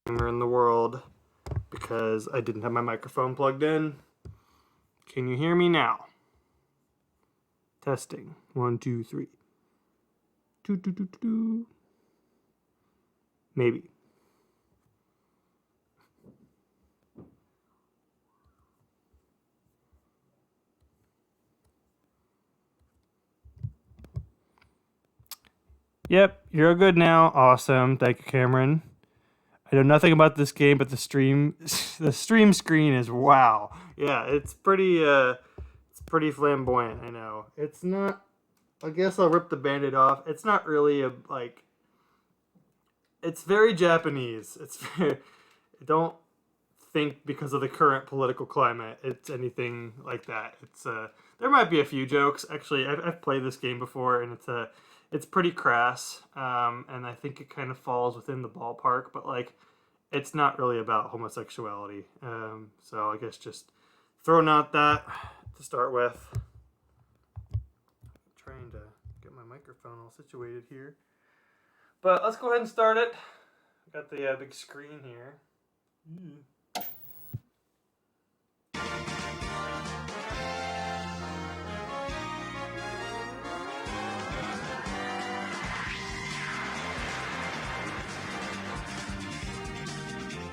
In the world because I didn't have my microphone plugged in. Can you hear me now? Testing. 1, 2, 3. Maybe. Yep, you're good now. Awesome. Thank you, Cameron. I know nothing about this game, but the stream screen is wow. Yeah, it's pretty flamboyant. I know it's not. I guess I'll rip the Band-Aid off. It's not really a like. It's very Japanese. Don't think because of the current political climate it's anything like that. It's there might be a few jokes. Actually, I've played this game before, and it's pretty crass, and I think it kind of falls within the ballpark, but like it's not really about homosexuality. So I guess just throwing out that to start with. Trying to get my microphone all situated here. But let's go ahead and start it. Got the big screen here.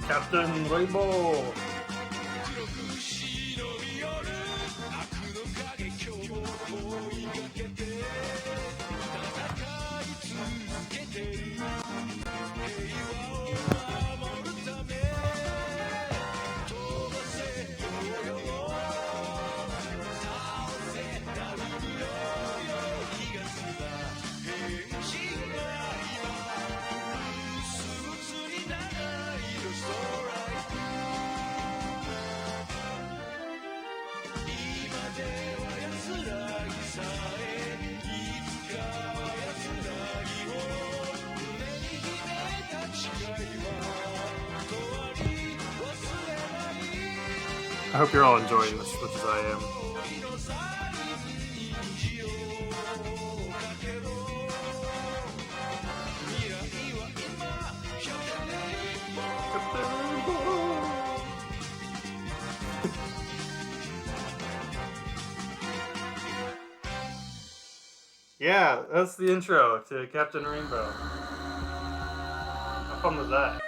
Captain Rainbow. I hope you're all enjoying this as much as I am. Yeah, that's the intro to Captain Rainbow. How fun was that?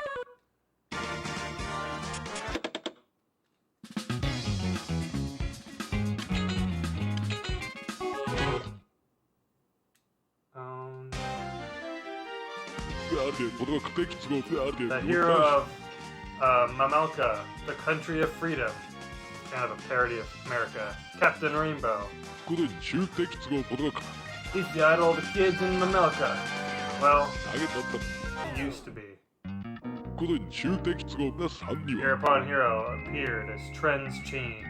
The hero of Mamelka, the country of freedom. Kind of a parody of America. Captain Rainbow. He's the idol of the kids in Mamelka. Well, he used to be. Hereupon Hero appeared as trends changed.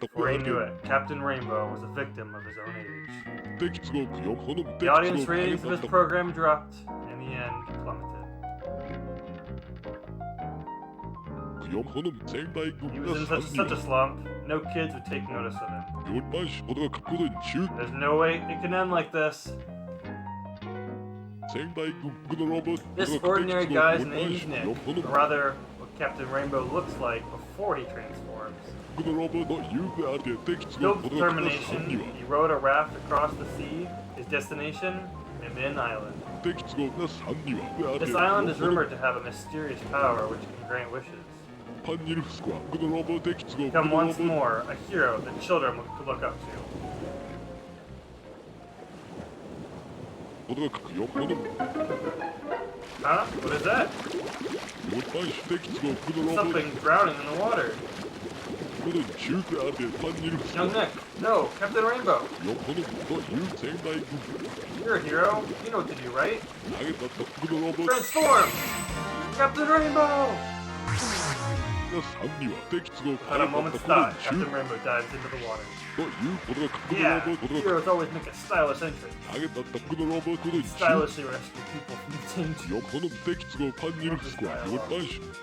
Before he knew it, Captain Rainbow was a victim of his own age. The audience ratings of his program dropped, and in the end plummeted. He was in such a slump, no kids would take notice of him. There's no way it can end like this. This ordinary guy's name's Nick, or rather, what Captain Rainbow looks like before he transforms. Built with determination, he rowed a raft across the sea. His destination, Min Island. This island is rumored to have a mysterious power which can grant wishes. Become once more a hero that children could look up to. Huh? What is that? Something drowning in the water. Young Nick, no, Captain Rainbow. You're a hero. You know what to do, right? Transform! Captain Rainbow! Without a moment's thought, Captain Rainbow dives into the water. Yeah, heroes always make a stylish entrance. Stylishly rescue people from danger.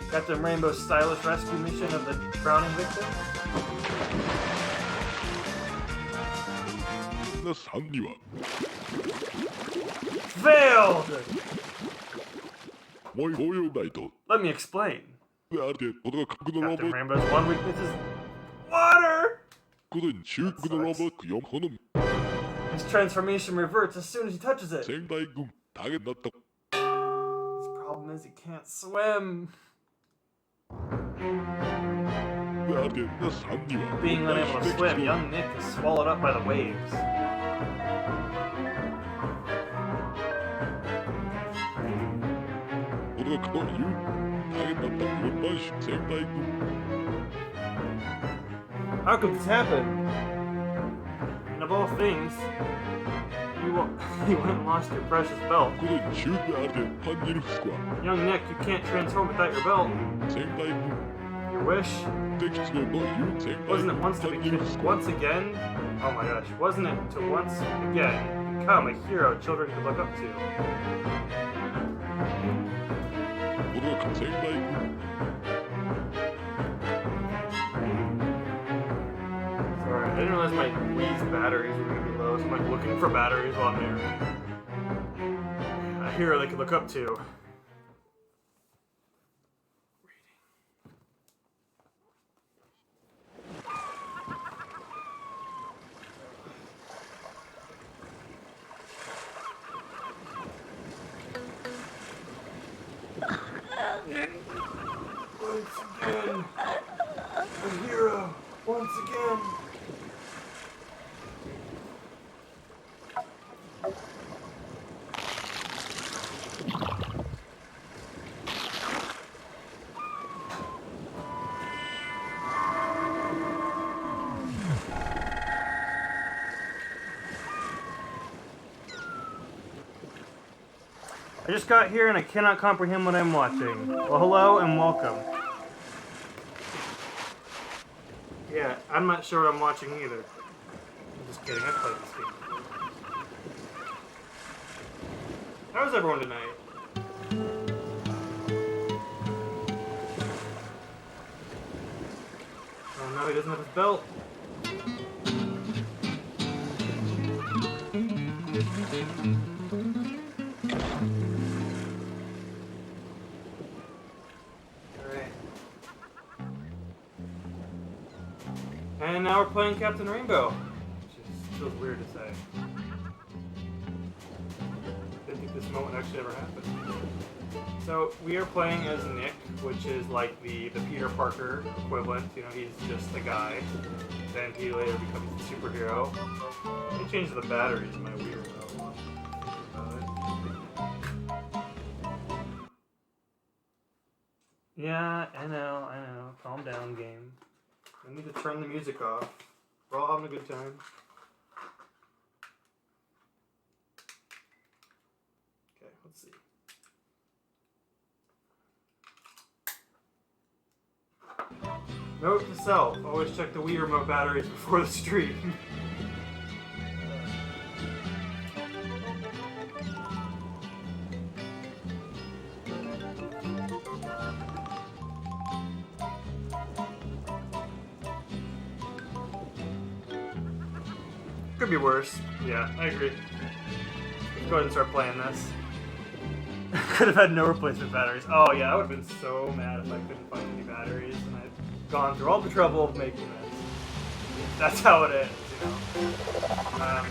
Captain Rainbow's stylish rescue mission of the drowning victim? Failed! Let me explain. Captain Rainbow's one weakness is water! His transformation reverts as soon as he touches it. His problem is he can't swim. Being unable to swim, young Nick is swallowed up by the waves. How could this happen? And of all things, you went and lost your precious belt. Young Nick, you can't transform without your belt. Your wish? Wasn't it once again? Oh my gosh, wasn't it to once again become a hero children could look up to? Sorry, I didn't realize my Wii's batteries were going to be low, so I'm like looking for batteries while I'm narrating. A hero they could look up to. Once again, a hero, once again. I just got here and I cannot comprehend what I'm watching. Well, hello and welcome. Yeah, I'm not sure what I'm watching either. I'm just kidding, I played this game. How's everyone tonight? Oh no, he doesn't have his belt. And now we're playing Captain Rainbow, which feels weird to say. Didn't think this moment actually ever happened. So we are playing as Nick, which is like the Peter Parker equivalent. You know, he's just a guy. Then he later becomes the superhero. They changed the batteries in my Wii remote. Yeah, I know. Calm down, game. I need to turn the music off. We're all having a good time. Okay, let's see. Note to self, always check the Wii remote batteries before the stream. Could be worse. Yeah, I agree. Let's go ahead and start playing this. Could have had no replacement batteries. Oh yeah, I would have been so mad if I couldn't find any batteries and I'd gone through all the trouble of making this. That's how it ends, you know.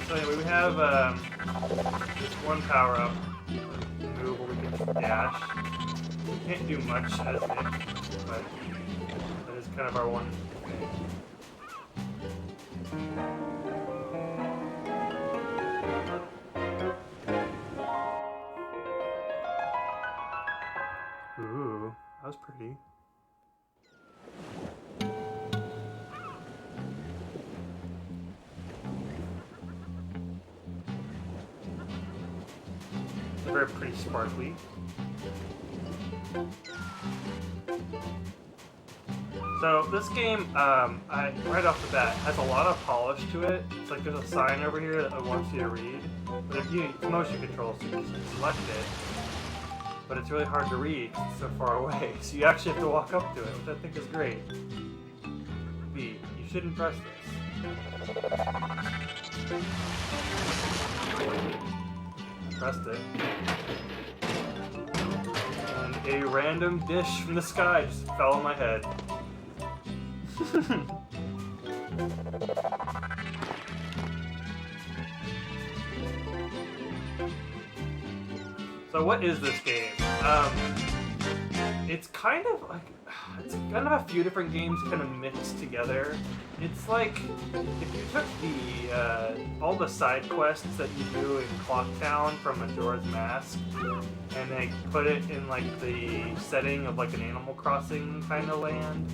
So anyway, we have this one power-up move where we can dash. We can't do much as Nick, but that is kind of our one thing. Ooh, that was pretty. It's very pretty sparkly. So this game, right off the bat, has a lot of polish to it. It's like there's a sign over here that wants you to read. But if it's motion control, so you just select it. But it's really hard to read because it's so far away. So you actually have to walk up to it, which I think is great. B, you shouldn't press this. Pressed it. And a random dish from the sky just fell on my head. So what is this game? It's kind of like, it's kind of a few different games kind of mixed together. It's like if you took all the side quests that you do in Clocktown from Majora's Mask and they put it in like the setting of like an Animal Crossing kind of land.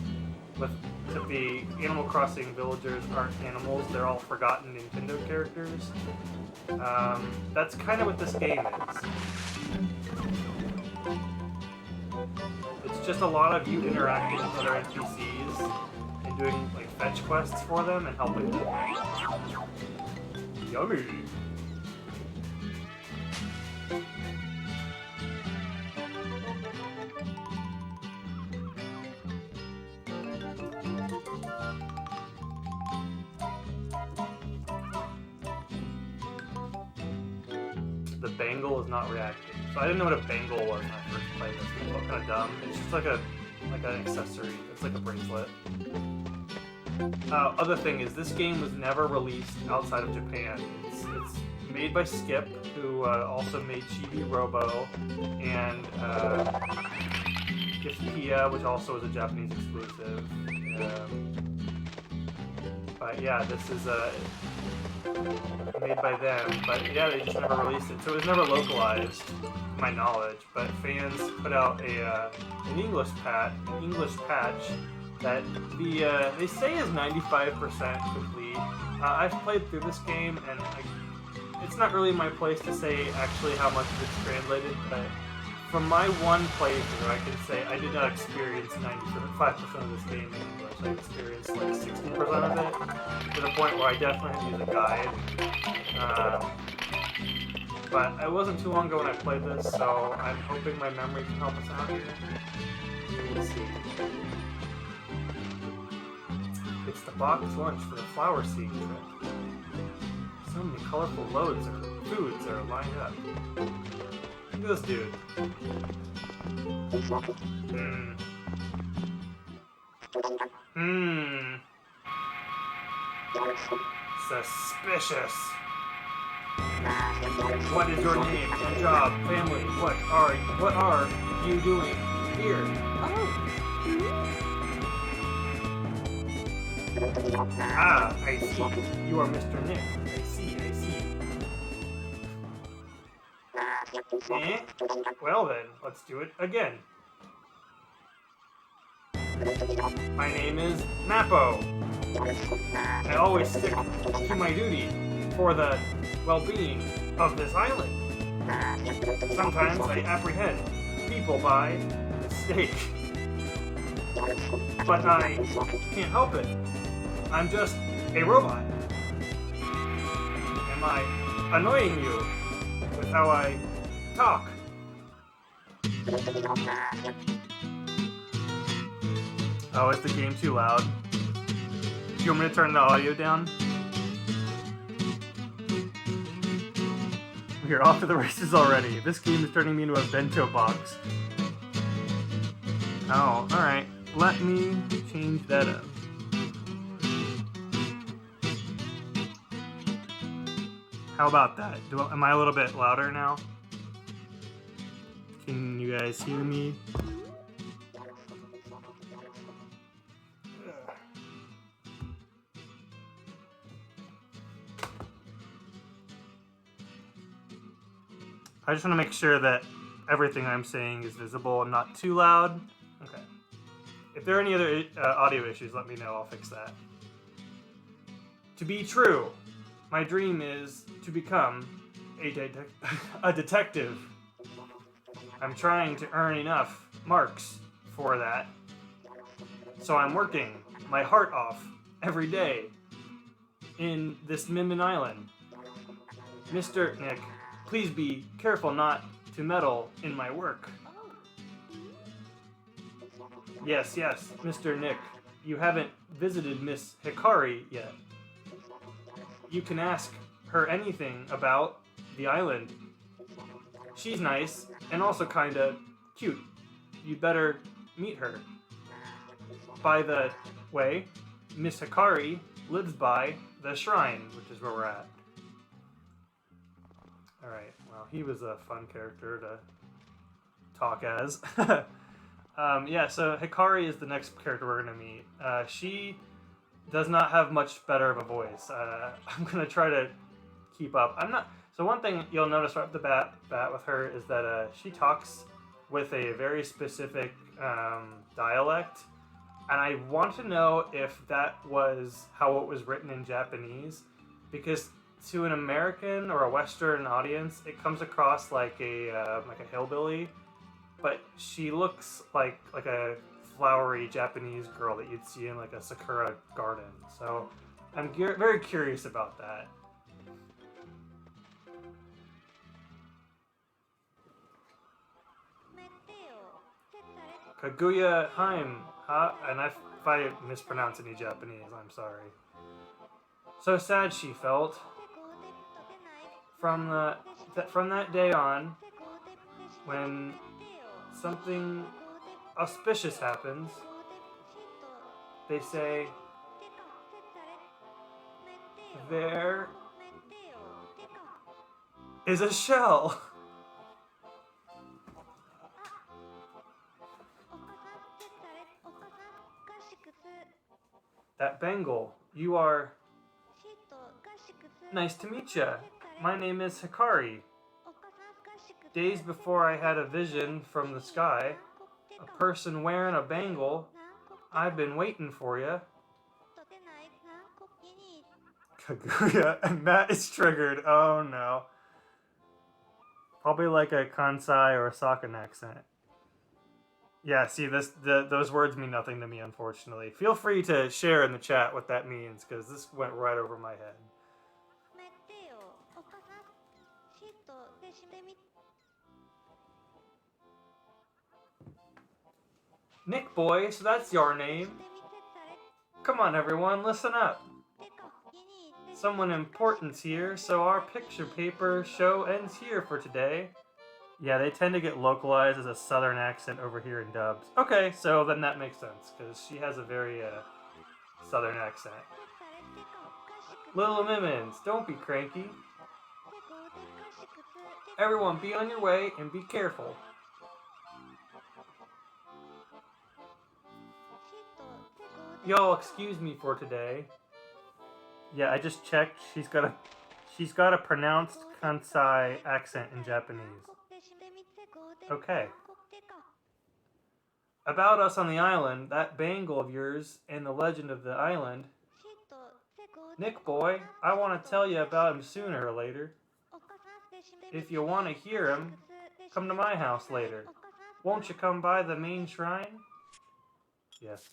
Except the Animal Crossing villagers aren't animals, they're all forgotten Nintendo characters. That's kind of what this game is. It's just a lot of you interacting with other NPCs and doing like fetch quests for them and helping them. Yummy! The bangle is not reacting. So I didn't know what a bangle was when I first played this. It looked kind of dumb. It's just like an accessory. It's like a bracelet. Other thing is, this game was never released outside of Japan. It's made by Skip, who also made Chibi Robo, and Giftpia, which also is a Japanese exclusive. But yeah, this is made by them, but yeah, they just never released it, so it was never localized, to my knowledge. But fans put out an English patch that they say is 95% complete. I've played through this game, and it's not really my place to say actually how much of it's translated, but from my one playthrough, I can say I did not experience 95% of this game in English. I experienced like 60% of it, to the point where I definitely had to use a guide. But it wasn't too long ago when I played this, so I'm hoping my memory can help us out here. We'll see. It's the box lunch for the flower seed trip. So many colorful loads of foods are lined up. Look at this dude. Suspicious. What is your name, your job, family? What are you doing here? Ah, I see. You are Mr. Nick. I see. Well then, let's do it again. My name is Mappo. I always stick to my duty for the well-being of this island. Sometimes I apprehend people by mistake. But I can't help it. I'm just a robot. Am I annoying you with how I talk? Oh, is the game too loud? Do you want me to turn the audio down? We are off to the races already. This game is turning me into a bento box. Oh, alright. Let me change that up. How about that? Am I a little bit louder now? Can you guys hear me? I just want to make sure that everything I'm saying is visible and not too loud. Okay. If there are any other audio issues, let me know. I'll fix that. To be true, my dream is to become a detective. I'm trying to earn enough marks for that. So I'm working my heart off every day in this Minmin Island. Mr. Nick, please be careful not to meddle in my work. Yes, Mr. Nick, you haven't visited Miss Hikari yet. You can ask her anything about the island. She's nice and also kinda cute. You'd better meet her. By the way, Miss Hikari lives by the shrine, which is where we're at. Alright, well, he was a fun character to talk as. Yeah, so Hikari is the next character we're going to meet. She does not have much better of a voice. I'm going to try to keep up. So one thing you'll notice right off the bat with her is that she talks with a very specific dialect. And I want to know if that was how it was written in Japanese. Because to an American or a Western audience, it comes across like a hillbilly, but she looks like a flowery Japanese girl that you'd see in like a sakura garden. So I'm very curious about that. Kaguya Haim, and if I mispronounce any Japanese, I'm sorry. So sad she felt. From that day on, when something auspicious happens, they say, there is a shell. That bangle, you are... Nice to meet ya. My name is Hikari. Days before I had a vision from the sky, a person wearing a bangle. I've been waiting for ya. Kaguya, and that is triggered. Oh no. Probably like a Kansai or a Sakan accent. Yeah, see, those words mean nothing to me, unfortunately. Feel free to share in the chat what that means, because this went right over my head. Nick boy, so that's your name. Come on everyone, listen up. Someone important's here, so our picture paper show ends here for today. Yeah, they tend to get localized as a southern accent over here in dubs. Okay, so then that makes sense, because she has a very southern accent. Little Mimins, don't be cranky. Everyone be on your way and be careful. Y'all excuse me for today. Yeah, I just checked. She's got a pronounced Kansai accent in Japanese. Okay. About us on the island, that bangle of yours and the legend of the island. Nick boy, I want to tell you about him sooner or later. If you want to hear him, come to my house later. Won't you come by the main shrine? Yes.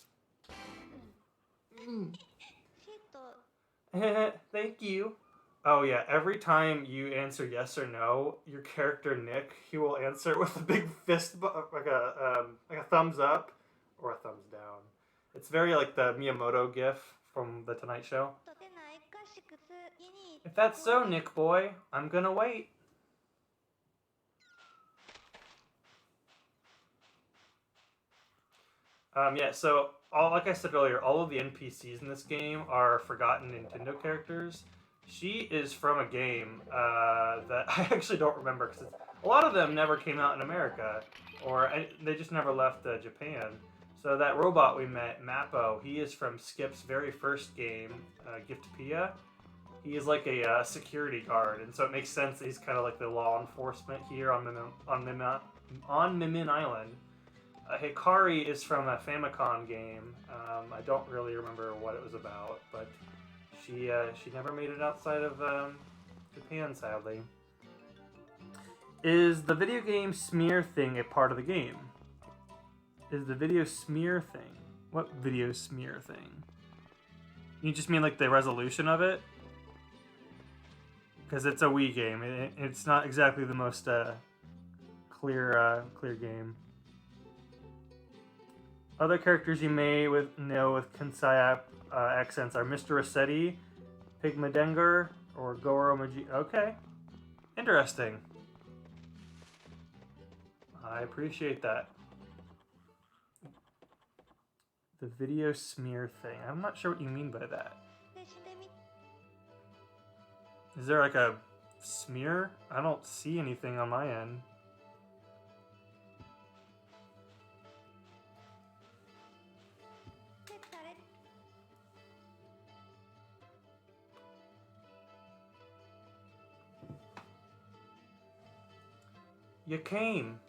Thank you. Oh yeah, every time you answer yes or no, your character Nick, he will answer with a big fist, like a thumbs up or a thumbs down. It's very like the Miyamoto gif from the Tonight Show. If that's so, Nick boy, I'm gonna wait. Yeah, so like I said earlier, all of the NPCs in this game are forgotten Nintendo characters. She is from a game that I actually don't remember because a lot of them never came out in America, or they just never left Japan. So that robot we met, Mappo, he is from Skip's very first game, Giftopia. He is like a security guard, and so it makes sense that he's kind of like the law enforcement here on Mimin Island. Hikari is from a Famicom game. I don't really remember what it was about, but she never made it outside of Japan, sadly. Is the video game smear thing a part of the game? Is the video smear thing? What video smear thing? You just mean like the resolution of it? Because it's a Wii game. It's not exactly the most clear game. Other characters you may know with Kansai accents are Mr. Rossetti, Pigmadengar, or Goro Maji. Okay. Interesting. I appreciate that. The video smear thing. I'm not sure what you mean by that. Is there like a smear? I don't see anything on my end. You came.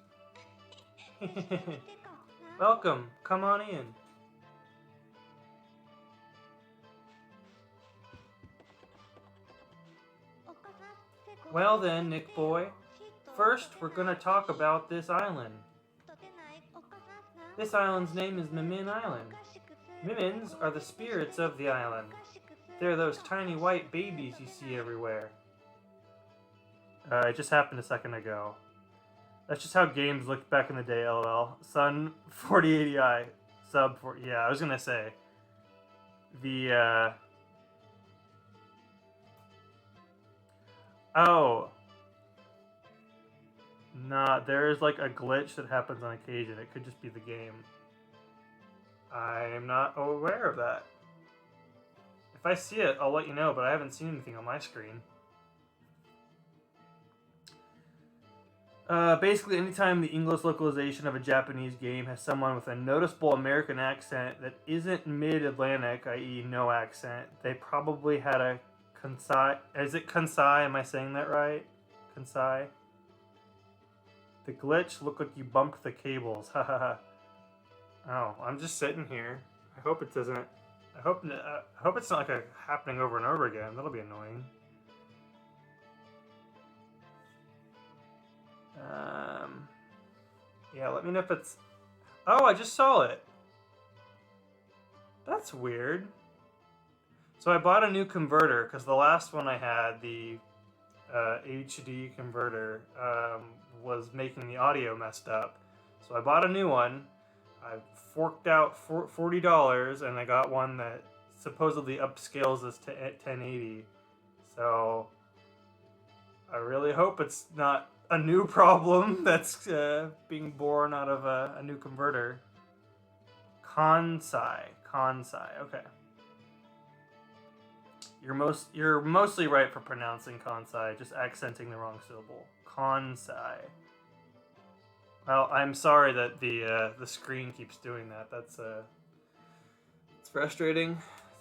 Welcome. Come on in. Well then, Nick boy. First, we're gonna talk about this island. This island's name is Mimin Island. Mimins are the spirits of the island. They're those tiny white babies you see everywhere. It just happened a second ago. That's just how games looked back in the day, LOL. Sun 4080i. Sub 40. Yeah, I was gonna say. Oh. Nah, there's like a glitch that happens on occasion. It could just be the game. I'm not aware of that. If I see it, I'll let you know, but I haven't seen anything on my screen. Basically, anytime the English localization of a Japanese game has someone with a noticeable American accent that isn't mid-Atlantic, i.e. no accent, they probably had a Kansai... Is it Kansai? Am I saying that right? Kansai? The glitch looked like you bumped the cables. Hahaha. Oh, I'm just sitting here. I hope it doesn't... I hope it's not like happening over and over again. That'll be annoying. Yeah, let me know if it's... Oh, I just saw it. That's weird. So I bought a new converter, because the last one I had, the HD converter, was making the audio messed up. So I bought a new one. I forked out $40, and I got one that supposedly upscales this to 1080. So I really hope it's not a new problem that's being born out of a new converter. Kansai, okay. You're mostly right for pronouncing Kansai, just accenting the wrong syllable. Kansai. Well, I'm sorry that the screen keeps doing that. That's it's frustrating.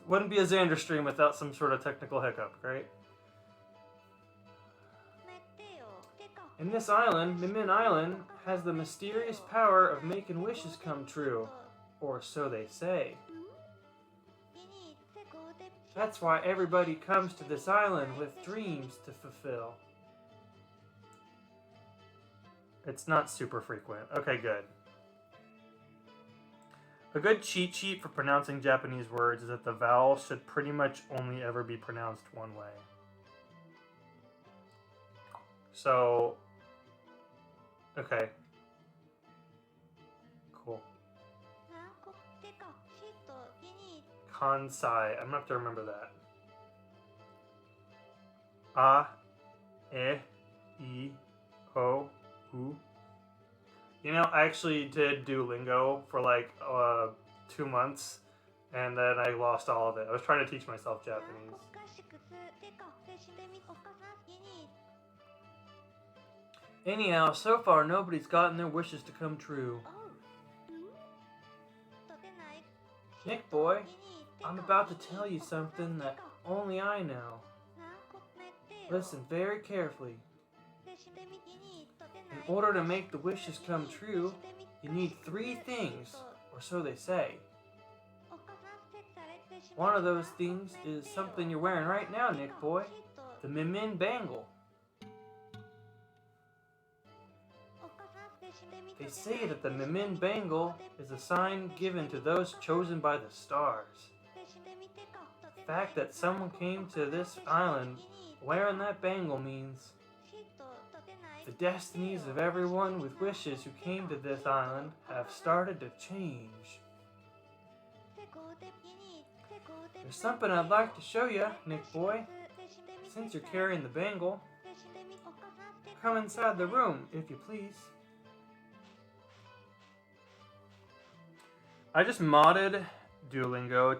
Wouldn't be a Xander stream without some sort of technical hiccup, right? In this island, Mimin Island has the mysterious power of making wishes come true. Or so they say. That's why everybody comes to this island with dreams to fulfill. It's not super frequent. Okay, good. A good cheat sheet for pronouncing Japanese words is that the vowels should pretty much only ever be pronounced one way. So, okay. Cool. Kansai. I'm gonna have to remember that. A, E, I, O, U. You know, I actually did Duolingo for like 2 months, and then I lost all of it. I was trying to teach myself Japanese. Anyhow, so far nobody's gotten their wishes to come true. Nick boy, I'm about to tell you something that only I know. Listen very carefully. In order to make the wishes come true, you need 3 things, or so they say. One of those things is something you're wearing right now, Nick boy, the Mimin bangle. They say that the Mimin bangle is a sign given to those chosen by the stars. The fact that someone came to this island wearing that bangle means the destinies of everyone with wishes who came to this island have started to change. There's something I'd like to show you, Nick boy. Since you're carrying the bangle, come inside the room, if you please. I just modded Duolingo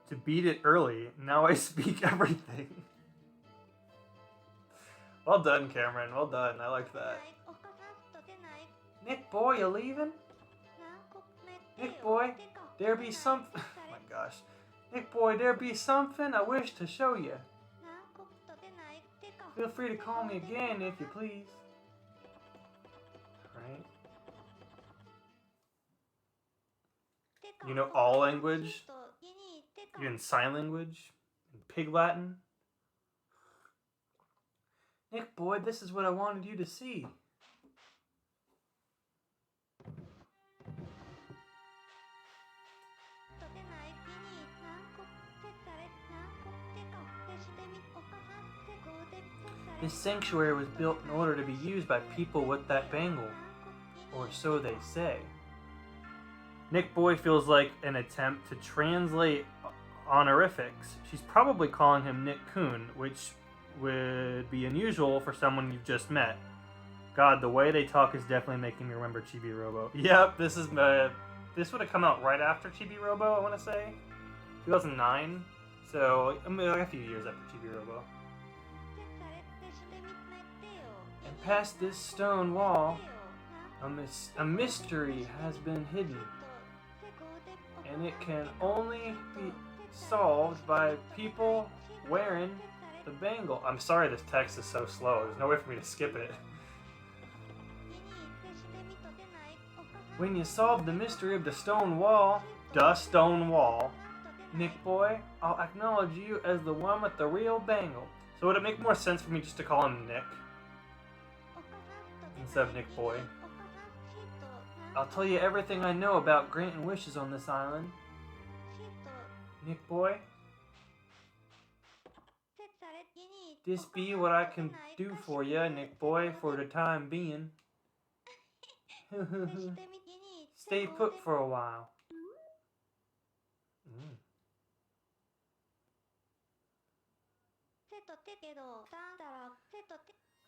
to beat it early. Now I speak everything. Well done, Cameron. Well done. I like that. Nick boy, you leaving? Nick boy, there be something. Oh my gosh. Nick boy, there be something I wish to show you. Feel free to call me again if you please. Alright. You know all language? You're in sign language? In pig Latin? Nick boy, this is what I wanted you to see. This sanctuary was built in order to be used by people with that bangle, or so they say. Nick boy feels like an attempt to translate honorifics. She's probably calling him Nick Kun, which would be unusual for someone you've just met. God, the way they talk is definitely making me remember Chibi Robo. Yep, this would have come out right after Chibi Robo, I want to say. 2009. So, I mean, like a few years after Chibi Robo. And past this stone wall, a mystery has been hidden. And it can only be solved by people wearing the bangle. I'm sorry this text is so slow. There's no way for me to skip it. When you solve the mystery of the stone wall, Nick boy, I'll acknowledge you as the one with the real bangle. So would it make more sense for me just to call him Nick instead of Nick boy? I'll tell you everything I know about granting wishes on this island. Nick boy, this be what I can do for you, Nick boy, for the time being. Stay put for a while.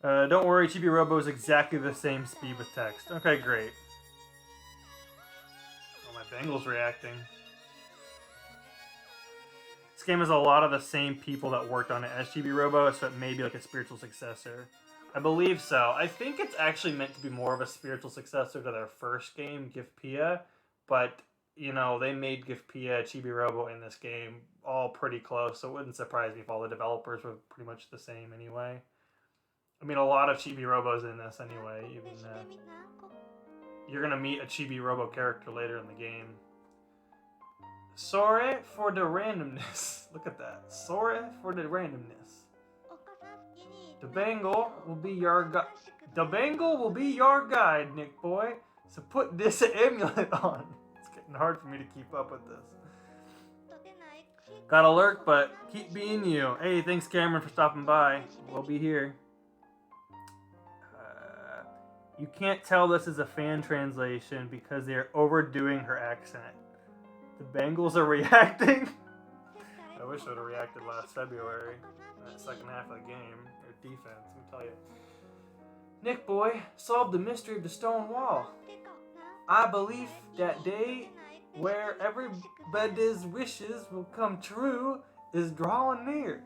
Don't worry, Chibi Robo is exactly the same speed with text. Okay, great. Oh, my bangle's reacting. This game has a lot of the same people that worked on it as Chibi Robo, so it may be like a spiritual successor. I believe so. I think it's actually meant to be more of a spiritual successor to their first game, Giftpia, but, you know, they made Giftpia, Chibi Robo in this game all pretty close, so it wouldn't surprise me if all the developers were pretty much the same anyway. I mean, a lot of Chibi Robos in this anyway. Even you're gonna meet a Chibi Robo character later in the game. Sorry for the randomness. Look at that. Sorry for the randomness. The bangle will be your guide. The bangle will be your guide, Nick boy. So put this amulet on. It's getting and hard for me to keep up with this. Gotta lurk, but keep being you. Hey, thanks Cameron for stopping by. We'll be here. You can't tell this is a fan translation because they're overdoing her accent. The Bengals are reacting. I wish I would have reacted last February in that second half of the game. Their defense, let me tell you. Nick boy solved the mystery of the stone wall. I believe that day where everybody's wishes will come true is drawing near.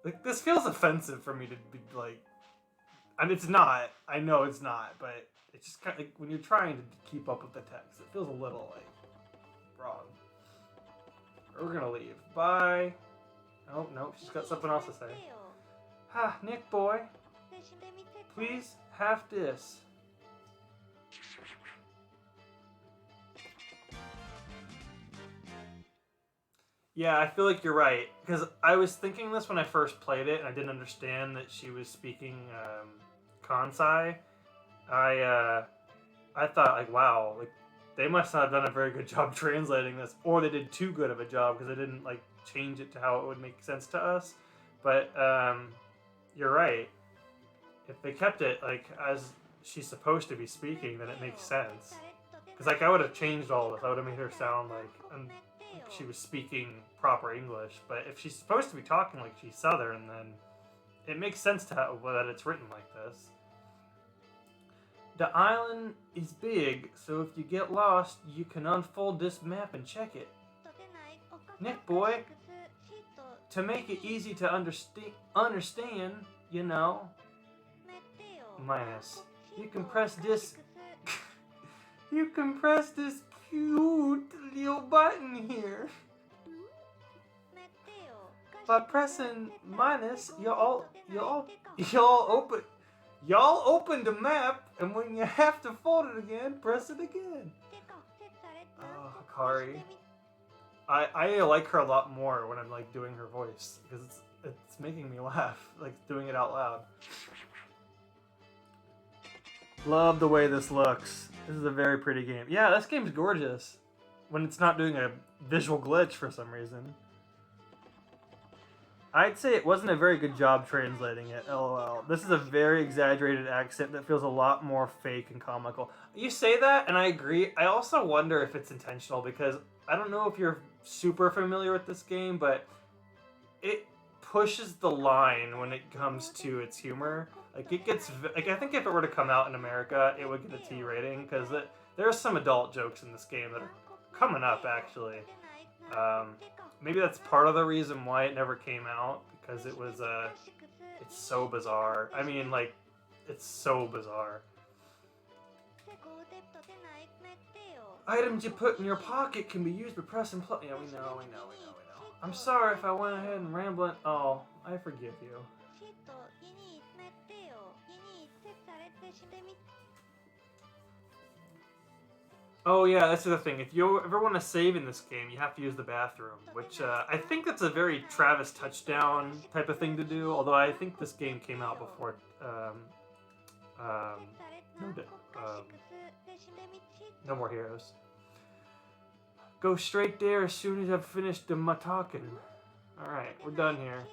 Like, this feels offensive for me to be like, and it's not. I know it's not, but it's just kind of like when you're trying to keep up with the text, it feels a little like wrong. We're gonna leave. Bye. Oh no, she's got something else to say. Ha, Nick boy, please have this. Yeah, I feel like you're right, because I was thinking this when I first played it, and I didn't understand that she was speaking Kansai. I thought, like, wow, like, they must not have done a very good job translating this, or they did too good of a job, because they didn't, like, change it to how it would make sense to us. But, you're right. If they kept it, like, as she's supposed to be speaking, then it makes sense. Because, like, I would have changed all this. I would have made her sound like she was speaking proper English, but if she's supposed to be talking like she's Southern, then it makes sense to how that it's written like this. The island is big, so if you get lost, you can unfold this map and check it. Nick boy, to make it easy to understand, you know, minus, you can press this cute little button here. By pressing minus, y'all open the map, and when you have to fold it again, press it again. Oh, Hikari. I like her a lot more when I'm like doing her voice, because it's making me laugh, like doing it out loud. Love the way this looks. This is a very pretty game. Yeah, this game's gorgeous when it's not doing a visual glitch for some reason. I'd say it wasn't a very good job translating it, lol. This is a very exaggerated accent that feels a lot more fake and comical. You say that, and I agree. I also wonder if it's intentional, because I don't know if you're super familiar with this game, but it pushes the line when it comes to its humor. Like, it gets, like, I think if it were to come out in America, it would get a T rating, because there are some adult jokes in this game that are coming up, actually. Maybe that's part of the reason why it never came out, because it was, it's so bizarre. I mean, like, it's so bizarre. Items you put in your pocket can be used by pressing play. Yeah, we know. I'm sorry if I went ahead and rambling. Oh, I forgive you. Oh yeah, that's the other thing. If you ever want to save in this game, you have to use the bathroom, which I think that's a very Travis Touchdown type of thing to do, although I think this game came out before No More Heroes. Go straight there as soon as I've finished my talking. Alright, we're done here.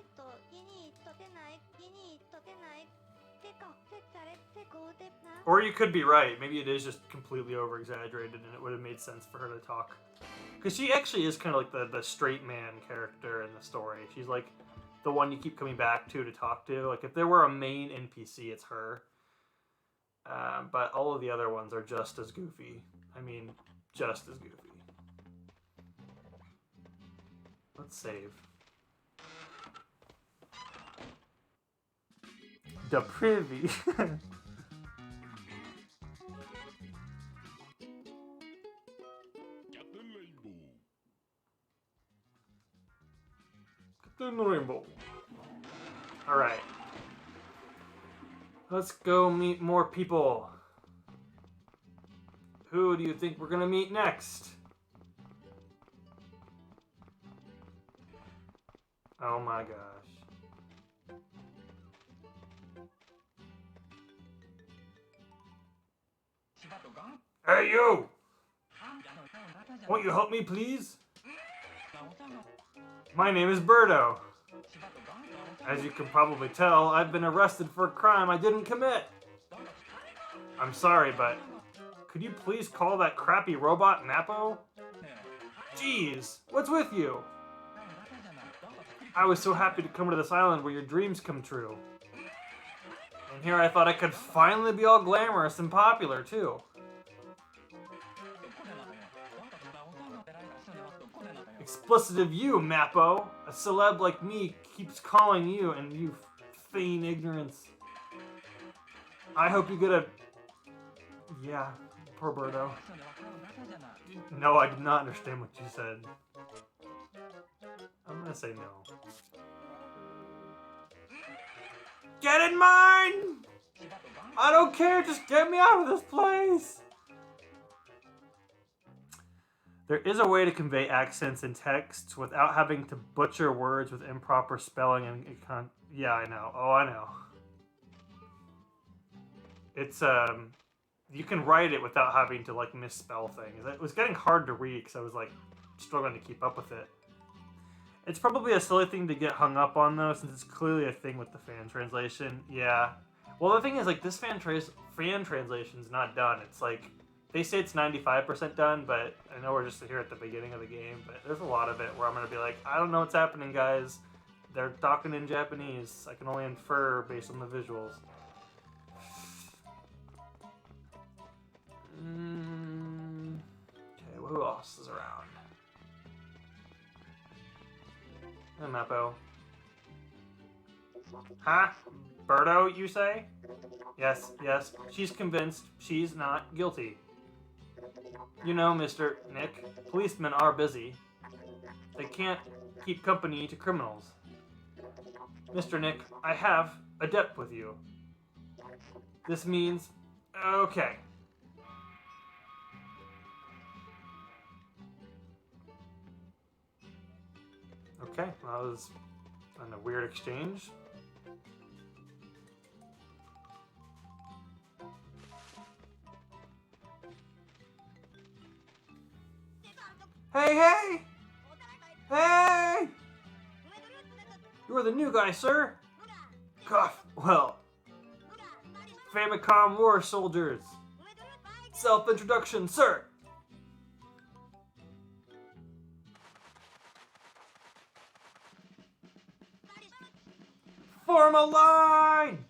Or you could be right. Maybe it is just completely over-exaggerated and it would have made sense for her to talk. Because she actually is kind of like the straight man character in the story. She's like the one you keep coming back to talk to. Like, if there were a main NPC, it's her. But all of the other ones are just as goofy. I mean, just as goofy. Let's save. The privy. Captain Rainbow. Alright. Let's go meet more people. Who do you think we're gonna meet next? Oh my gosh. Hey you! Won't you help me, please? My name is Birdo. As you can probably tell, I've been arrested for a crime I didn't commit. I'm sorry, but could you please call that crappy robot Mappo? Jeez, what's with you? I was so happy to come to this island where your dreams come true. And here I thought I could finally be all glamorous and popular, too. Explicit of you, Mappo. A celeb like me keeps calling you and you feign ignorance. I hope you get a... Yeah, poor Birdo. No, I did not understand what you said. I'm gonna say no. Get in mine! I don't care, just get me out of this place! There is a way to convey accents in texts without having to butcher words with improper spelling and yeah, I know. Oh, I know. It's you can write it without having to like misspell things. It was getting hard to read because I was like struggling to keep up with it. It's probably a silly thing to get hung up on though, since it's clearly a thing with the fan translation. Yeah. Well, the thing is, like, this fan translation's not done. It's like they say it's 95% done, but I know we're just here at the beginning of the game. But there's a lot of it where I'm gonna be like, I don't know what's happening, guys. They're talking in Japanese. I can only infer based on the visuals. Okay, well, who else is around? Hey, Mappo. Huh? Birdo, you say? Yes, yes. She's convinced she's not guilty. You know, Mr. Nick, policemen are busy. They can't keep company to criminals. Mr. Nick, I have a debt with you. This means... Okay. Okay, that was a weird exchange. Hey, hey! Hey! You're the new guy, sir? Cough. Well, Famicom War Soldiers. Self-introduction, sir! Form a line!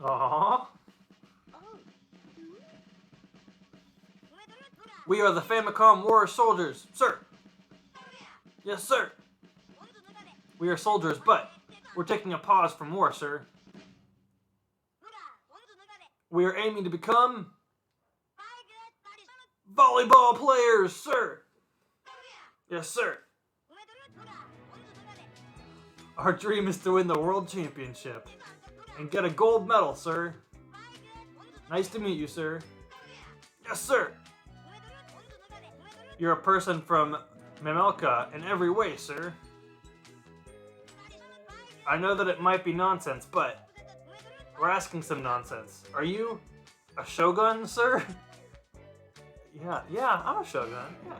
Aww. We are the Famicom War Soldiers, sir. Yes, sir. We are soldiers, but we're taking a pause from war, sir. We are aiming to become volleyball players, sir. Yes, sir. Our dream is to win the world championship and get a gold medal, sir. Nice to meet you, sir. Yes, sir. You're a person from Mamelka in every way, sir. I know that it might be nonsense, but we're asking some nonsense. Are you a shogun, sir? Yeah, I'm a shogun, yeah.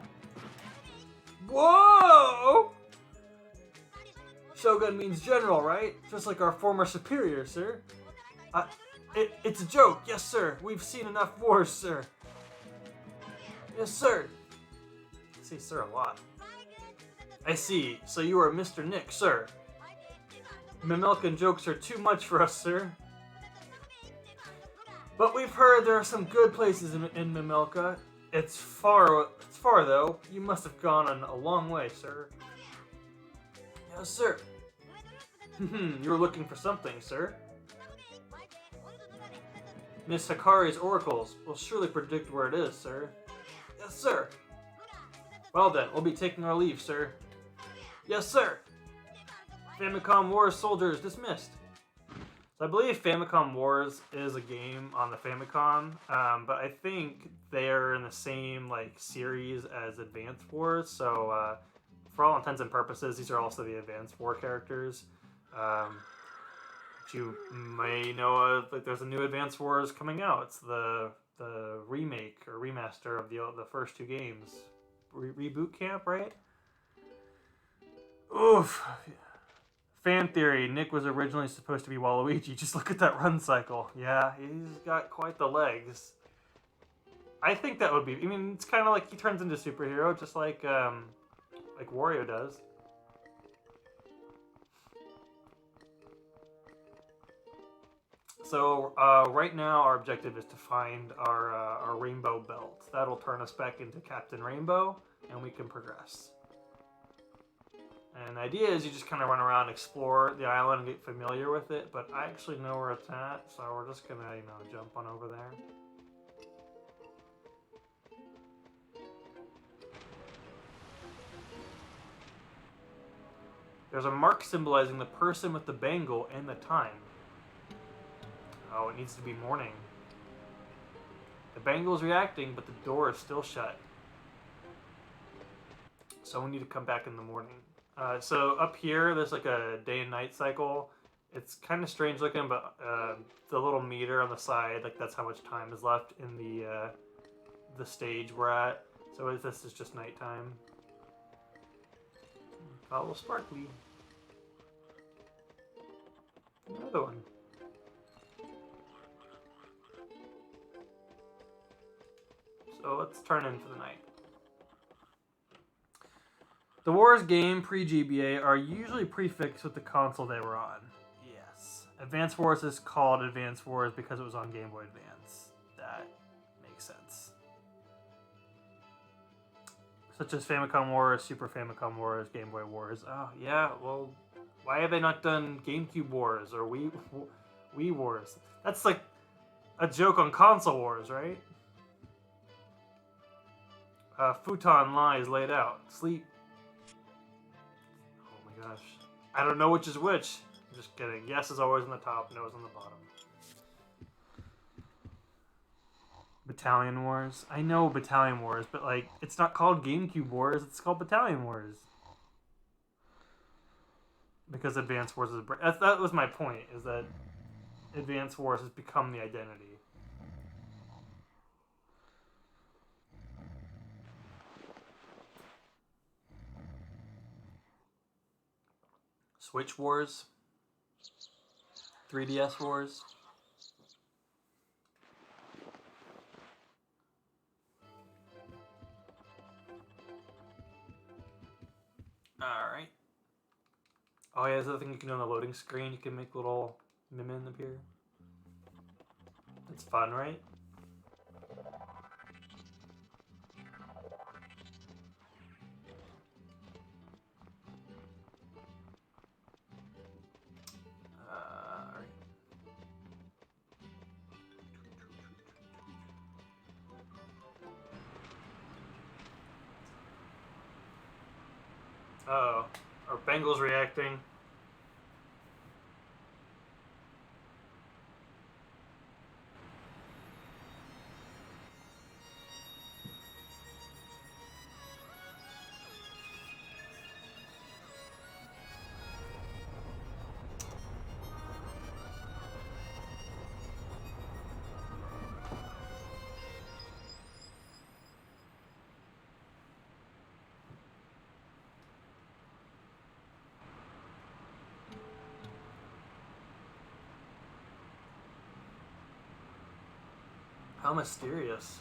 Whoa! Shogun means general, right? Just like our former superior, sir. It's a joke, yes, sir. We've seen enough wars, sir. Yes, sir. I say sir a lot. I see. So you are Mr. Nick, sir. Mamelkan jokes are too much for us, sir. But we've heard there are some good places in Mamelka. It's far though. You must have gone a long way, sir. Yes, sir. You're looking for something, sir. Miss Hikari's oracles will surely predict where it is, sir. Yes, sir. Well then, we'll be taking our leave, sir. Yes, sir. Famicom Wars Soldiers dismissed. So I believe Famicom Wars is a game on the Famicom, but I think they're in the same like series as Advance Wars. So for all intents and purposes, these are also the Advance War characters. You may know of, like, there's a new Advance Wars coming out. It's the remake or remaster of the first two games. Reboot Camp, right? Oof. Fan theory: Nick was originally supposed to be Waluigi. Just look at that run cycle. Yeah, he's got quite the legs. I think that would be. I mean, it's kind of like he turns into a superhero, just like Wario does. So right now, our objective is to find our rainbow belt. That'll turn us back into Captain Rainbow, and we can progress. And the idea is you just kind of run around, explore the island, and get familiar with it. But I actually know where it's at, so we're just gonna, jump on over there. There's a mark symbolizing the person with the bangle and the time. Oh, it needs to be morning. The bangle's reacting, but the door is still shut. So we need to come back in the morning. So up here, there's like a day and night cycle. It's kind of strange looking, but the little meter on the side, like that's how much time is left in the stage we're at. So this is just nighttime. A little sparkly. Another one. So let's turn in for the night. The Wars game pre-GBA are usually prefixed with the console they were on. Yes. Advance Wars is called Advance Wars because it was on Game Boy Advance. That makes sense. Such as Famicom Wars, Super Famicom Wars, Game Boy Wars. Oh, yeah, well, why have they not done GameCube Wars or Wii Wars? That's like a joke on console wars, right? Futon lies laid out. Sleep. Oh my gosh. I don't know which is which. I'm just kidding. Yes is always on the top, no is on the bottom. Battalion Wars. I know Battalion Wars, but like it's not called GameCube Wars, it's called Battalion Wars. Because Advance Wars is that was my point, is that Advance Wars has become the identity. Switch Wars, 3DS Wars. Alright. Oh yeah, there's another thing you can do on the loading screen. You can make little Mimin appear. It's fun, right? Uh-oh. Our Bengals reacting. How mysterious.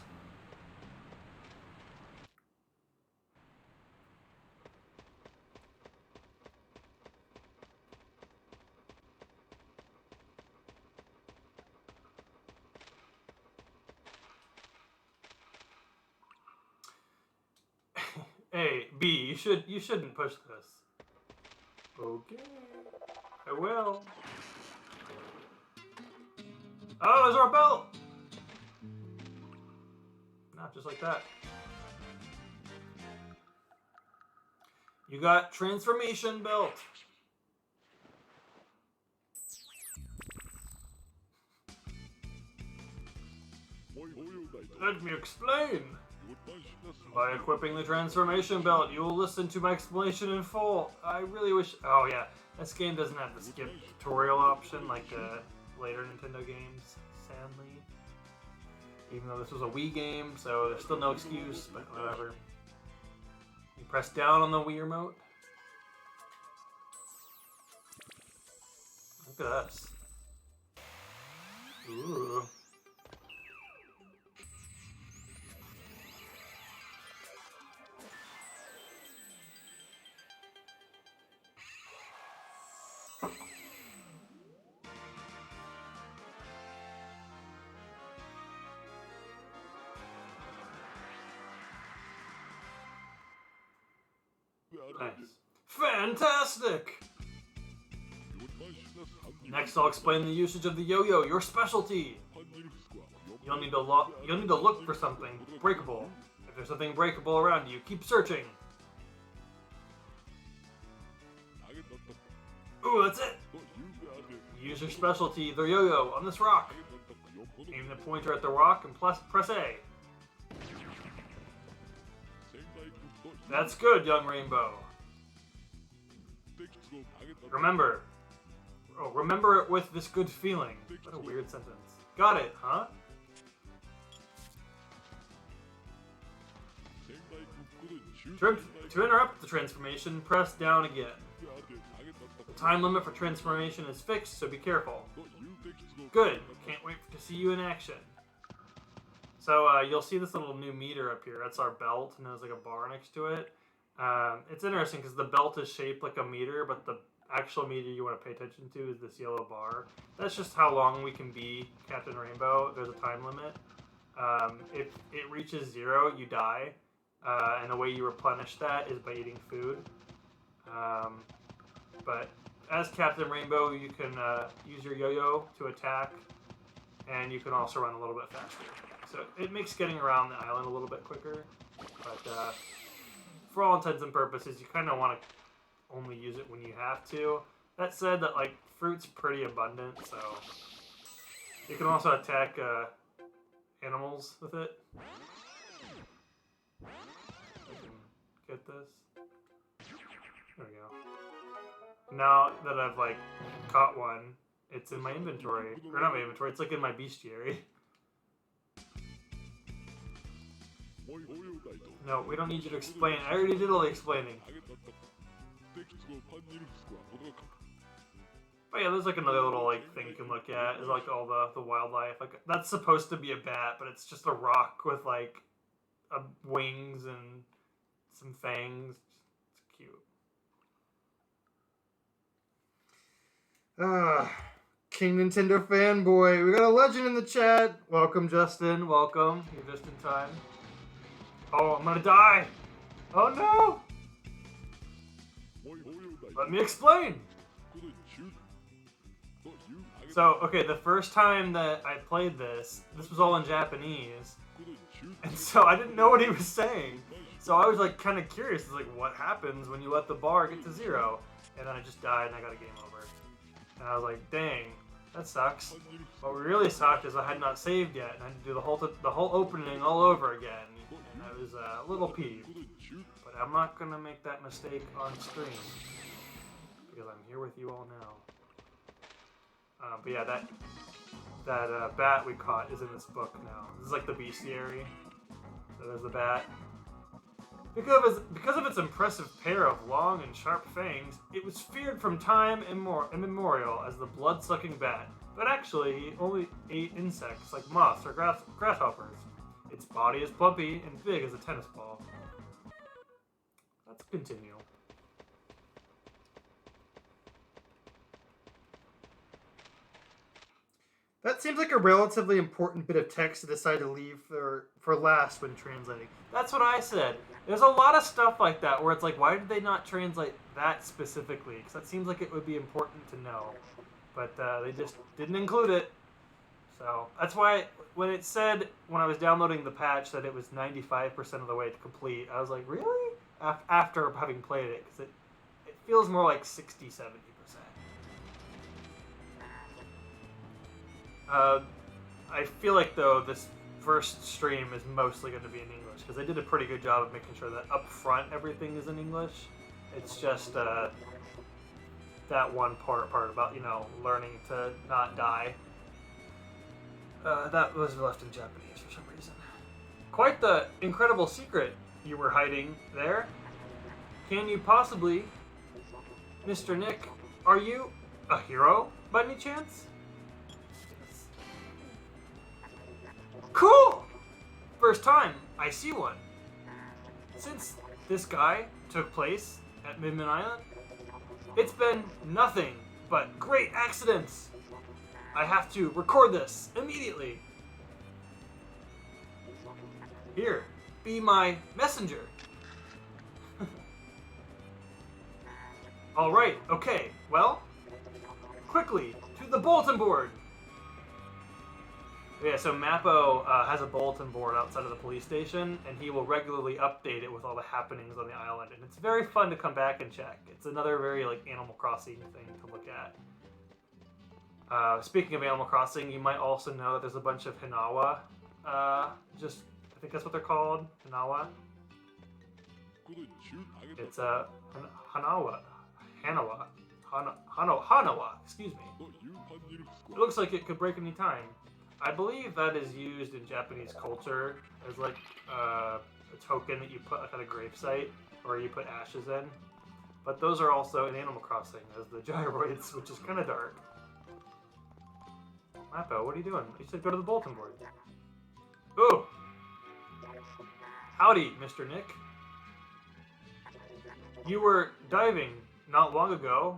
Hey, B, you shouldn't push this. Okay. I will. Oh, there's our belt! Not just like that. You got transformation belt. Let me explain. By equipping the transformation belt, you will listen to my explanation in full. I really wish... Oh yeah, this game doesn't have the skip tutorial option like later Nintendo games, sadly. Even though this was a Wii game, so there's still no excuse, but whatever. You press down on the Wii remote. Look at us. Ooh. Nice. Fantastic! Next, I'll explain the usage of the yo-yo, your specialty. You'll need to look for something breakable. If there's something breakable around you, keep searching. Ooh, that's it. Use your specialty, the yo-yo, on this rock. Aim the pointer at the rock and press A. That's good, young Rainbow. Remember it with this good feeling. What a weird sentence. Got it, huh? To interrupt the transformation, press down again. The time limit for transformation is fixed, so be careful. Good. Can't wait to see you in action. So you'll see this little new meter up here. That's our belt, and there's like a bar next to it. It's interesting because the belt is shaped like a meter, but the actual meter you want to pay attention to is this yellow bar. That's just how long we can be Captain Rainbow. There's a time limit. If it reaches 0, you die. And the way you replenish that is by eating food. But as Captain Rainbow, you can use your yo-yo to attack, and you can also run a little bit faster. So it makes getting around the island a little bit quicker. But for all intents and purposes, you kind of want to only use it when you have to. That said, that like fruit's pretty abundant, so you can also attack animals with it. I can get this. There we go. Now that I've like caught one, it's in my inventory. Or not my inventory, it's like in my bestiary. No, we don't need you to explain. I already did all the explaining. But yeah, there's like another little like thing you can look at. Is like all the wildlife. Like that's supposed to be a bat, but it's just a rock with like wings and some fangs. It's cute. King Nintendo fanboy. We got a legend in the chat. Welcome, Justin. Welcome. You're just in time. Oh, I'm gonna die. Oh no. Let me explain. So, okay, the first time that I played this was all in Japanese. And so I didn't know what he was saying. So I was like kind of curious. It's like, what happens when you let the bar get to 0? And then I just died and I got a game over. And I was like, dang, that sucks. What really sucked is I had not saved yet. And I had to do the whole opening all over again. And I was a little peeved. But I'm not going to make that mistake on stream. Because I'm here with you all now. But yeah, that bat we caught is in this book now. This is like the bestiary. So there's the bat. Because of its impressive pair of long and sharp fangs, it was feared from time immemorial as the blood-sucking bat. But actually, he only ate insects like moths or grasshoppers. Its body is plumpy and big as a tennis ball. Let's continue. That seems like a relatively important bit of text to decide to leave for last when translating. That's what I said. There's a lot of stuff like that where it's like, why did they not translate that specifically? Because that seems like it would be important to know. But they just didn't include it. So that's why when it said, when I was downloading the patch, that it was 95% of the way to complete, I was like, really? After having played it, because it feels more like 60, 70%. I feel like, though, this first stream is mostly going to be in English because they did a pretty good job of making sure that up front everything is in English. It's just that one part about, you know, learning to not die. That was left in Japanese for some reason. Quite the incredible secret you were hiding there. Can you possibly, Mr. Nick, are you a hero by any chance? Yes. Cool! First time I see one. Since this guy took place at Midman Island, it's been nothing but great accidents. I have to record this immediately. Here, be my messenger. Alright, okay, well, quickly, to the bulletin board. Yeah, so Mappo has a bulletin board outside of the police station, and he will regularly update it with all the happenings on the island, and it's very fun to come back and check. It's another very, like, Animal Crossing thing to look at. Speaking of Animal Crossing, you might also know that there's a bunch of Hinawa, I think that's what they're called, Hinawa. It's Hanawa, excuse me. It looks like it could break any time. I believe that is used in Japanese culture as like a token that you put like, at a gravesite or you put ashes in. But those are also in Animal Crossing as the gyroids, which is kind of dark. Mappo, what are you doing? You said go to the bulletin board. Ooh! Howdy, Mr. Nick. You were diving not long ago.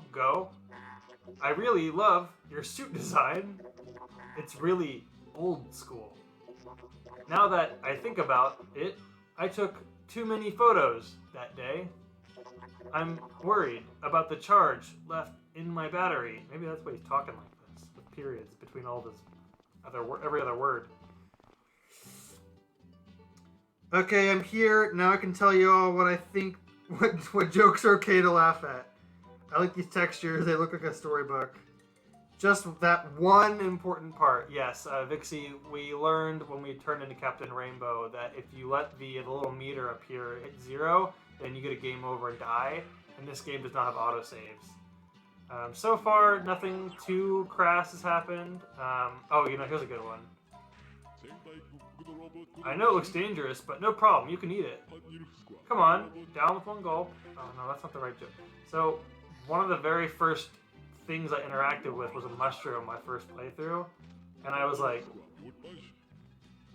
I really love your suit design. It's really old school. Now that I think about it, I took too many photos that day. I'm worried about the charge left in my battery. Maybe that's why he's talking like this, with periods between all this every other word. Okay, I'm here. Now I can tell you all what I think, what jokes are okay to laugh at. I like these textures. They look like a storybook. Just that one important part. Yes, Vixie, we learned when we turned into Captain Rainbow that if you let the little meter up here hit 0, then you get a game over and die. And this game does not have autosaves. So far, nothing too crass has happened. Oh, you know, here's a good one. I know it looks dangerous, but no problem. You can eat it. Come on, down with one gulp. Oh, no, that's not the right joke. So, one of the very first things I interacted with was a mushroom my first playthrough. And I was like,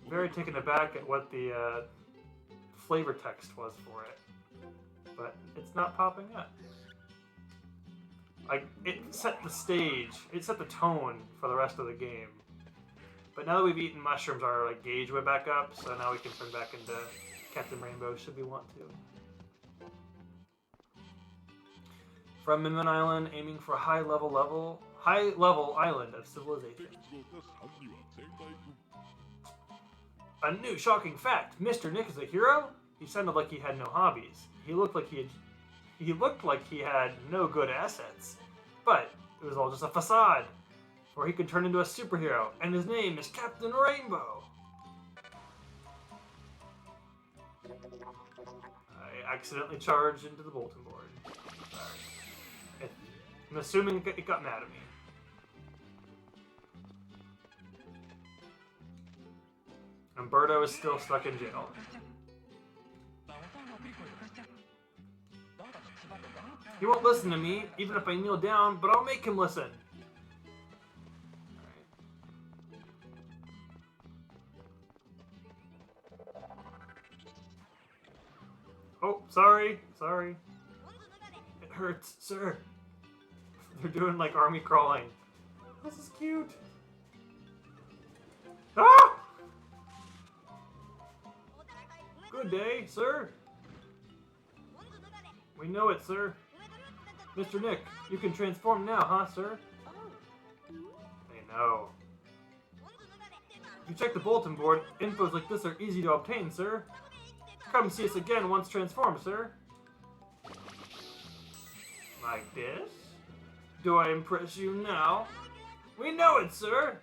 very taken aback at what the flavor text was for it. But it's not popping up. Like, it set the stage, it set the tone for the rest of the game. But now that we've eaten mushrooms, our like gauge went back up, so now we can turn back into Captain Rainbow should we want to. From Midman Island, aiming for a high level island of civilization. A new shocking fact: Mr. Nick is a hero. He sounded like he had no hobbies. He looked like he had no good assets, but it was all just a facade. Or he could turn into a superhero, and his name is Captain Rainbow. I accidentally charged into the bulletin board. Sorry. I'm assuming it got mad at me. Umberto is still stuck in jail. He won't listen to me, even if I kneel down, but I'll make him listen. Oh, sorry. It hurts, sir. They're doing like army crawling. This is cute. Ah! Good day, sir. We know it, sir. Mr. Nick, you can transform now, huh, sir? They know. If you check the bulletin board, infos like this are easy to obtain, sir. Come see us again once transformed, sir. Like this? Do I impress you now? We know it, sir!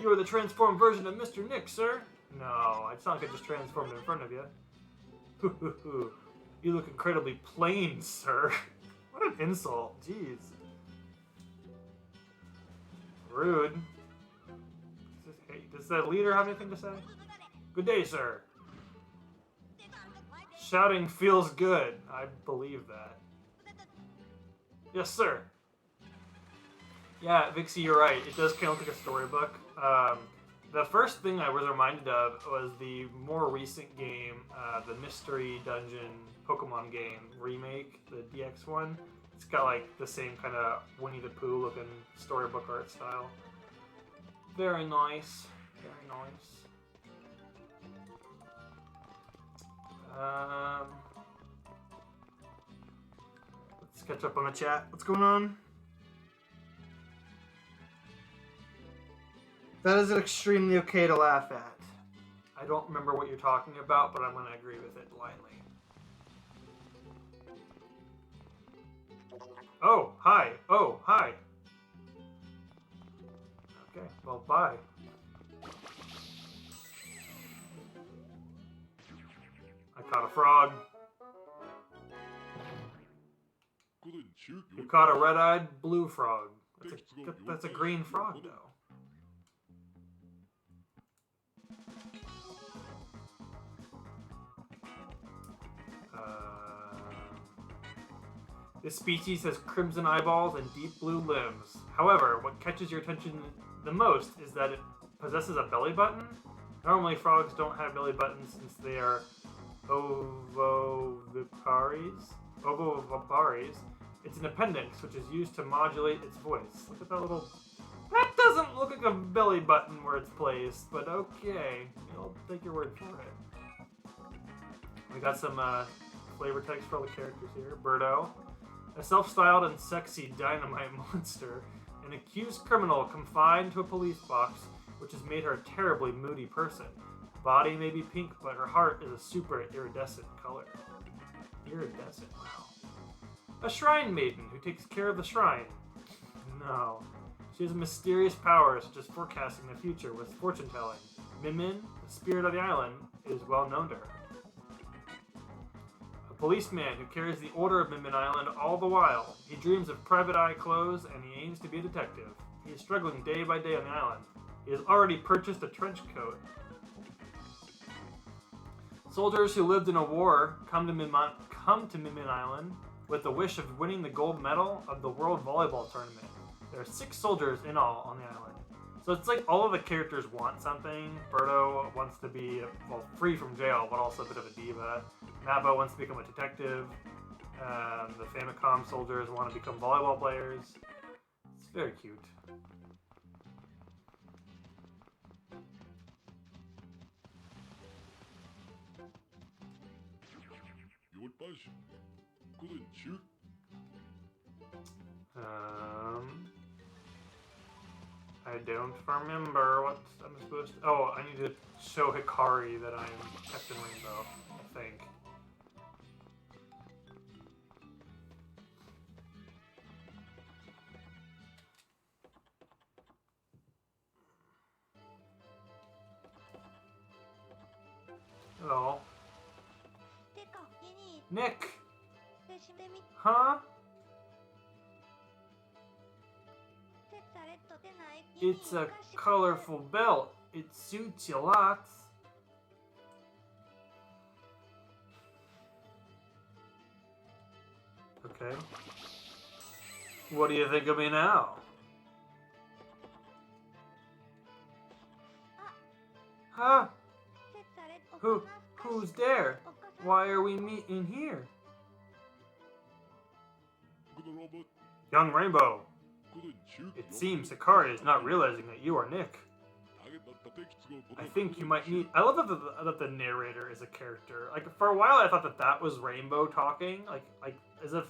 You are the transformed version of Mr. Nick, sir. No, it's not like I just transformed in front of you. You look incredibly plain, sir. What an insult. Jeez. Rude. Hey, does the leader have anything to say? Good day, sir. Shouting feels good. I believe that. Yes, sir. Yeah, Vixie, you're right. It does kind of look like a storybook. The first thing I was reminded of was the more recent game, the Mystery Dungeon Pokemon game remake, the DX one. It's got like the same kind of Winnie the Pooh looking storybook art style. Very nice. Very nice. Let's catch up on the chat. What's going on? That is extremely okay to laugh at. I don't remember what you're talking about, but I'm going to agree with it blindly. Oh, hi. Oh, hi. Okay, well, bye. I caught a frog. You caught a red-eyed blue frog. That's a green frog, though. This species has crimson eyeballs and deep blue limbs. However, what catches your attention the most is that it possesses a belly button. Normally, frogs don't have belly buttons since they are ovoviparies. It's an appendix which is used to modulate its voice. Look at that little... That doesn't look like a belly button where it's placed, but okay. I'll take your word for it. We got some flavor text for all the characters here. Birdo. A self-styled and sexy dynamite monster. An accused criminal confined to a police box, which has made her a terribly moody person. Body may be pink, but her heart is a super iridescent color. Iridescent, wow. A shrine maiden who takes care of the shrine. No. She has mysterious powers such as forecasting the future with fortune-telling. Min, the spirit of the island, is well known to her. A policeman who carries the order of Min Island all the while. He dreams of private eye clothes and he aims to be a detective. He is struggling day by day on the island. He has already purchased a trench coat. Soldiers who lived in a war come to Min Island with the wish of winning the gold medal of the World Volleyball Tournament. There are 6 soldiers in all on the island. So it's like all of the characters want something. Birdo wants to be, well, free from jail, but also a bit of a diva. Mabo wants to become a detective. The Famicom soldiers want to become volleyball players. It's very cute. I don't remember what I'm supposed to... Oh, I need to show Hikari that I'm Captain Rainbow, I think. Hello. Nick! Huh? It's a colorful belt. It suits you lots. Okay. What do you think of me now? Huh? Who's there? Why are we meeting here? Young Rainbow. It seems Hikari is not realizing that you are Nick. I think you might need... I love that the narrator is a character. Like, for a while I thought that was Rainbow talking. Like as if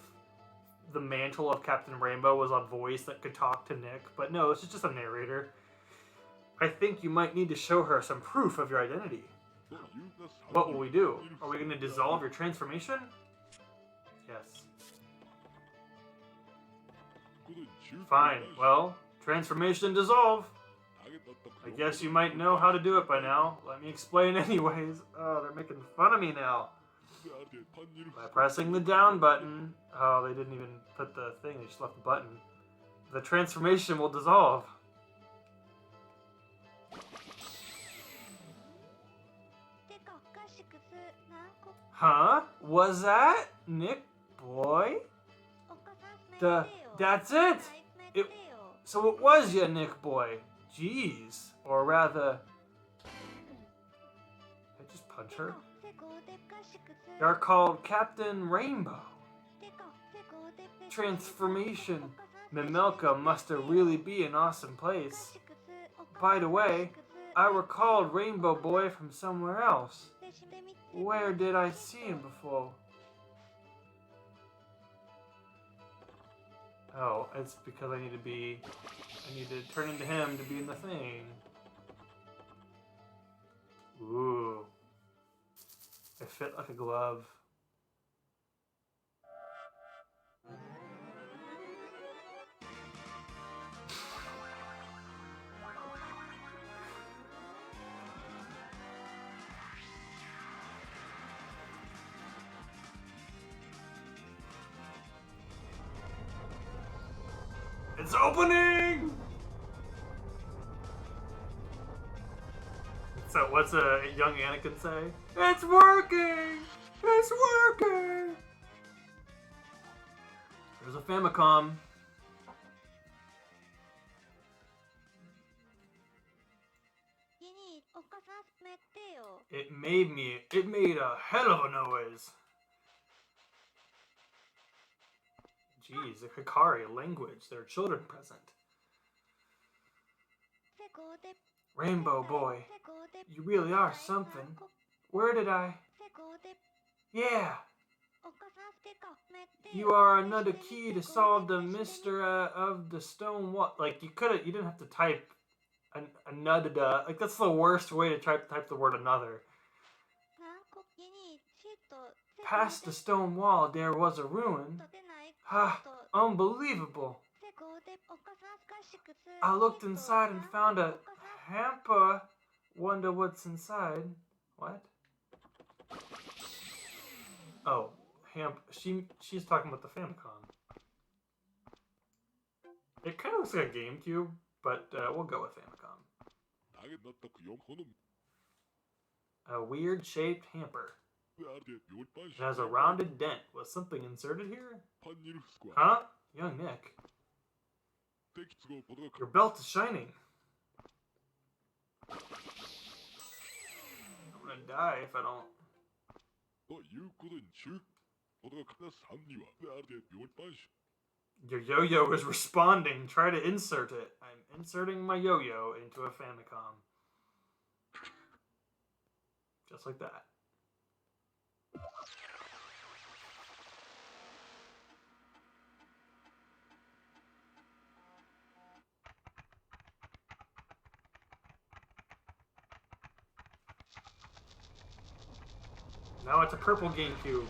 the mantle of Captain Rainbow was a voice that could talk to Nick. But no, it's just a narrator. I think you might need to show her some proof of your identity. What will we do? Are we going to dissolve your transformation? Yes. Fine. Well, transformation dissolve. I guess you might know how to do it by now. Let me explain anyways. Oh, they're making fun of me now. By pressing the down button. Oh, they didn't even put the thing, they just left the button. The transformation will dissolve. Huh? Was that Nick Boy? That's it? So it was ya, Nick Boy. Jeez. Or rather... I just punch her? You're called Captain Rainbow. Transformation. Mimelka must really be an awesome place. By the way, I recalled Rainbow Boy from somewhere else. Where did I see him before? Oh, it's because I need to turn into him to be in the thing. Ooh. It fit like a glove. It's opening! So what's a young Anakin say? It's working! It's working! There's a Famicom. It made a hell of a noise. Jeez, a Hikari, a language. There are children present. Rainbow Boy, you really are something. Where did I... Yeah. You are another key to solve the mystery of the stone wall. Like, you didn't have to type another. Like, that's the worst way to type the word another. Past the stone wall, there was a ruin. Ah, unbelievable. I looked inside and found a hamper. Wonder what's inside. What? Oh, she's talking about the Famicom. It kind of looks like a GameCube, but we'll go with Famicom. A weird shaped hamper. It has a rounded dent. Was something inserted here? Huh? Young Nick. Your belt is shining. I'm gonna die if I don't. Your yo-yo is responding. Try to insert it. I'm inserting my yo-yo into a Famicom. Just like that. Now it's a purple GameCube.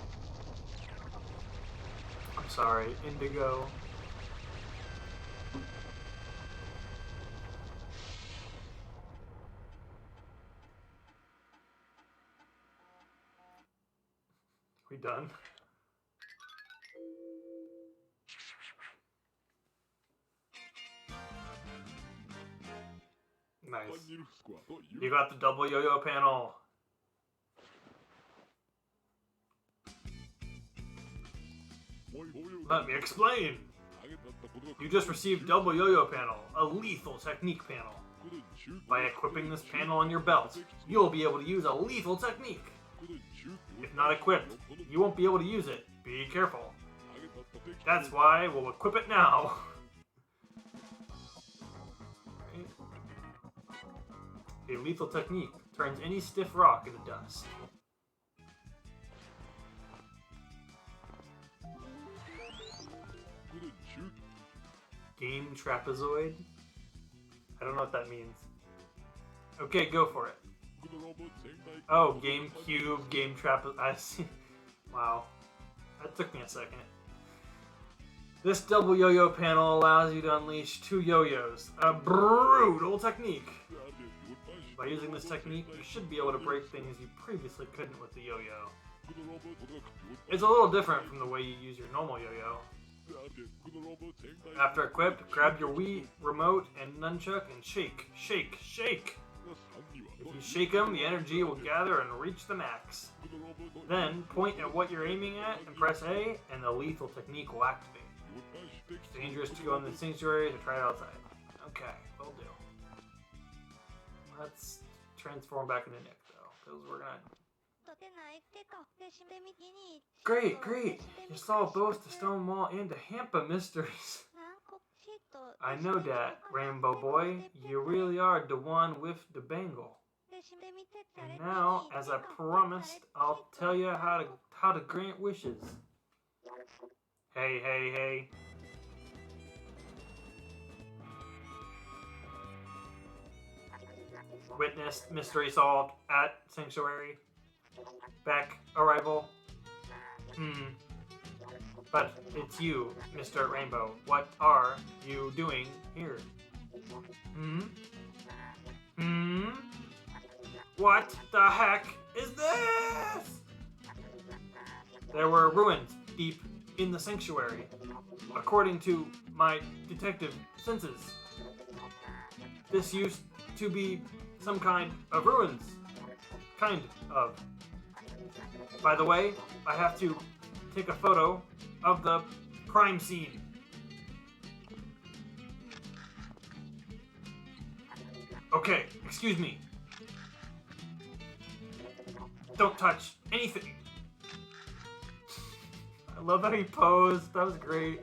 I'm sorry, indigo. We done? Nice. You got the double yo-yo panel. Let me explain. You just received double yo-yo panel, a lethal technique panel. By equipping this panel on your belt, you'll be able to use a lethal technique. If not equipped, you won't be able to use it. Be careful. That's why we'll equip it now. A lethal technique turns any stiff rock into dust. Game trapezoid? I don't know what that means. Okay, go for it. Oh, GameCube, game trapezoid. I see. Wow. That took me a second. This double yo-yo panel allows you to unleash 2 yo-yos. A brutal technique. By using this technique, you should be able to break things you previously couldn't with the yo-yo. It's a little different from the way you use your normal yo-yo. After equipped, grab your Wii remote and nunchuck and shake, shake, shake! If you shake them, the energy will gather and reach the max. Then, point at what you're aiming at and press A, and the lethal technique will activate. It's dangerous to go in the sanctuary, so try it outside. Okay, will do. Let's transform back into Nick, though, because we're gonna... Great, great! You solved both the stone wall and the Hampa mysteries. I know that, Rainbow Boy. You really are the one with the bangle. And now, as I promised, I'll tell you how to grant wishes. Hey, hey, hey. Witnessed, mystery solved, at sanctuary. Back, arrival. But it's you, Mr. Rainbow. What are you doing here? What the heck is this? There were ruins deep in the sanctuary, according to my detective senses. This used to be some kind of ruins. Kind of. By the way, I have to take a photo of the crime scene. Okay, excuse me. Don't touch anything. I love how he posed. That was great.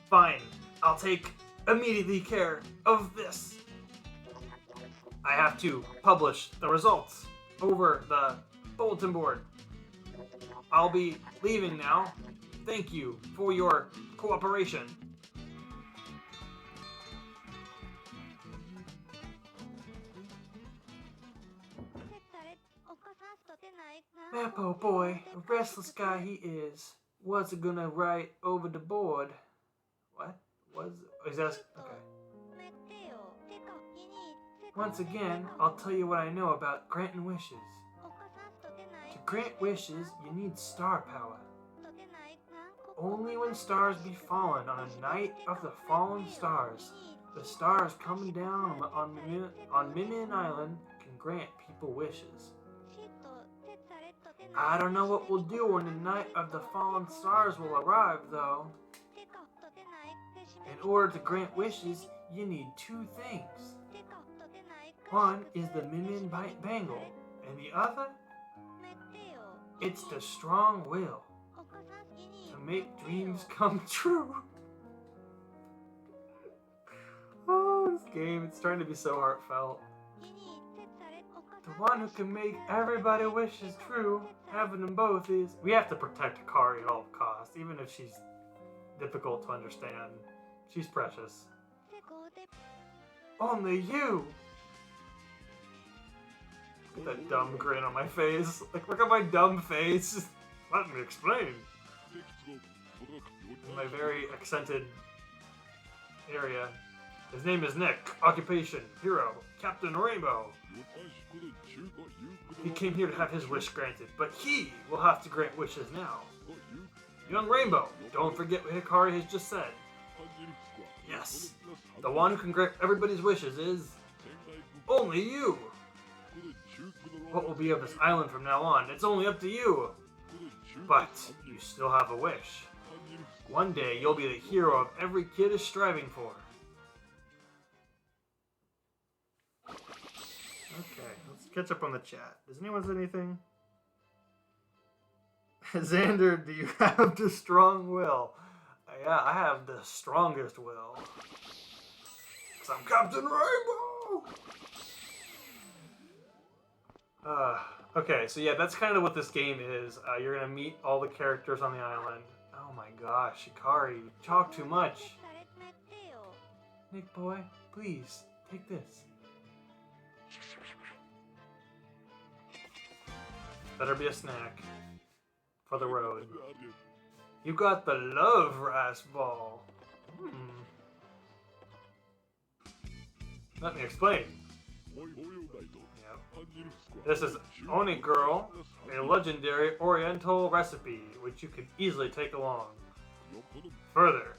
Fine, I'll take immediately care of this. I have to publish the results over the bulletin board. I'll be leaving now. Thank you for your cooperation. Mappo boy, a restless guy he is, wasn't gonna write over the board. What? Is that okay? Once again, I'll tell you what I know about granting wishes. To grant wishes, you need star power. Only when stars be fallen on a night of the fallen stars, the stars coming down on Minion Island can grant people wishes. I don't know what we'll do when the night of the fallen stars will arrive, though. In order to grant wishes, you need 2 things. One is the Minion Bangle, and the other? It's the strong will to make dreams come true. Oh, this game, it's starting to be so heartfelt. The one who can make everybody's wishes true, having them both is... We have to protect Akari at all costs, even if she's difficult to understand. She's precious. Only you! Look at that dumb grin on my face. Like, look at my dumb face. Let me explain. In my very accented area. His name is Nick. Occupation, hero, Captain Rainbow. He came here to have his wish granted, but he will have to grant wishes now. Young Rainbow, don't forget what Hikari has just said. Yes, the one who can grant everybody's wishes is... only you! What will be of this island from now on? It's only up to you! But you still have a wish. One day you'll be the hero of every kid is striving for. Okay, let's catch up on the chat. Does anyone say anything? Xander, do you have the strong will? Yeah, I have the strongest will. 'Cause I'm Captain Rainbow! Okay, so yeah, that's kind of what this game is. You're gonna meet all the characters on the island. Oh my gosh, Hikari, you talk too much. Nick boy, please, take this. Better be a snack for the road. You got the love rice ball. Let me explain. Yep. This is Oni Girl, a legendary oriental recipe which you can easily take along. Further,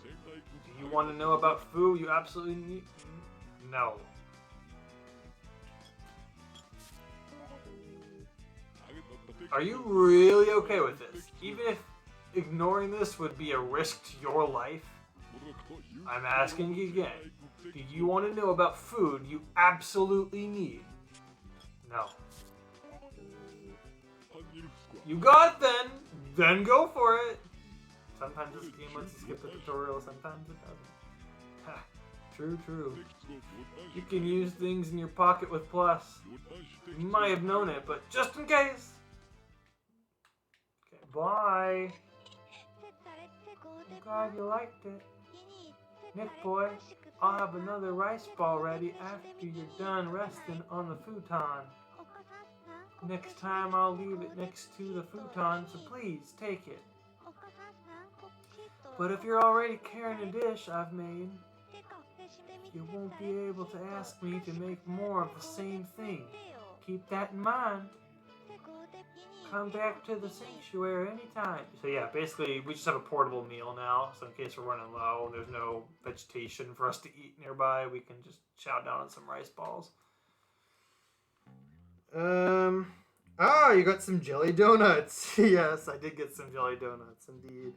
do you want to know about food you absolutely need? No. Are you really okay with this? Even if ignoring this would be a risk to your life? I'm asking you again. Do you want to know about food you absolutely need? No. You got it then! Then go for it! Sometimes this game lets you skip the tutorial, sometimes it doesn't. Ha, true. You can use things in your pocket with plus. You might have known it, but just in case! Okay, bye! I'm glad you liked it. Nick boy, I'll have another rice ball ready after you're done resting on the futon. Next time I'll leave it next to the futon, so please take it. But if you're already carrying a dish I've made, you won't be able to ask me to make more of the same thing. Keep that in mind. Come back to the sanctuary anytime. So yeah, basically we just have a portable meal now, so in case we're running low, there's no vegetation for us to eat nearby, we can just chow down on some rice balls. You got some jelly donuts. Yes, I did get some jelly donuts, indeed.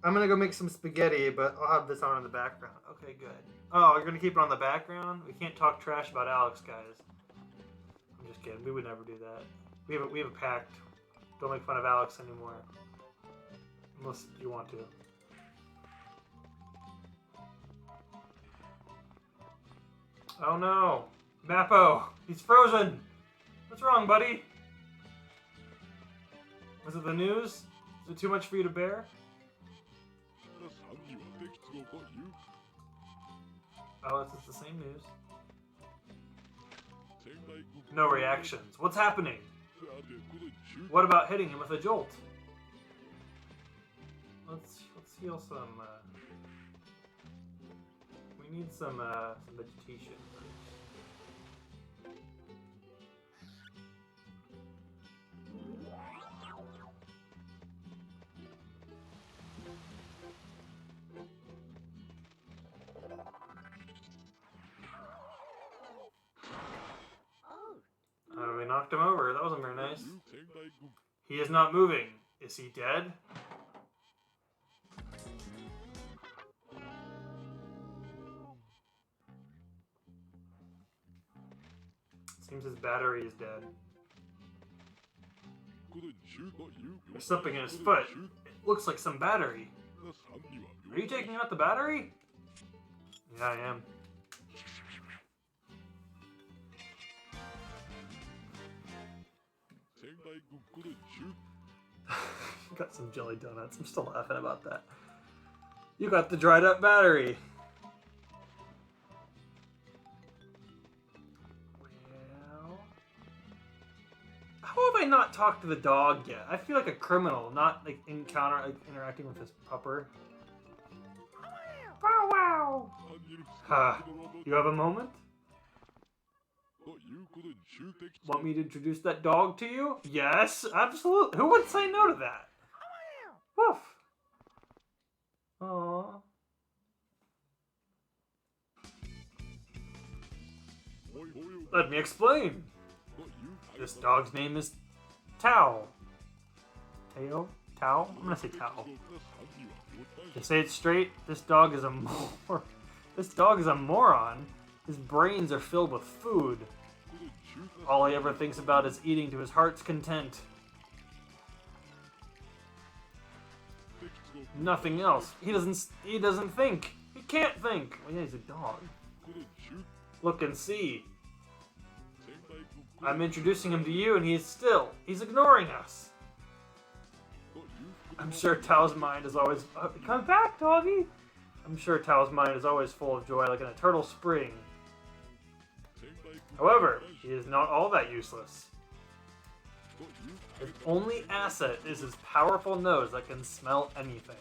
I'm gonna go make some spaghetti, but I'll have this on in the background. Okay, good. Oh, you're gonna keep it on the background? We can't talk trash about Alex, guys. I'm just kidding. We would never do that. We have a pact. Don't make fun of Alex anymore. Unless you want to. Oh no! Mappo! He's frozen! What's wrong, buddy? Was it the news? Is it too much for you to bear? Oh, it's just the same news. No reactions. What's happening? What about hitting him with a jolt? Let's heal some. We need some vegetation. We knocked him over. That wasn't very nice. He is not moving. Is he dead? Seems his battery is dead. There's something in his foot. It looks like some battery. Are you taking out the battery? Yeah, I am. Got some jelly donuts. I'm still laughing about that. You got the dried up battery. Well, how have I not talked to the dog yet? I feel like a criminal, not like interacting with this pupper. Wow, wow. You have a moment? Want me to introduce that dog to you? Yes, absolutely. Who would say no to that? Woof. Aww. Let me explain. This dog's name is Tao. Tao? Tao? I'm gonna say Tao. To say it straight, this dog is a moron. His brains are filled with food. All he ever thinks about is eating to his heart's content. Nothing else. He doesn't think. He can't think. Well, yeah, he's a dog. Look and see. I'm introducing him to you and he's ignoring us. I'm sure Tao's mind is always... come back, doggy! I'm sure Tao's mind is always full of joy like in a turtle spring. However, he is not all that useless. His only asset is his powerful nose that can smell anything.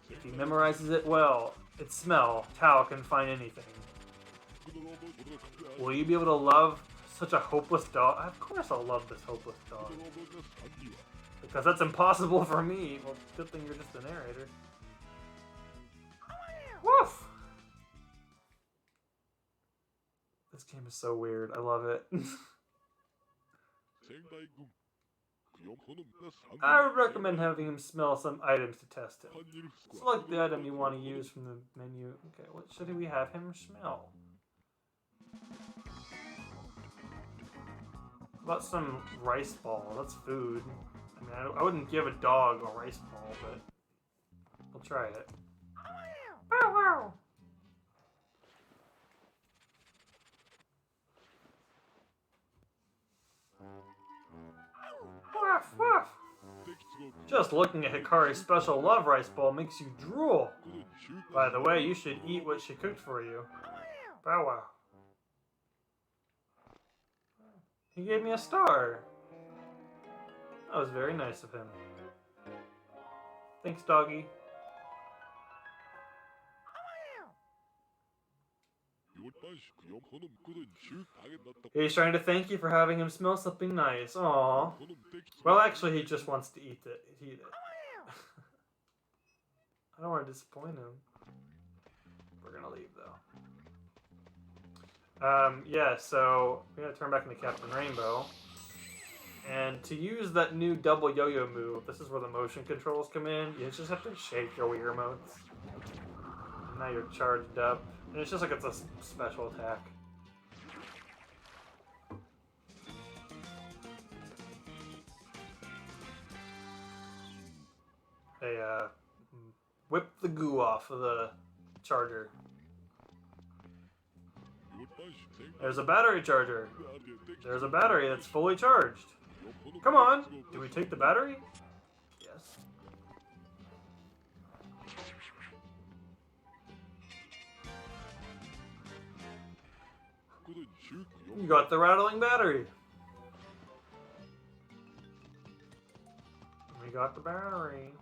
If he memorizes it well, its smell, Tao can find anything. Will you be able to love such a hopeless dog? Of course I'll love this hopeless dog. Because that's impossible for me. Well, good thing you're just the narrator. Woof! This game is so weird. I love it. I would recommend having him smell some items to test him. Select the item you want to use from the menu. Okay, what should we have him smell? How about some rice ball? That's food. I mean, I wouldn't give a dog a rice ball, but we'll try it. Bow wow! Woof, woof. Just looking at Hikari's special love rice bowl makes you drool. By the way, you should eat what she cooked for you. Bow wow. He gave me a star. That was very nice of him. Thanks, doggy. He's trying to thank you for having him smell something nice. Aww. Well, actually, he just wants to eat it. I don't want to disappoint him. We're gonna leave, though. Yeah, so we gotta turn back into Captain Rainbow. And to use that new double yo-yo move, this is where the motion controls come in. You just have to shake your Wii remotes. Now you're charged up. And it's just like it's a special attack. They whip the goo off of the charger. There's a battery charger. There's a battery that's fully charged. Come on! Do we take the battery? Yes. You got the rattling battery. We got the battery.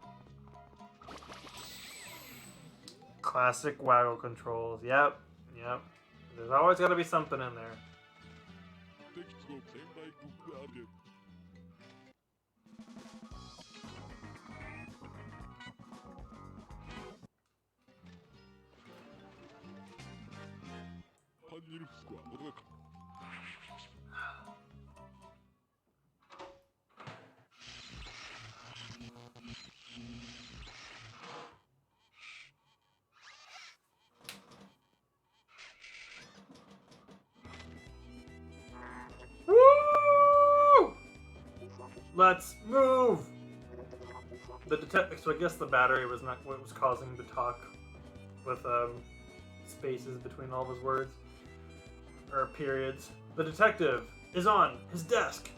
Classic waggle controls. Yep. Yep. There's always got to be something in there. Woo! Let's move! So I guess the battery was not what was causing him to talk with spaces between all of his words. Or periods. The detective is on his desk.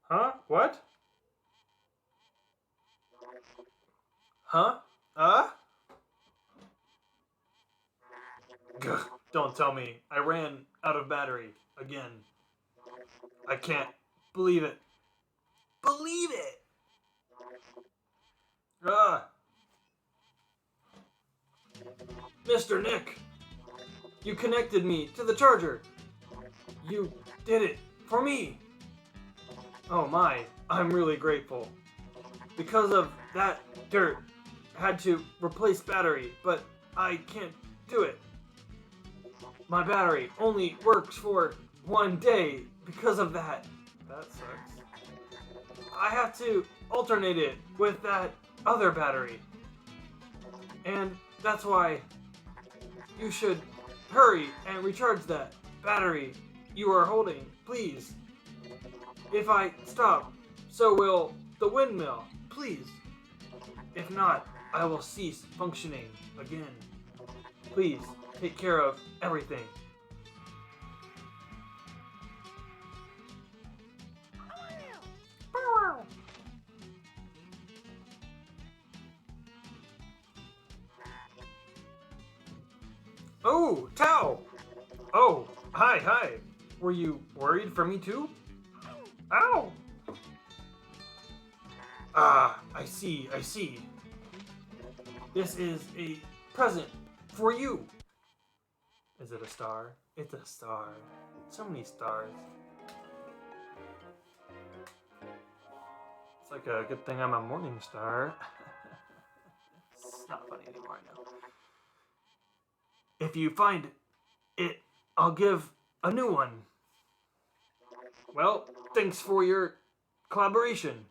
Huh? What? Huh? Gah, don't tell me. I ran out of battery again. I can't believe it. Believe it! Mr. Nick! You connected me to the charger. You did it for me. Oh my, I'm really grateful. Because of that dirt, I had to replace battery, but I can't do it. My battery only works for 1 day because of that. That sucks. I have to alternate it with that other battery. And that's why you should hurry and recharge that battery you are holding, please. If I stop, so will the windmill, please. If not, I will cease functioning again. Please, take care of everything. Oh, Tao! Oh, hi. Were you worried for me too? Ow! Ah, I see, I see. This is a present for you. Is it a star? It's a star. So many stars. It's like a good thing I'm a morning star. It's not funny anymore, I know. If you find it, I'll give a new one. Well, thanks for your collaboration.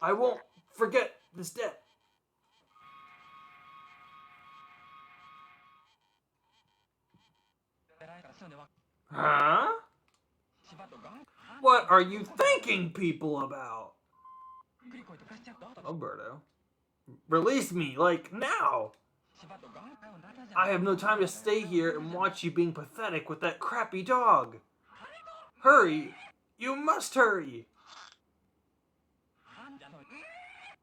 I won't forget this debt. Huh? What are you thinking people about? Alberto. Release me, like, now! I have no time to stay here and watch you being pathetic with that crappy dog. Hurry! You must hurry!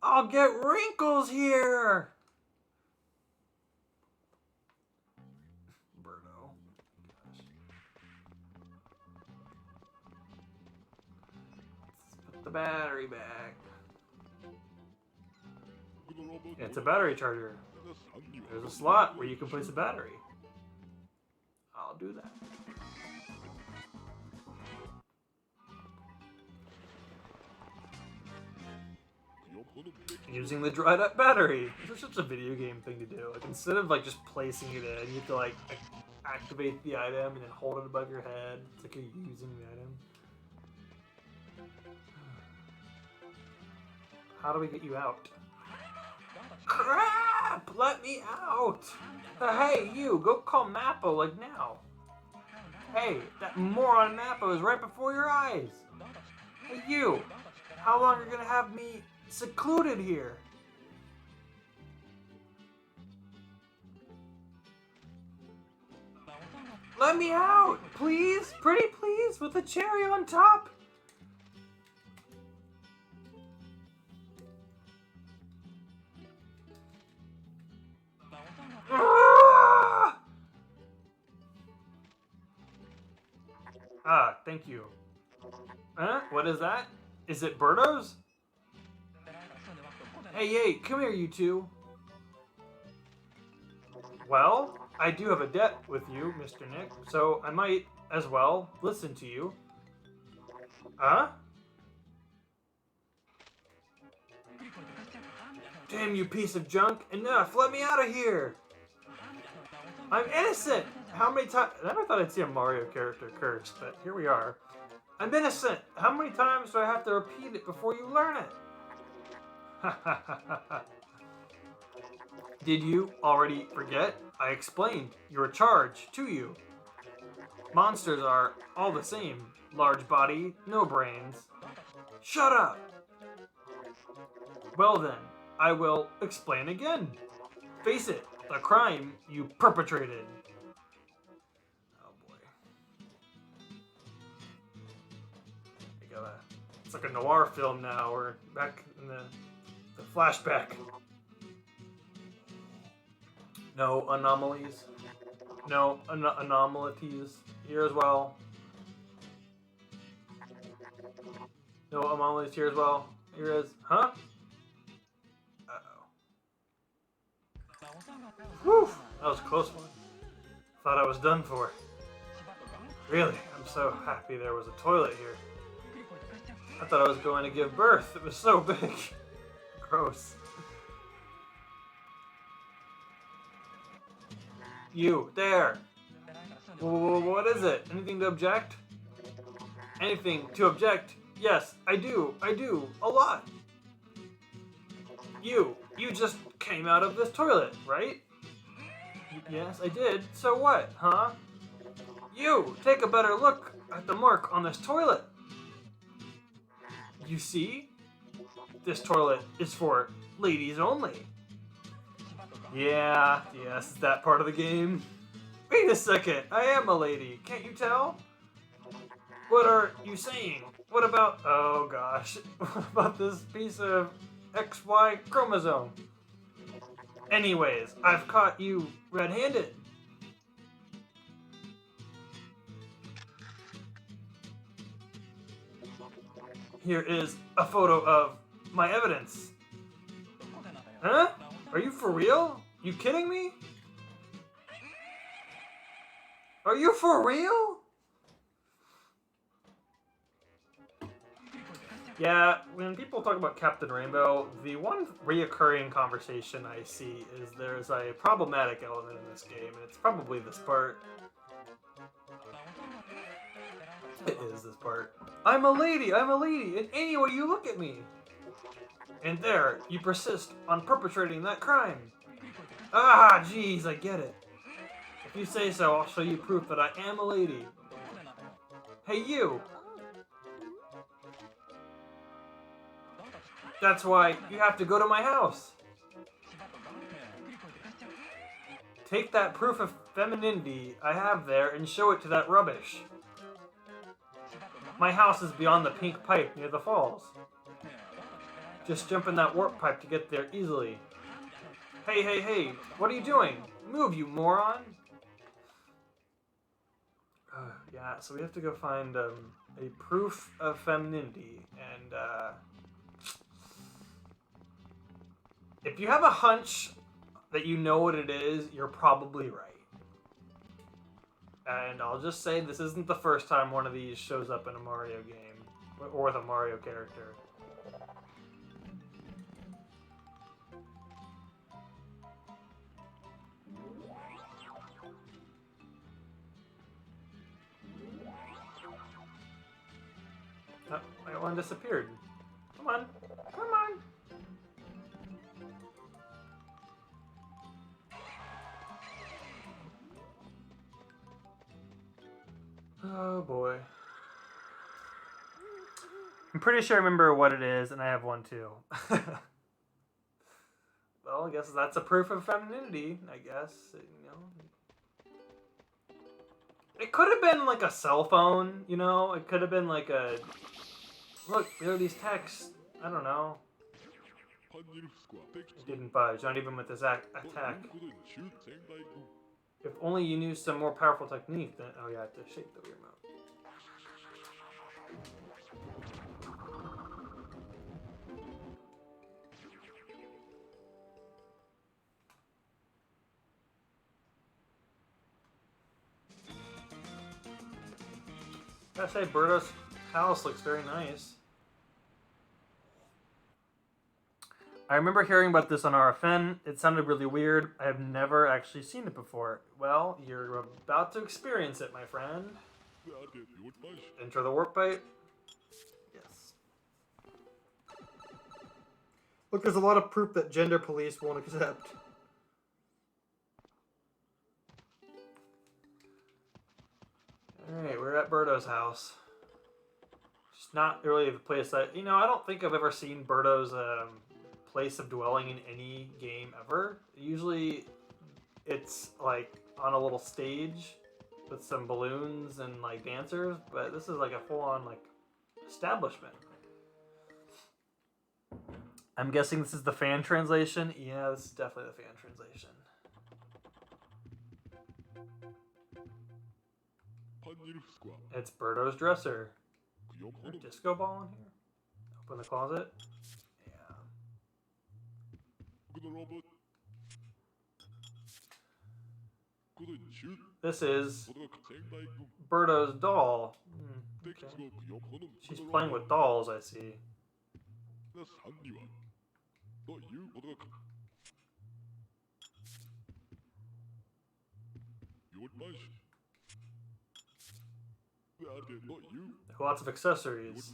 I'll get wrinkles here! Berto. Let's put the battery back. It's a battery charger. There's a slot where you can place a battery. I'll do that. Using the dried up battery. This is such a video game thing to do. Like, instead of like just placing it in, you have to like activate the item and then hold it above your head. It's like you're using the item. How do we get you out? Crap! Let me out! Hey, you! Go call Mappo, like now! Hey, that moron Mappo is right before your eyes! Hey, you! How long are you gonna have me secluded here? Let me out! Please? Pretty please? With a cherry on top? Ah, thank you. Huh? What is that? Is it Berto's? Hey, come here, you two. Well, I do have a debt with you, Mr. Nick, so I might, as well, listen to you. Huh? Damn you piece of junk. Enough, let me out of here. I'm innocent. How many times? I never thought I'd see a Mario character curse, but here we are. I'm innocent. How many times do I have to repeat it before you learn it? Did you already forget? I explained your charge to you. Monsters are all the same. Large body, no brains. Shut up! Well then, I will explain again. Face it, the crime you perpetrated. Oh boy. It's like a noir film now. We're back in the flashback. No anomalies. No anomalies here as well. No anomalies here as well. Here is, huh? Uh-oh. Whew, that was a close one. Thought I was done for. Really, I'm so happy there was a toilet here. I thought I was going to give birth. It was so big. Gross. You, there! What is it? Anything to object? Anything to object? Yes, I do, a lot. You just came out of this toilet, right? Yes, I did. So what, huh? You, take a better look at the mark on this toilet. You see? This toilet is for ladies only. Yeah, yes, that part of the game. Wait a second, I am a lady, can't you tell? What are you saying? What about, oh gosh, what about this piece of XY chromosome? Anyways, I've caught you red-handed. Here is a photo of my evidence. Huh? Are you for real? You kidding me? Are you for real? Yeah, when people talk about Captain Rainbow, the one reoccurring conversation I see is there's a problematic element in this game, and it's probably this part. It is this part. I'm a lady, and any way you look at me. And there, you persist on perpetrating that crime. Ah, jeez, I get it. If you say so, I'll show you proof that I am a lady. Hey, you! That's why you have to go to my house. Take that proof of femininity I have there and show it to that rubbish. My house is beyond the pink pipe near the falls. Just jump in that warp pipe to get there easily. Hey, what are you doing? Move, you moron! Yeah, so we have to go find a proof of femininity, and if you have a hunch that you know what it is, you're probably right. And I'll just say this isn't the first time one of these shows up in a Mario game, or with a Mario character. Oh, that one disappeared. Come on. Come on. Oh boy. I'm pretty sure I remember what it is, and I have one too. Well, I guess that's a proof of femininity, I guess. You know. It could have been like a cell phone, you know? It could have been like a... Look, there are these texts. I don't know. It didn't budge, not even with this attack. If only you knew some more powerful technique, then... Oh, yeah, I have to shake the remote. I gotta say, Birdo's house looks very nice. I remember hearing about this on RFN. It sounded really weird. I have never actually seen it before. Well, you're about to experience it, my friend. Enter the warp pipe. Yes. Look, there's a lot of proof that gender police won't accept. Alright, we're at Birdo's house. It's not really the place that... You know, I don't think I've ever seen Birdo's place of dwelling in any game ever. Usually it's like on a little stage with some balloons and like dancers, but this is like a full-on like establishment. I'm guessing this is the fan translation. Yeah, this is definitely the fan translation. It's Birdo's dresser. Is there a disco ball in here? Open the closet. This is Birdo's doll. Okay. She's playing with dolls, I see. Lots of accessories.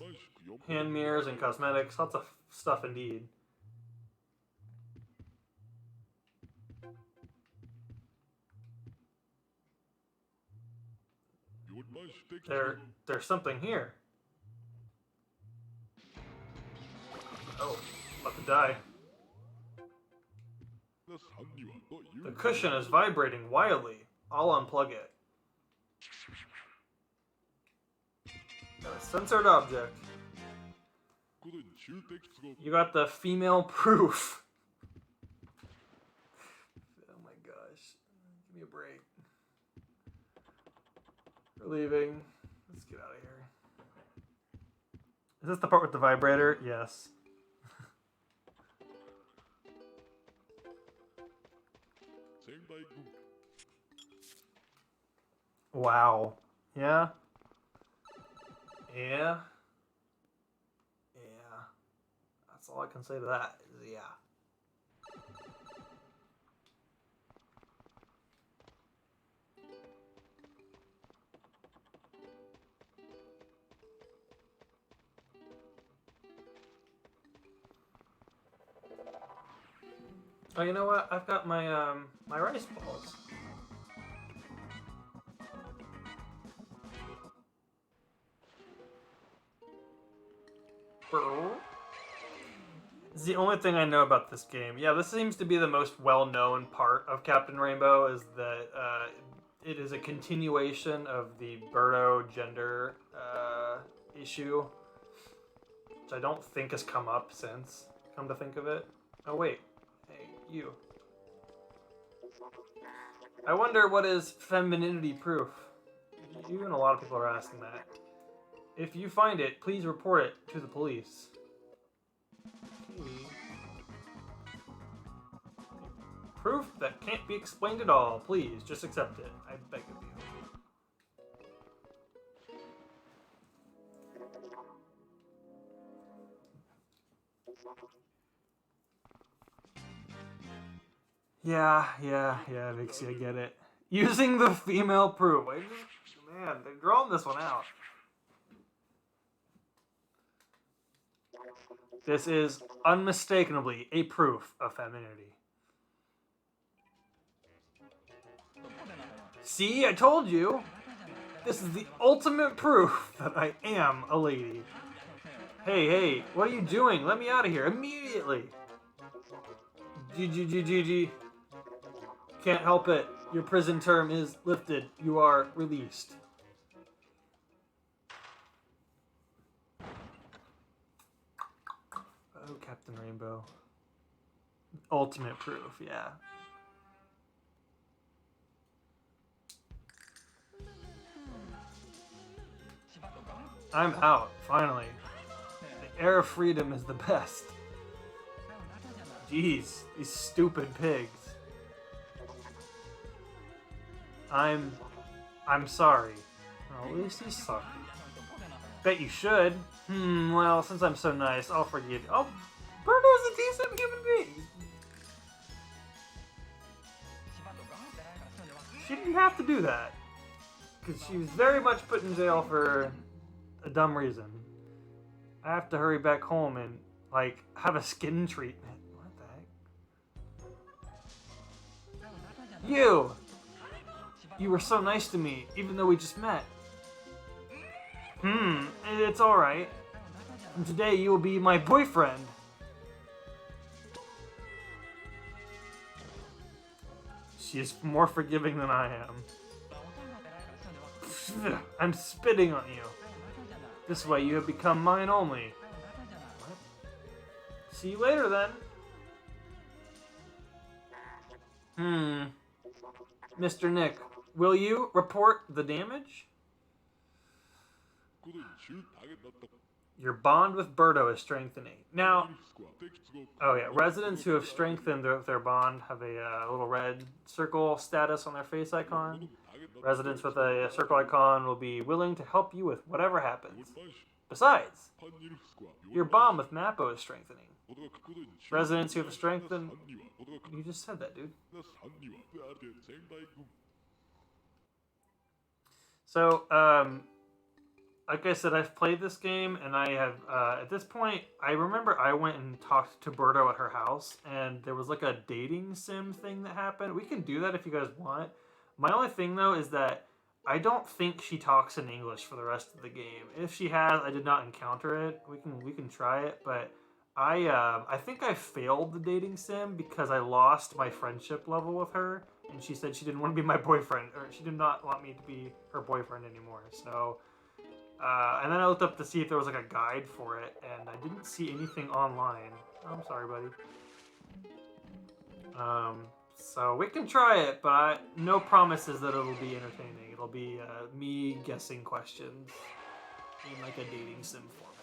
Hand mirrors and cosmetics. Lots of stuff indeed. There's something here. Oh, about to die. The cushion is vibrating wildly. I'll unplug it. Got a censored object. You got the female proof. Oh my gosh. Give me a break. We're leaving. Let's get out of here. Is this the part with the vibrator? Yes. Wow. Yeah. Yeah. Yeah. That's all I can say to that. Is yeah. Oh, you know what? I've got my my rice balls. It's the only thing I know about this game. Yeah, this seems to be the most well-known part of Captain Rainbow is that it is a continuation of the Birdo gender issue, which I don't think has come up since, come to think of it. Oh, wait. Hey, you. I wonder what is femininity proof? You and a lot of people are asking that. If you find it, please report it to the police. Proof that can't be explained at all. Please, just accept it. I beg of you. Yeah, Vixie, I get it. Using the female proof. Man, they're drawing this one out. This is unmistakably a proof of femininity. See, I told you. This is the ultimate proof that I am a lady. Hey, what are you doing? Let me out of here immediately. GG. Can't help it. Your prison term is lifted. You are released. Oh, Captain Rainbow. Ultimate proof, yeah. I'm out, finally. The air of freedom is the best. Jeez, these stupid pigs. I'm sorry. Well, at least he's sorry. Bet you should. Well, since I'm so nice, I'll forgive you. Oh, Birdo's a decent human being. She didn't have to do that. Because she was very much put in jail for a dumb reason. I have to hurry back home and, like, have a skin treatment. What the heck? You! You were so nice to me, even though we just met. It's alright. From today, you will be my boyfriend. She is more forgiving than I am. I'm spitting on you. This way, you have become mine only. What? See you later, then. Mr. Nick, will you report the damage? Your bond with Birdo is strengthening. Now, residents who have strengthened their bond have a little red circle status on their face icon. Residents with a circle icon will be willing to help you with whatever happens. Besides, your bond with Mappo is strengthening. Residents who have strengthened... You just said that, dude. So, like I said, I've played this game, and I have, at this point, I remember I went and talked to Birdo at her house, and there was like a dating sim thing that happened. We can do that if you guys want. My only thing, though, is that I don't think she talks in English for the rest of the game. If she has, I did not encounter it. We can try it, but I think I failed the dating sim because I lost my friendship level with her, and she said she didn't want to be my boyfriend, or she did not want me to be her boyfriend anymore. So, and then I looked up to see if there was like a guide for it, and I didn't see anything online. Oh, I'm sorry, buddy. So we can try it, but no promises that it'll be entertaining. It'll be me guessing questions in like a dating sim format.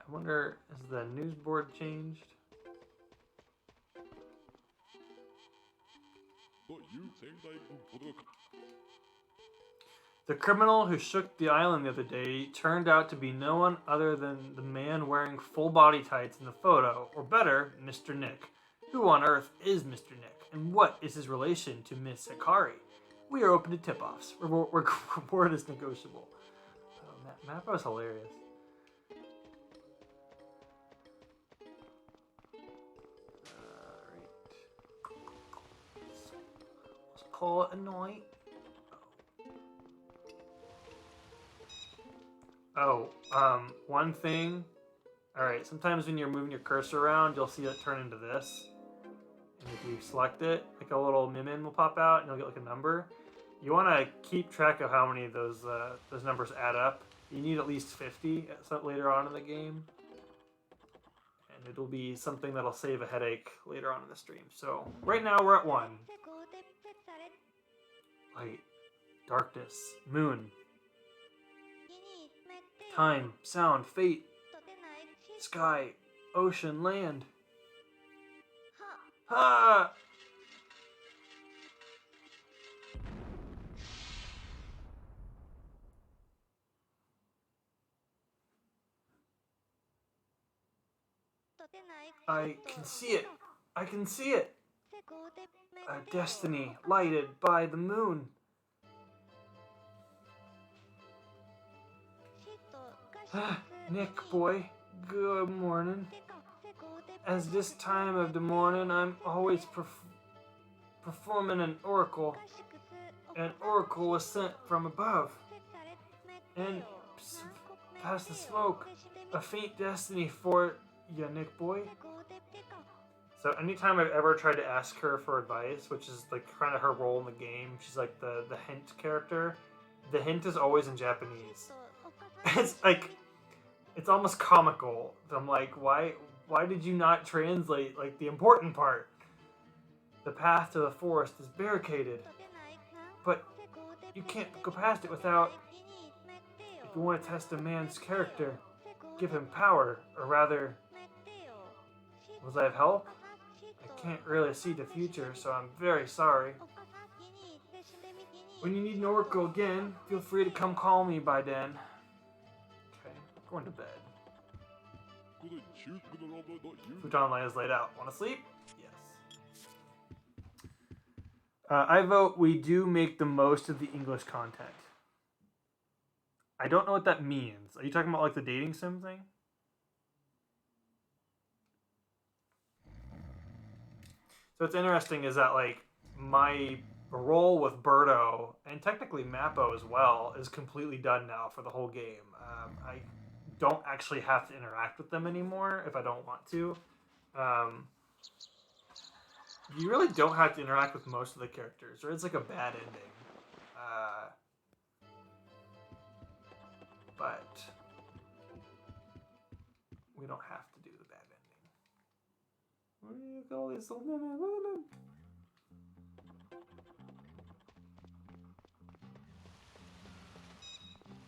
I wonder, is the news board changed? The criminal who shook the island the other day turned out to be no one other than the man wearing full body tights in the photo, or better, Mr. Nick. Who on earth is Mr. Nick, and what is his relation to Miss Hikari? We are open to tip-offs. Reward is negotiable. Oh, Mappa is hilarious. Let's call it a night. Oh, one thing. Alright, sometimes when you're moving your cursor around, you'll see it turn into this. And if you select it, like a little Mimin will pop out, and you'll get like a number. You want to keep track of how many of those numbers add up. You need at least 50 later on in the game. And it'll be something that'll save a headache later on in the stream. So, right now we're at 1. Light, darkness, moon, time, sound, fate, sky, ocean, land. Ha! I can see it. I can see it. A destiny lighted by the moon. Nick, boy, good morning. As this time of the morning, I'm always performing an oracle. An oracle was sent from above. And past the smoke, a faint destiny for ya, Nick, boy. So anytime I've ever tried to ask her for advice, which is like kind of her role in the game, she's like the hint character. The hint is always in Japanese. It's like, it's almost comical. I'm like, why did you not translate like the important part? The path to the forest is barricaded, but you can't go past it without. If you want to test a man's character, give him power, or rather, was I of help? I can't really see the future, so I'm very sorry. When you need an oracle again, feel free to come call me by then. Okay, going to bed. Futon light is laid out. Want to sleep? Yes. I vote we do make the most of the English content. I don't know what that means. Are you talking about like the dating sim thing? So what's interesting is that like my role with Birdo, and technically Mappo as well, is completely done now for the whole game. I don't actually have to interact with them anymore if I don't want to. You really don't have to interact with most of the characters, or it's like a bad ending. But we don't have to do the bad ending. Look at all these little men. Look at them.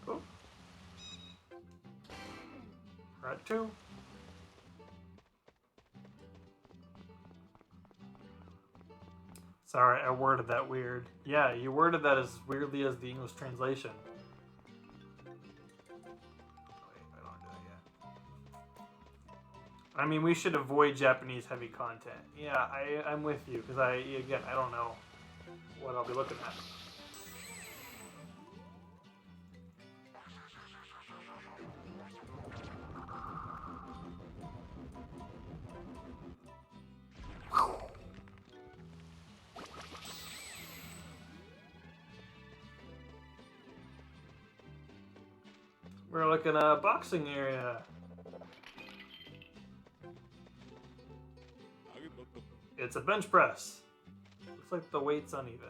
Cool. We're at 2. Sorry, I worded that weird. Yeah, you worded that as weirdly as the English translation. I mean, we should avoid Japanese heavy content. Yeah, I'm with you, because I don't know what I'll be looking at. We're looking at a boxing area. It's a bench press. Looks like the weight's uneven.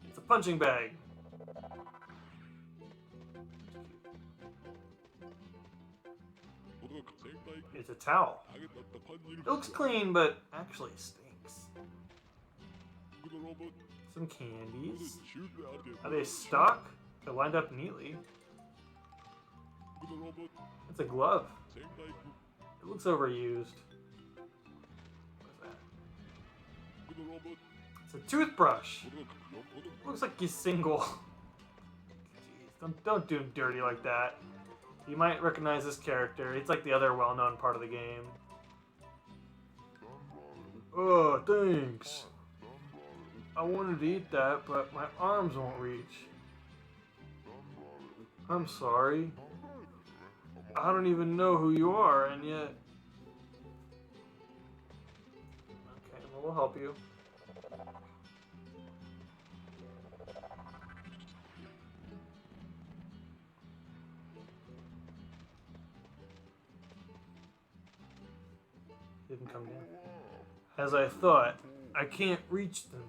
It's a punching bag. It's a towel. It looks clean, but actually stinks. Some candies. Are they stock? They're lined up neatly. It's a glove. It looks overused. What is that? It's a toothbrush. Looks like he's single. Jeez, don't do him dirty like that. You might recognize this character. It's like the other well-known part of the game. Oh, thanks. I wanted to eat that, but my arms won't reach. I'm sorry. I don't even know who you are, and yet... Okay, well, we'll help you. Didn't come down. As I thought, I can't reach them.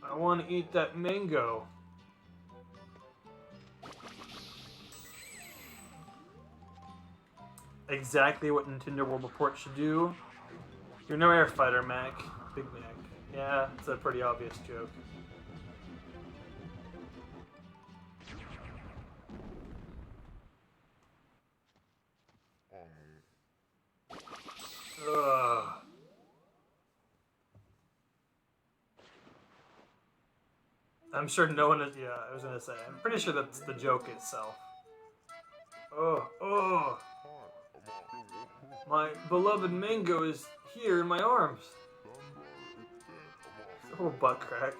I want to eat that mango. Exactly what Nintendo World Report should do. You're no air fighter, Mac. Big Mac. Yeah, it's a pretty obvious joke. Ugh. I'm sure no one is. Yeah, I was gonna say. I'm pretty sure that's the joke itself. Oh. My beloved mango is here in my arms. It's a little butt crack.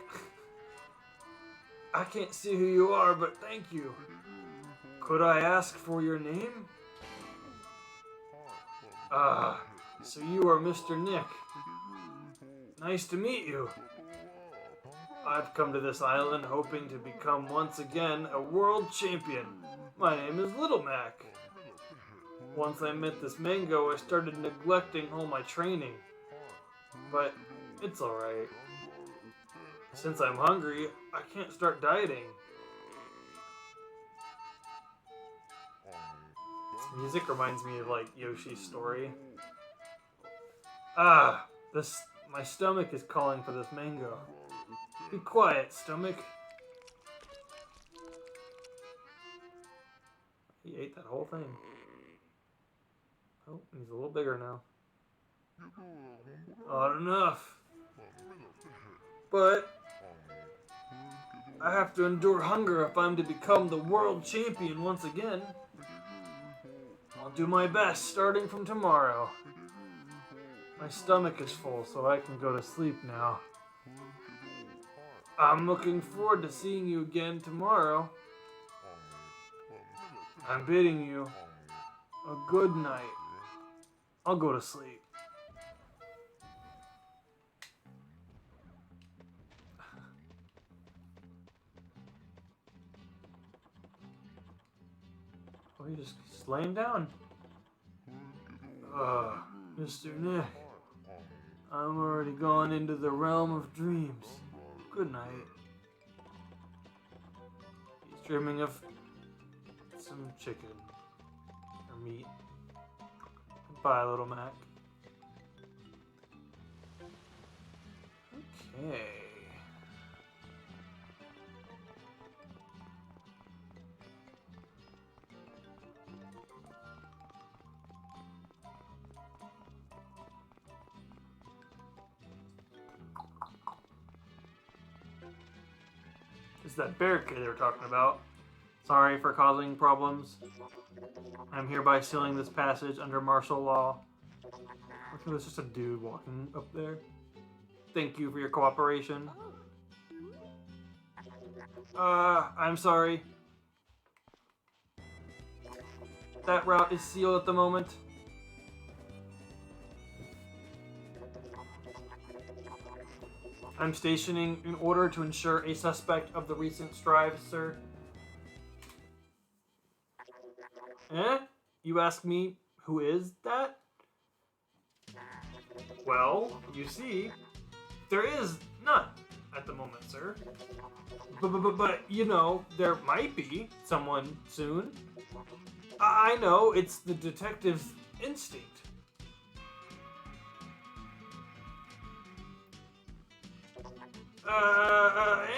I can't see who you are, but thank you. Could I ask for your name? So you are Mr. Nick. Nice to meet you. I've come to this island hoping to become once again a world champion. My name is Little Mac. Once I met this mango, I started neglecting all my training. But it's alright. Since I'm hungry, I can't start dieting. This music reminds me of like Yoshi's story. My stomach is calling for this mango. Be quiet, stomach. He ate that whole thing. Oh, he's a little bigger now. Not enough. But I have to endure hunger if I'm to become the world champion once again. I'll do my best starting from tomorrow. My stomach is full, so I can go to sleep now. I'm looking forward to seeing you again tomorrow. I'm bidding you a good night. I'll go to sleep. Oh, he's just laying down. Mr. Nick, I'm already gone into the realm of dreams. Good night. He's dreaming of some chicken or meat. Goodbye, Little Mac. Okay. This is that barricade they were talking about. Sorry for causing problems. I'm hereby sealing this passage under martial law. Okay, there's just a dude walking up there. Thank you for your cooperation. I'm sorry. That route is sealed at the moment. I'm stationing in order to ensure a suspect of the recent strife, sir. Eh? You ask me, who is that? Well, you see, there is none at the moment, sir. But you know, there might be someone soon. I know, it's the detective's instinct.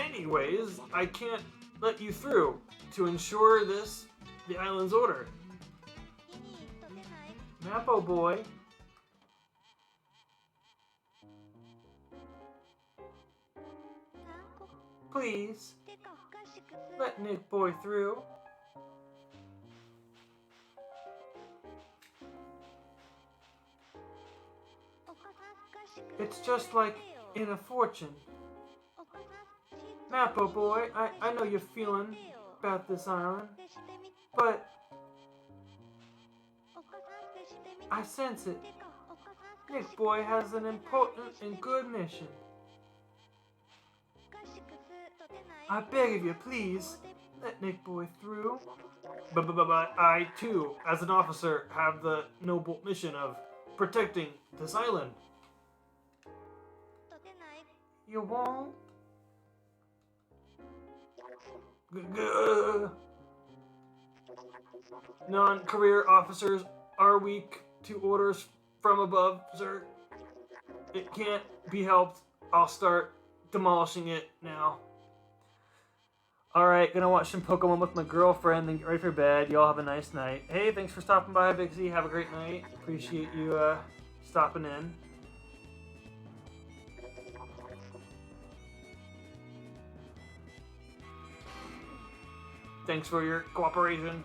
Anyways, I can't let you through. To ensure this, the island's order. Mappo boy. Please, let Nick boy through. It's just like in a fortune. Mappo boy, I know you're feeling about this island, but I sense it. Nick boy has an important and good mission. I beg of you, please, let Nick boy through. But I, too, as an officer, have the noble mission of protecting this island. You won't? Non-career officers are weak to orders from above, sir. It can't be helped. I'll start demolishing it now. Alright, gonna watch some Pokemon with my girlfriend, then get ready for bed. Y'all have a nice night. Hey, thanks for stopping by, Big Z. Have a great night. Appreciate you stopping in. Thanks for your cooperation.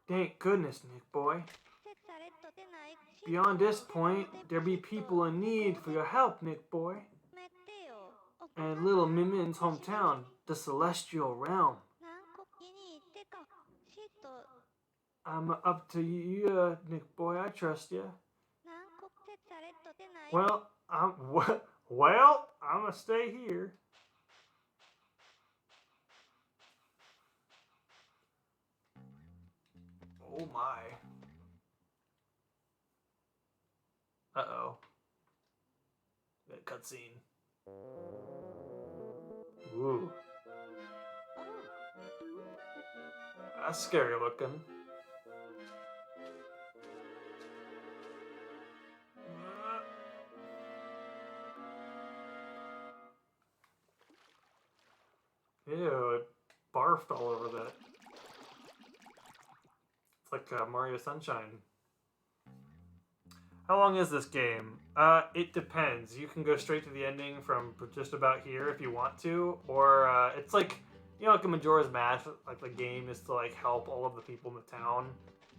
Thank goodness, Nick boy. Beyond this point, there be people in need for your help, Nick boy. And little Mimin's hometown, the Celestial Realm. I'm up to you, Nick boy. I trust you. Well, I'm gonna stay here. Oh my. Uh-oh. That cutscene. Ooh. That's scary looking. Ew, it barfed all over that. It's like Mario Sunshine. How long is this game? It depends. You can go straight to the ending from just about here if you want to, or it's like, you know, like a Majora's Mask, like the game is to like help all of the people in the town.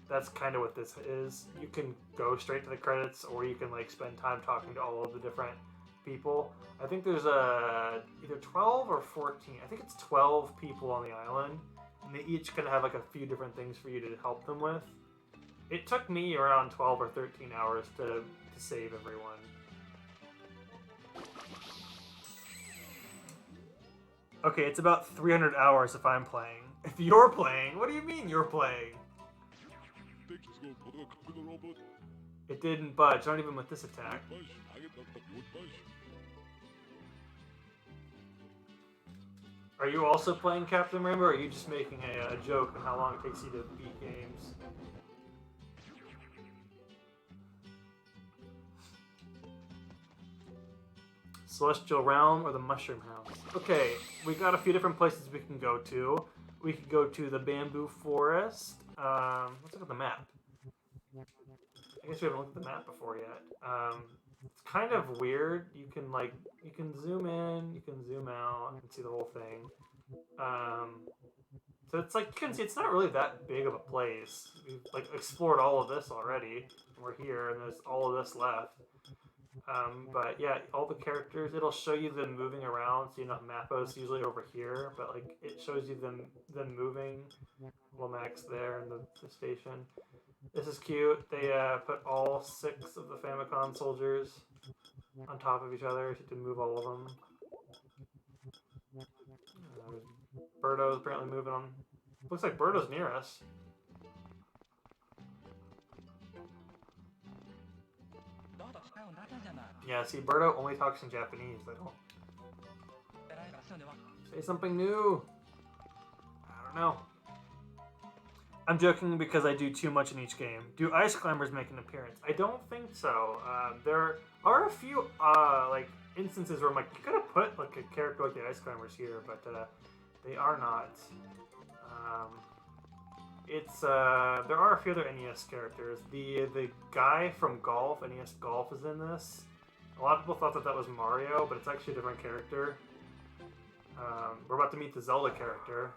That's kind of what this is. You can go straight to the credits, or you can like spend time talking to all of the different people. I think there's either 12 or 14. I think it's 12 people on the island, and they each kind of have like a few different things for you to help them with. It took me around 12 or 13 hours to save everyone. Okay, it's about 300 hours if I'm playing. If you're playing, what do you mean you're playing? It didn't budge, not even with this attack. Are you also playing Captain Rainbow, or are you just making a joke on how long it takes you to beat games? Celestial Realm or the Mushroom House? Okay, we got a few different places we can go to. We could go to the Bamboo Forest. Let's look at the map. I guess we haven't looked at the map before yet. It's kind of weird. You can zoom in, you can zoom out, and see the whole thing. So it's like, you can see it's not really that big of a place. We've like explored all of this already. We're here, and there's all of this left. But yeah, all the characters, it'll show you them moving around. So you know, Mappo's usually over here, but like it shows you them moving. Lomax there in the station. This is cute. They put all 6 of the Famicom soldiers on top of each other, so you can move all of them. Birdo's apparently moving on. Looks like Birdo's near us. Yeah, see, Birdo only talks in Japanese. I don't... Say something new. I don't know. I'm joking because I do too much in each game. Do ice climbers make an appearance? I don't think so. There are a few like instances where I'm like, you could have put like a character like the ice climbers here, but they are not. There are a few other NES characters. The guy from Golf, NES Golf, is in this. A lot of people thought that was Mario, but it's actually a different character. We're about to meet the Zelda character.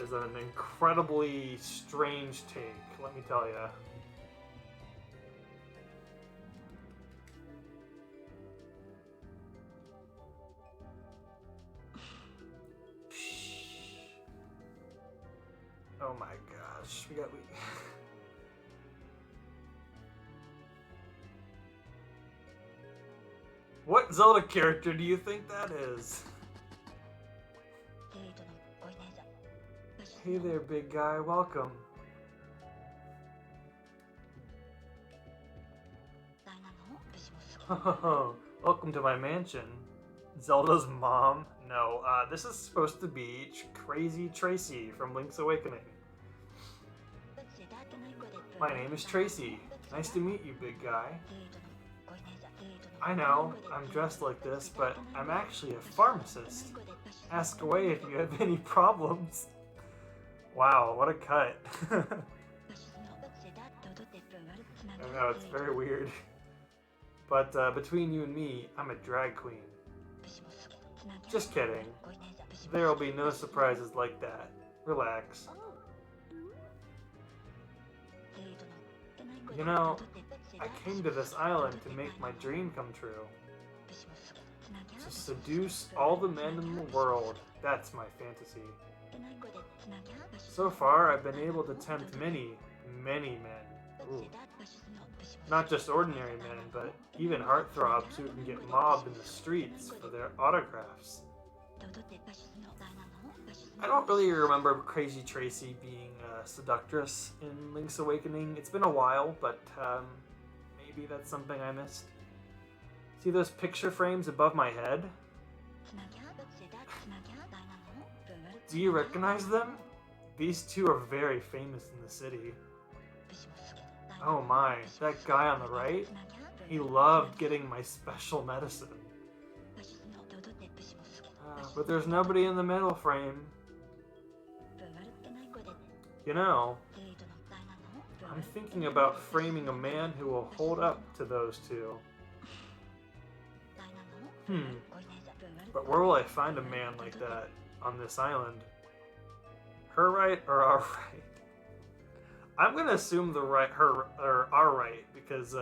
Is an incredibly strange take, let me tell you. Oh my gosh, we What Zelda character do you think that is? Hey there, big guy. Welcome. Welcome to my mansion. Zelda's mom? No, this is supposed to be Crazy Tracy from Link's Awakening. My name is Tracy. Nice to meet you, big guy. I know, I'm dressed like this, but I'm actually a pharmacist. Ask away if you have any problems. Wow, what a cut. I know, it's very weird. But between you and me, I'm a drag queen. Just kidding. There'll be no surprises like that. Relax. You know, I came to this island to make my dream come true. To seduce all the men in the world. That's my fantasy. So far, I've been able to tempt many, many men. Ooh. Not just ordinary men, but even heartthrobs who can get mobbed in the streets for their autographs. I don't really remember Crazy Tracy being a seductress in Link's Awakening. It's been a while, but maybe that's something I missed. See those picture frames above my head? Do you recognize them? These two are very famous in the city. Oh my, that guy on the right? He loved getting my special medicine. But there's nobody in the middle frame. You know, I'm thinking about framing a man who will hold up to those two. But where will I find a man like that on this island? Her right or our right? I'm gonna assume our right, because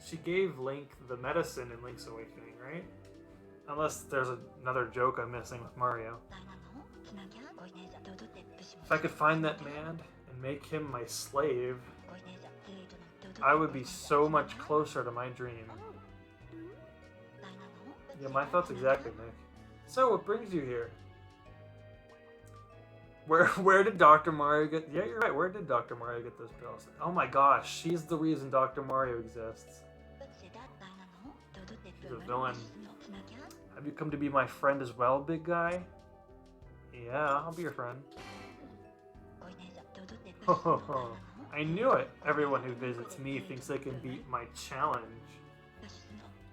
she gave Link the medicine in Link's Awakening, right? Unless there's another joke I'm missing with Mario. If I could find that man and make him my slave, I would be so much closer to my dream. Yeah, my thoughts exactly, Nick. So, what brings you here? Where did Dr. Mario get... Yeah, you're right. Where did Dr. Mario get those pills? Oh my gosh, she's the reason Dr. Mario exists. She's a villain. Have you come to be my friend as well, big guy? Yeah, I'll be your friend. Ho ho ho. I knew it. Everyone who visits me thinks they can beat my challenge.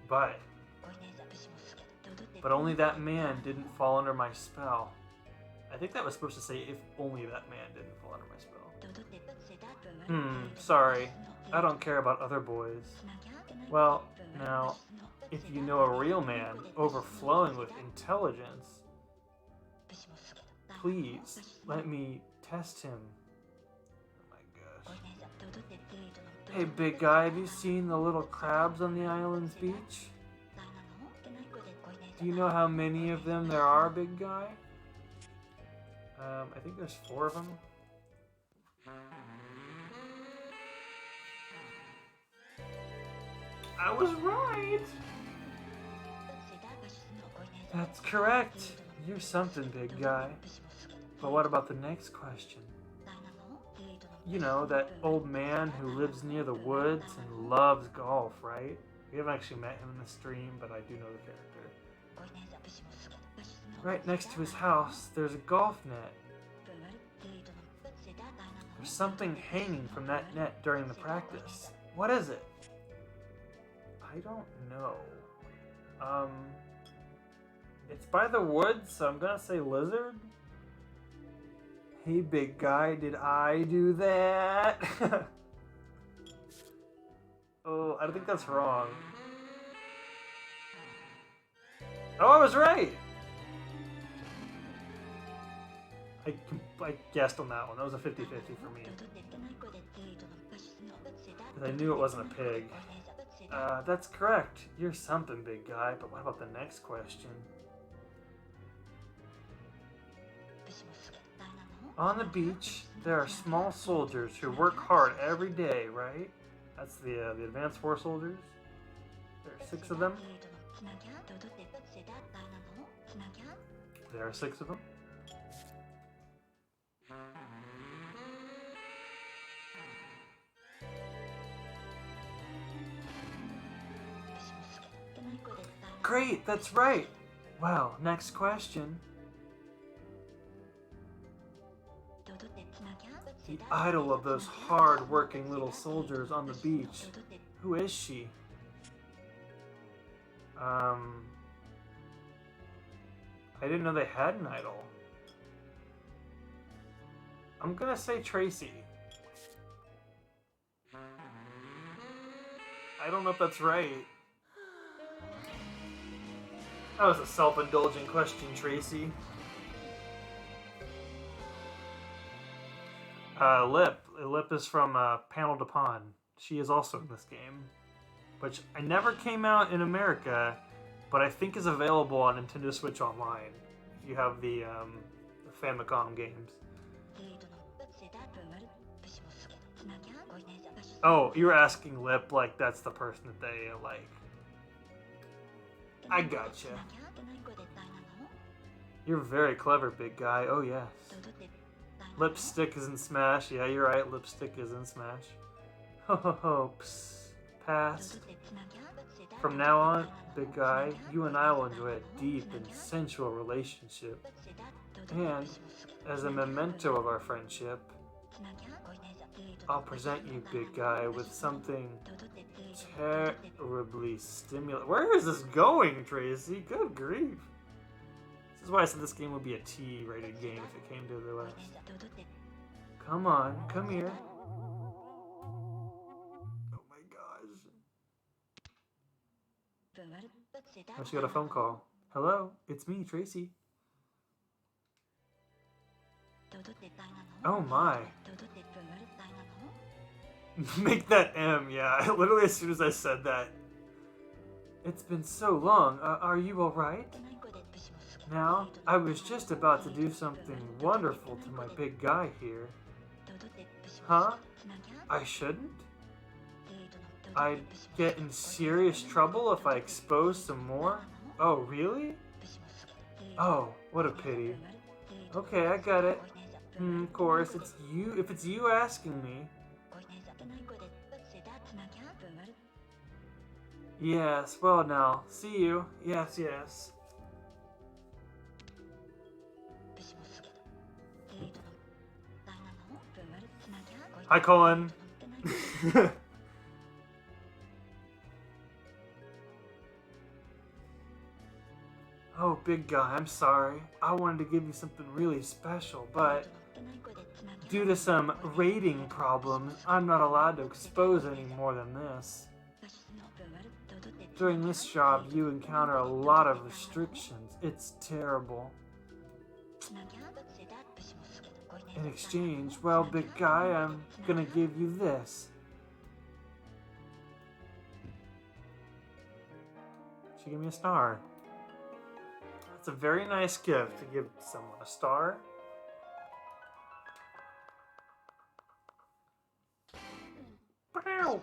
But only that man didn't fall under my spell. I think that was supposed to say, if only that man didn't fall under my spell. Sorry. I don't care about other boys. Well, now, if you know a real man overflowing with intelligence, please let me test him. Oh my gosh. Hey, big guy, have you seen the little crabs on the island's beach? Do you know how many of them there are, big guy? I think there's 4 of them. I was right! That's correct. You're something, big guy. But what about the next question? You know, that old man who lives near the woods and loves golf, right? We haven't actually met him in the stream, but I do know the character. Right next to his house, there's a golf net. There's something hanging from that net during the practice. What is it? I don't know. It's by the woods, so I'm gonna say lizard. Hey, big guy, did I do that? Oh, I think that's wrong. Oh, I was right! I guessed on that one. That was a 50-50 for me. Because I knew it wasn't a pig. That's correct. You're something, big guy. But what about the next question? On the beach, there are small soldiers who work hard every day, right? That's the advanced force soldiers. There are 6 of them. There are 6 of them. Great, that's right. Well, next question. The idol of those hard-working little soldiers on the beach. Who is she? I didn't know they had an idol. I'm gonna say Tracy. I don't know if that's right. That was a self-indulgent question, Tracy. Lip is from Panel de Pon. She is also in this game, which I never came out in America, but I think is available on Nintendo Switch Online if you have the Famicom games. Oh, you're asking Lip like that's the person that they like. I gotcha. You're very clever, big guy. Oh, yes. Lipstick is in Smash. Yeah, you're right. Lipstick is in Smash. Ho ho ho. Psst. Pass. From now on, big guy, you and I will enjoy a deep and sensual relationship. And, as a memento of our friendship, I'll present you, big guy, with something terribly stimulating. Where is this going, Tracy? Good grief. This is why I said this game would be a T-rated game if it came to the West. Come on, come here. Oh my gosh. Oh, she got a phone call. Hello, it's me, Tracy. Oh my. Make that M, yeah. Literally as soon as I said that. It's been so long. Are you alright? Now, I was just about to do something wonderful to my big guy here. Huh? I shouldn't? I'd get in serious trouble if I exposed some more? Oh, really? Oh, what a pity. Okay, I got it. Of course, it's you. If it's you asking me. Yes, well now, see you. Yes, yes. Hi, Colin. Oh, big guy, I'm sorry. I wanted to give you something really special, but due to some rating problems, I'm not allowed to expose any more than this. During this job, you encounter a lot of restrictions. It's terrible. In exchange, well, big guy, I'm gonna give you this. She gave me a star. That's a very nice gift to give someone, a star. Bow.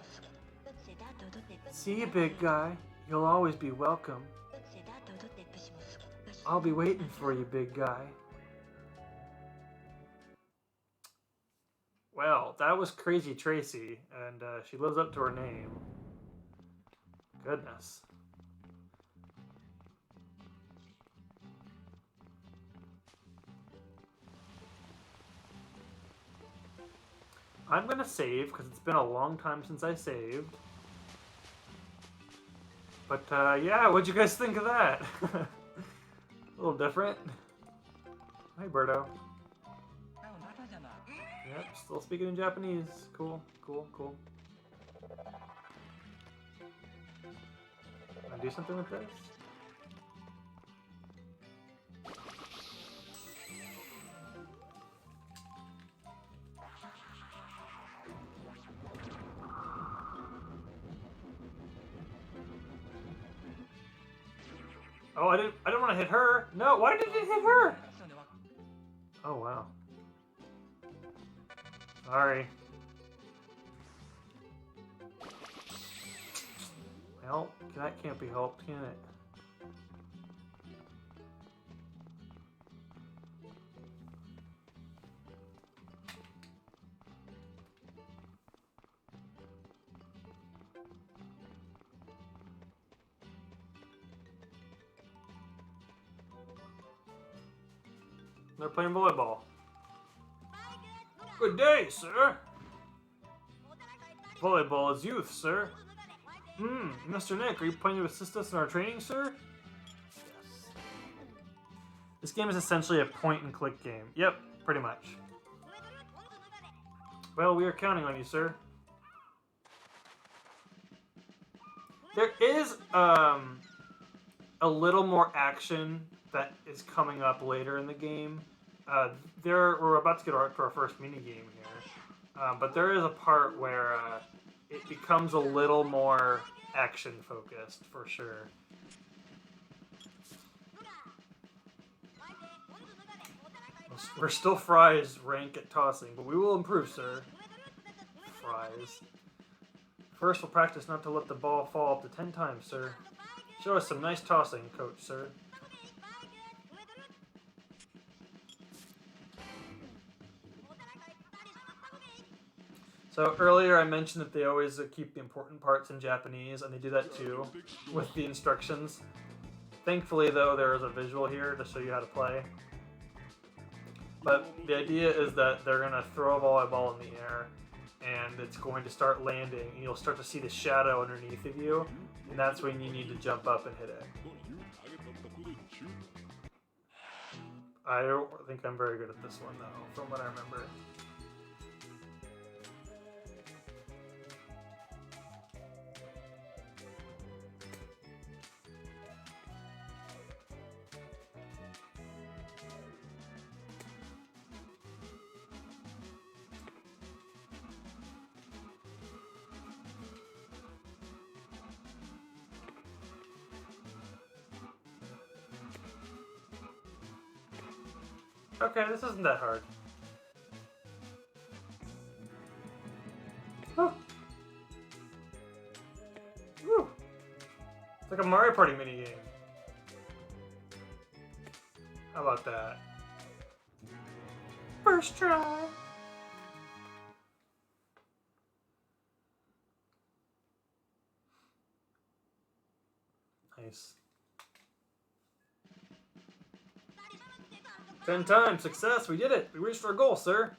See you, big guy. You'll always be welcome. I'll be waiting for you, big guy. Well, that was Crazy Tracy, and she lives up to her name. Goodness. I'm gonna save because it's been a long time since I saved. But yeah, what'd you guys think of that? A little different. Hi, Birdo. Yep, still speaking in Japanese. Cool, cool, cool. Can I do something with this? Oh, I didn't want to hit her. No, why did it hit her? Oh wow. Sorry. Well, that can't be helped, can it? They're playing volleyball. Good day, sir. Volleyball is youth, sir. Mr. Nick, are you planning to assist us in our training, sir? Yes. This game is essentially a point-and-click game. Yep, pretty much. Well, we are counting on you, sir. There is a little more action that is coming up later in the game. We're about to get to our first mini game here, but there is a part where it becomes a little more action focused for sure. We're still Fry's rank at tossing, but we will improve, sir. Fries. First, we'll practice not to let the ball fall up to 10 times, sir. Show us some nice tossing, coach, sir. So earlier I mentioned that they always keep the important parts in Japanese, and they do that too with the instructions. Thankfully, though, there is a visual here to show you how to play. But the idea is that they're going to throw a volleyball in the air, and it's going to start landing, and you'll start to see the shadow underneath of you, and that's when you need to jump up and hit it. I don't think I'm very good at this one, though, from what I remember. Okay, this isn't that hard. Oh. Woo. It's like a Mario Party minigame. How about that? First try. Nice. 10 times. Success. We did it. We reached our goal, sir.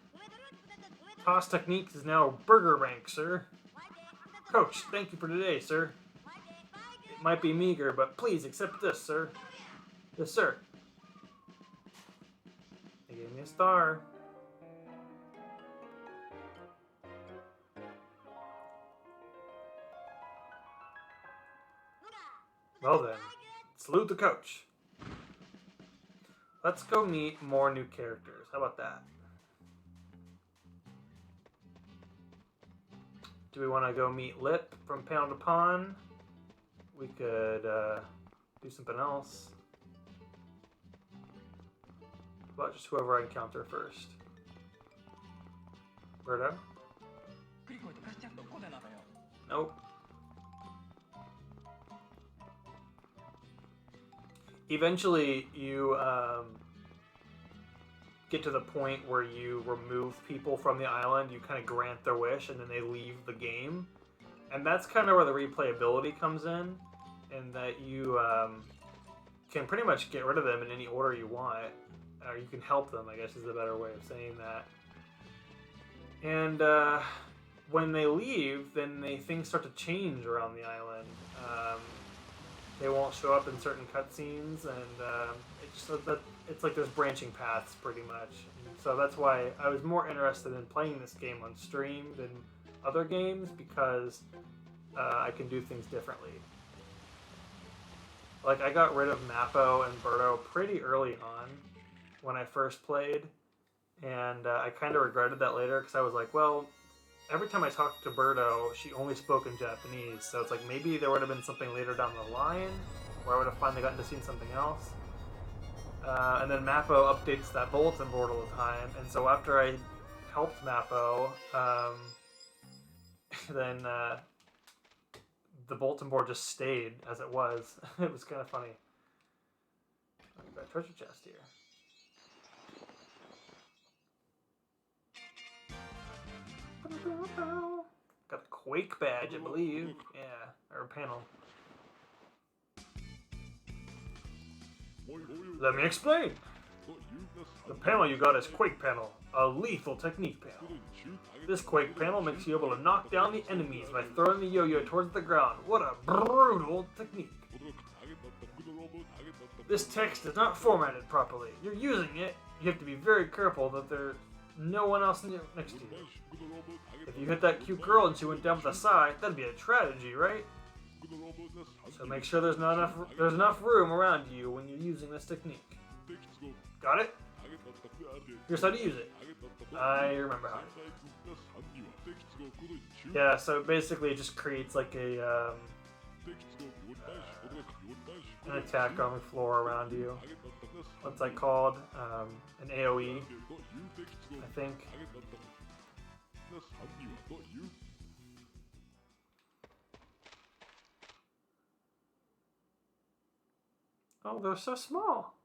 Toss technique is now burger rank, sir. Coach, thank you for today, sir. It might be meager, but please accept this, sir. Yes, sir. They gave me a star. Well then, salute the coach. Let's go meet more new characters. How about that? Do we want to go meet Lip from Pound Upon? We could do something else. How about just whoever I encounter first? Birdo? Nope. Eventually, you get to the point where you remove people from the island, you kind of grant their wish, and then they leave the game. And that's kind of where the replayability comes in, and that you can pretty much get rid of them in any order you want, or you can help them, I guess is the better way of saying that. And when they leave, then things start to change around the island. They won't show up in certain cutscenes, and it's like there's branching paths pretty much. And so that's why I was more interested in playing this game on stream than other games, because I can do things differently. Like, I got rid of Mappo and Birdo pretty early on when I first played, and I kind of regretted that later, because I was like, well, every time I talked to Birdo, she only spoke in Japanese, so it's like maybe there would have been something later down the line where I would have finally gotten to see something else. And then Mappo updates that bulletin board all the time, and so after I helped Mappo, then the bulletin board just stayed as it was. It was kind of funny. I've got a treasure chest here. Got a Quake badge, I believe. Yeah, or a panel. Let me explain. The panel you got is Quake panel, a lethal technique panel. This Quake panel makes you able to knock down the enemies by throwing the yo-yo towards the ground. What a brutal technique. This text is not formatted properly. You're using it. You have to be very careful that there's no one else next to you. If you hit that cute girl and she went down with a sigh, that'd be a tragedy, right? So make sure there's enough room around you when you're using this technique. Got it? Here's how to use it. I remember how to. Yeah, so basically it just creates like an attack on the floor around you. What's that called? An AoE, I think. Oh, they're so small.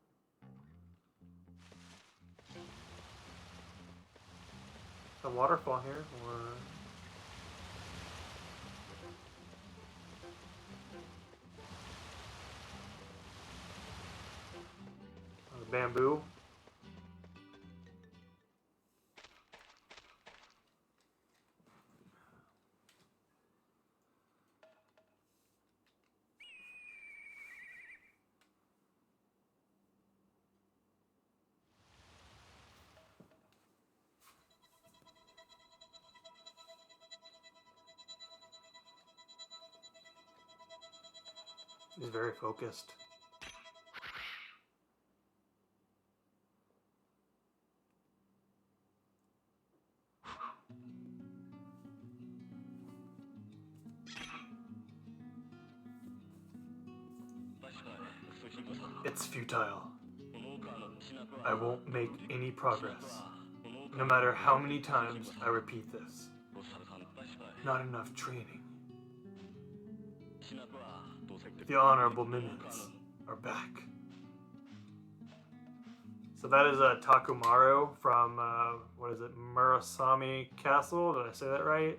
A waterfall here, or bamboo. He's very focused. It's futile. I won't make any progress, no matter how many times I repeat this. Not enough training. The honorable minions are back. So that is Takumaru from, what is it, Murasame Castle? Did I say that right?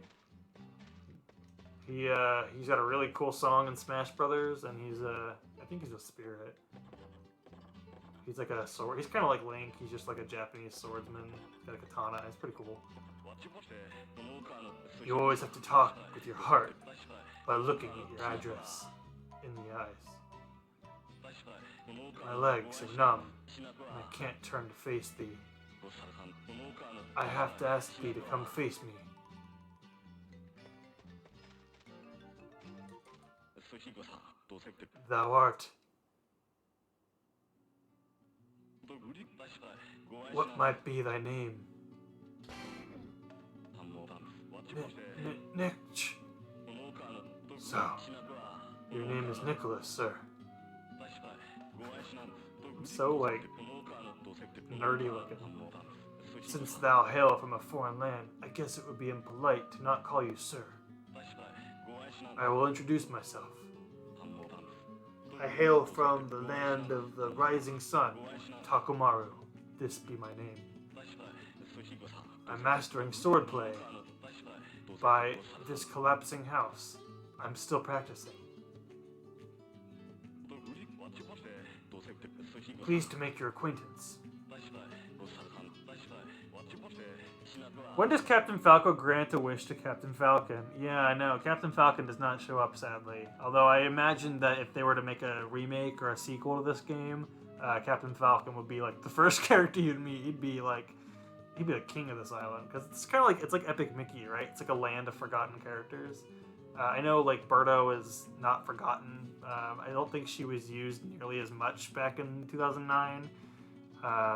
He's got a really cool song in Smash Brothers, and I think he's a spirit. He's like a sword. He's kind of like Link. He's just like a Japanese swordsman. He's got a katana. It's pretty cool. You always have to talk with your heart by looking at your address in the eyes. My legs are numb, and I can't turn to face thee. I have to ask thee to come face me. Thou art. What might be thy name? Nich. So, your name is Nicholas, sir. I'm so, like, nerdy looking. Since thou hail from a foreign land, I guess it would be impolite to not call you sir. I will introduce myself. I hail from the land of the rising sun, Takumaru. This be my name. I'm mastering swordplay by this collapsing house. I'm still practicing. Pleased to make your acquaintance. When does Captain Falco grant a wish to Captain Falcon? Yeah, I know. Captain Falcon does not show up, sadly. Although I imagine that if they were to make a remake or a sequel to this game, Captain Falcon would be like the first character you'd meet. He'd be the king of this island because it's kind of like it's like Epic Mickey, right? It's like a land of forgotten characters. I know like Birdo is not forgotten. I don't think she was used nearly as much back in 2009.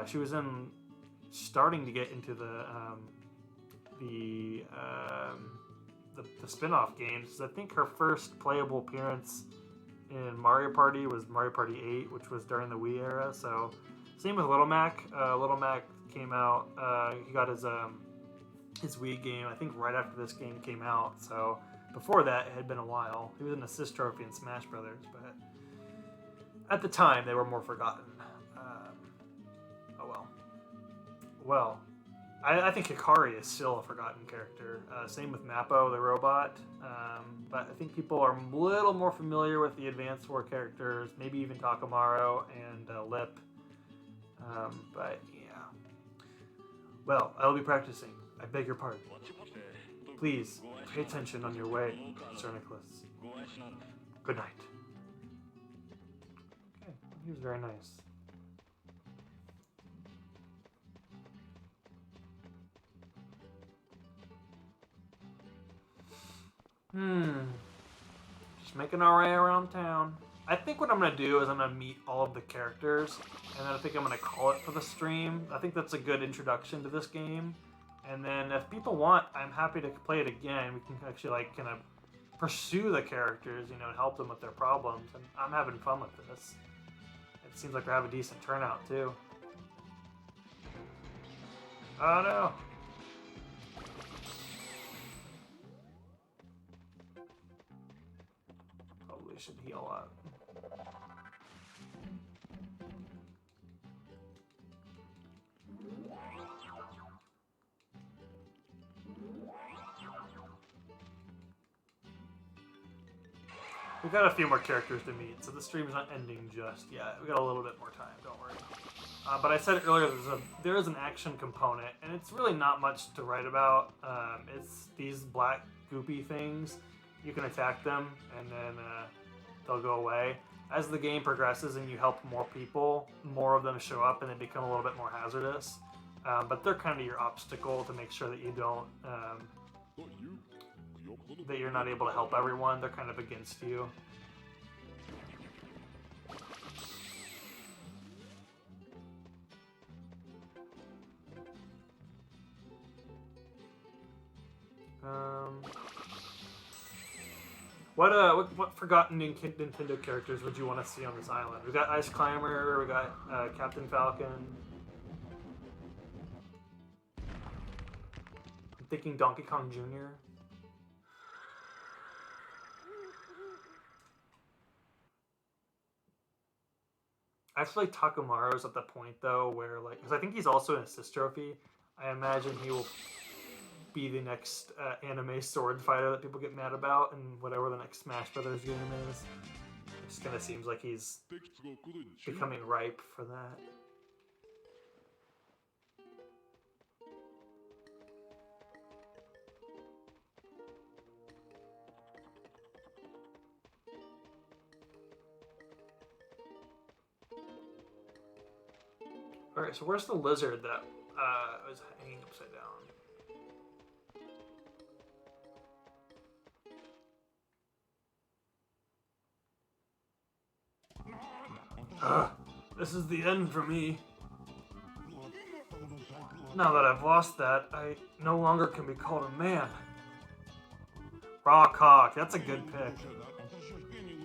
She was starting to get into the spin-off games. I think her first playable appearance in Mario Party was Mario Party 8, which was during the Wii era. So same with Little Mac. Little Mac came out. He got his Wii game, I think, right after this game came out. So before that, it had been a while. He was an assist trophy in Smash Brothers, but at the time, they were more forgotten. Oh well. Well, I think Hikari is still a forgotten character. Same with Mappo, the robot. But I think people are a little more familiar with the Advanced War characters, maybe even Takamaru and Lip. But yeah. Well, I'll be practicing. I beg your pardon. Please, pay attention on your way, Sir Nicholas. Good night. Okay, he was very nice. Just making our way around town. I think what I'm going to do is I'm going to meet all of the characters, and then I think I'm going to call it for the stream. I think that's a good introduction to this game. And then if people want, I'm happy to play it again. We can actually like kind of pursue the characters, you know, and help them with their problems. And I'm having fun with this. It seems like we have a decent turnout too. Oh no! Probably should heal up. We've got a few more characters to meet, so the stream's not ending just yet. We got a little bit more time, don't worry. But I said earlier, there is an action component, and it's really not much to write about. It's these black goopy things. You can attack them, and then they'll go away. As the game progresses and you help more people, more of them show up, and they become a little bit more hazardous. But they're kind of your obstacle to make sure that you don't... that you're not able to help everyone. They're kind of against you. What forgotten Nintendo characters would you want to see on this island? We got Ice Climber, we got Captain Falcon. I'm thinking Donkey Kong Jr. I feel like Takamaru's at the point though where like, because I think he's also an assist trophy. I imagine he will be the next anime sword fighter that people get mad about, and whatever the next Smash Brothers game is. It just kind of seems like he's becoming ripe for that. Alright, so where's the lizard that was hanging upside down? This is the end for me. Now that I've lost that, I no longer can be called a man. Rawcock, that's a good pick.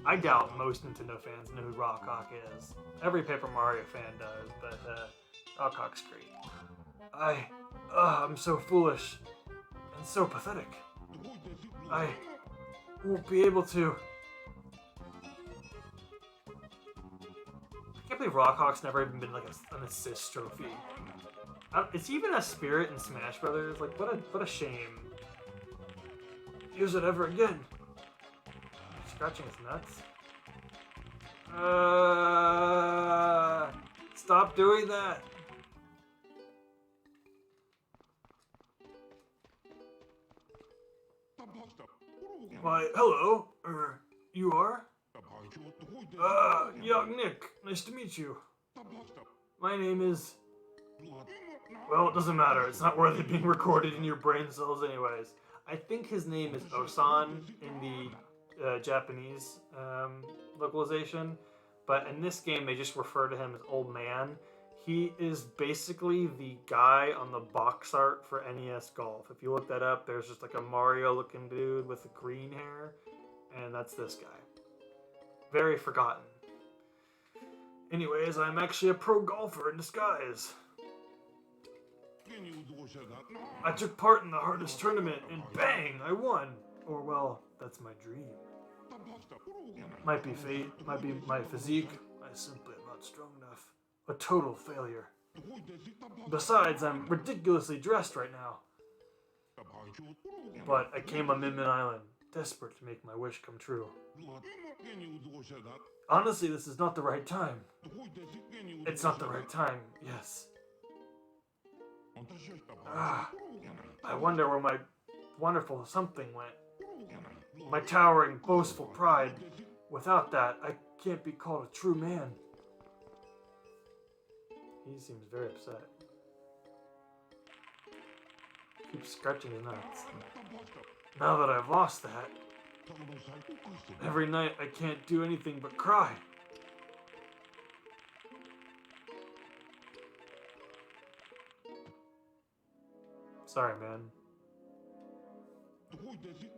I doubt most Nintendo fans know who Rawcock is. Every Paper Mario fan does, but Rawcock's great. I'm so foolish and so pathetic. I won't be able to. I can't believe Rawcock's never even been like an assist trophy. It's even a spirit in Smash Brothers. Like what a shame. Use it ever again. Scratching his nuts. Stop doing that. Why, hello. You are? Young Nick. Nice to meet you. My name is... Well, it doesn't matter. It's not worthy of being recorded in your brain cells anyways. I think his name is Osan in the Japanese localization. But in this game, they just refer to him as Old Man. He is basically the guy on the box art for NES Golf. If you look that up, there's just like a Mario-looking dude with the green hair. And that's this guy. Very forgotten. Anyways, I'm actually a pro golfer in disguise. I took part in the hardest tournament, and bang, I won. Or, well, that's my dream. Might be fate, might be my physique. I simply am not strong enough. A total failure. Besides, I'm ridiculously dressed right now. But I came on Min Island, desperate to make my wish come true. Honestly, this is not the right time. It's not the right time, yes. I wonder where my wonderful something went. My towering, boastful pride. Without that, I can't be called a true man. He seems very upset. Keeps scratching his nuts. Now that I've lost that, every night I can't do anything but cry. Sorry, man.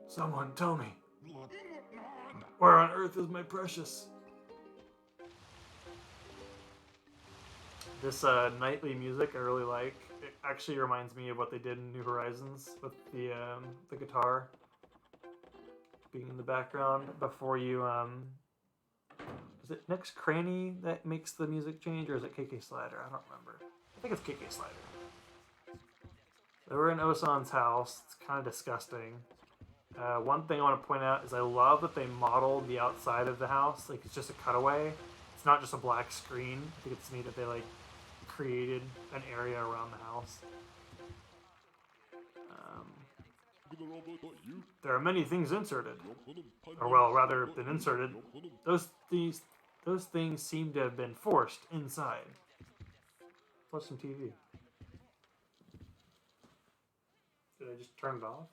Someone tell me. Where on earth is my precious? This nightly music I really like. It actually reminds me of what they did in New Horizons with the guitar being in the background before you is it Next Cranny that makes the music change, or is it KK Slider? I don't remember. I think it's KK Slider. So we're in Osan's house. It's kind of disgusting. One thing I want to point out is I love that they modeled the outside of the house. Like, it's just a cutaway. It's not just a black screen. I think it's neat that they like created an area around the house. There are many things inserted, or well, rather than inserted. Those things seem to have been forced inside. Watch some TV. Did I just turn it off?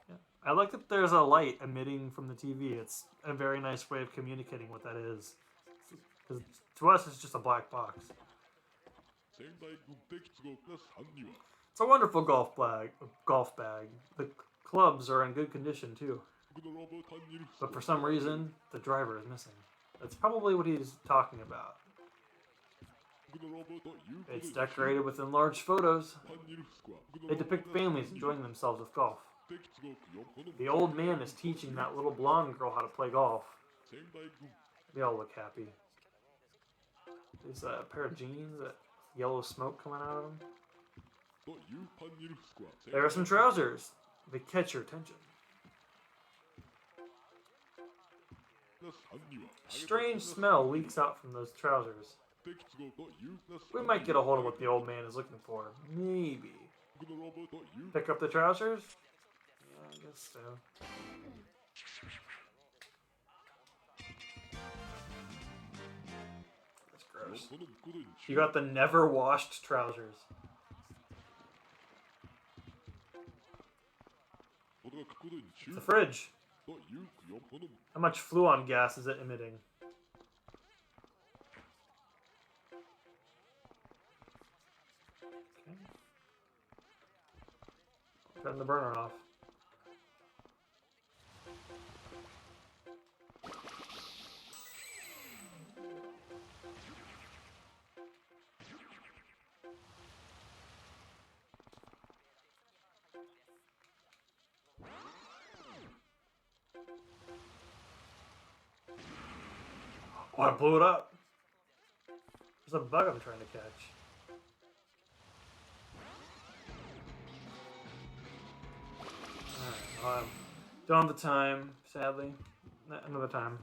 Yeah. I like that there's a light emitting from the TV. It's a very nice way of communicating what that is. Because to us, it's just a black box. It's a wonderful golf bag. The clubs are in good condition too. But for some reason, the driver is missing. That's probably what he's talking about. It's decorated with enlarged photos. They depict families enjoying themselves with golf. The old man is teaching that little blonde girl how to play golf. They all look happy. There's a pair of jeans that yellow smoke coming out of them. There are some trousers. They catch your attention. A strange smell leaks out from those trousers. We might get a hold of what the old man is looking for. Maybe. Pick up the trousers? Yeah, I guess so. That's gross. You got the never washed trousers. It's a fridge. How much fluon gas is it emitting? Okay. Turn the burner off. Oh, I blew it up. There's a bug I'm trying to catch. Alright, well, don't have the time, sadly. Another time.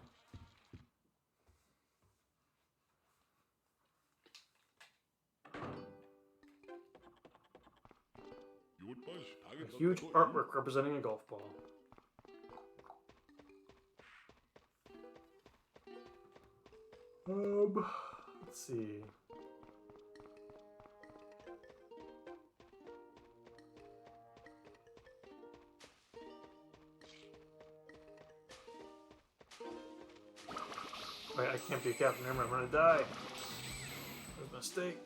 Huge artwork representing a golf ball. Let's see. Wait, I can't be a captain. I'm gonna die. That was a mistake.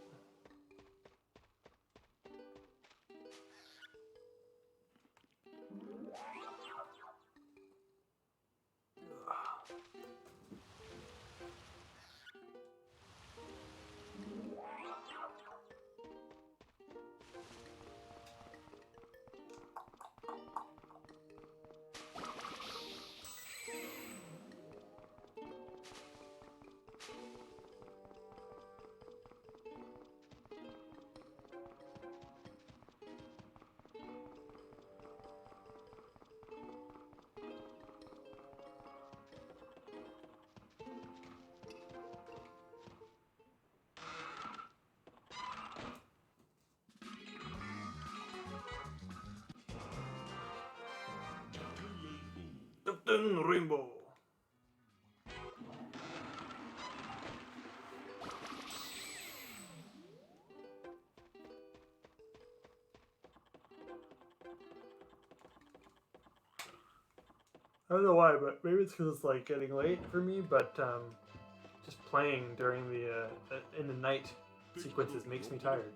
Captain Rainbow. I don't know why, but maybe it's because it's like getting late for me. But just playing during the in the night sequences makes me tired.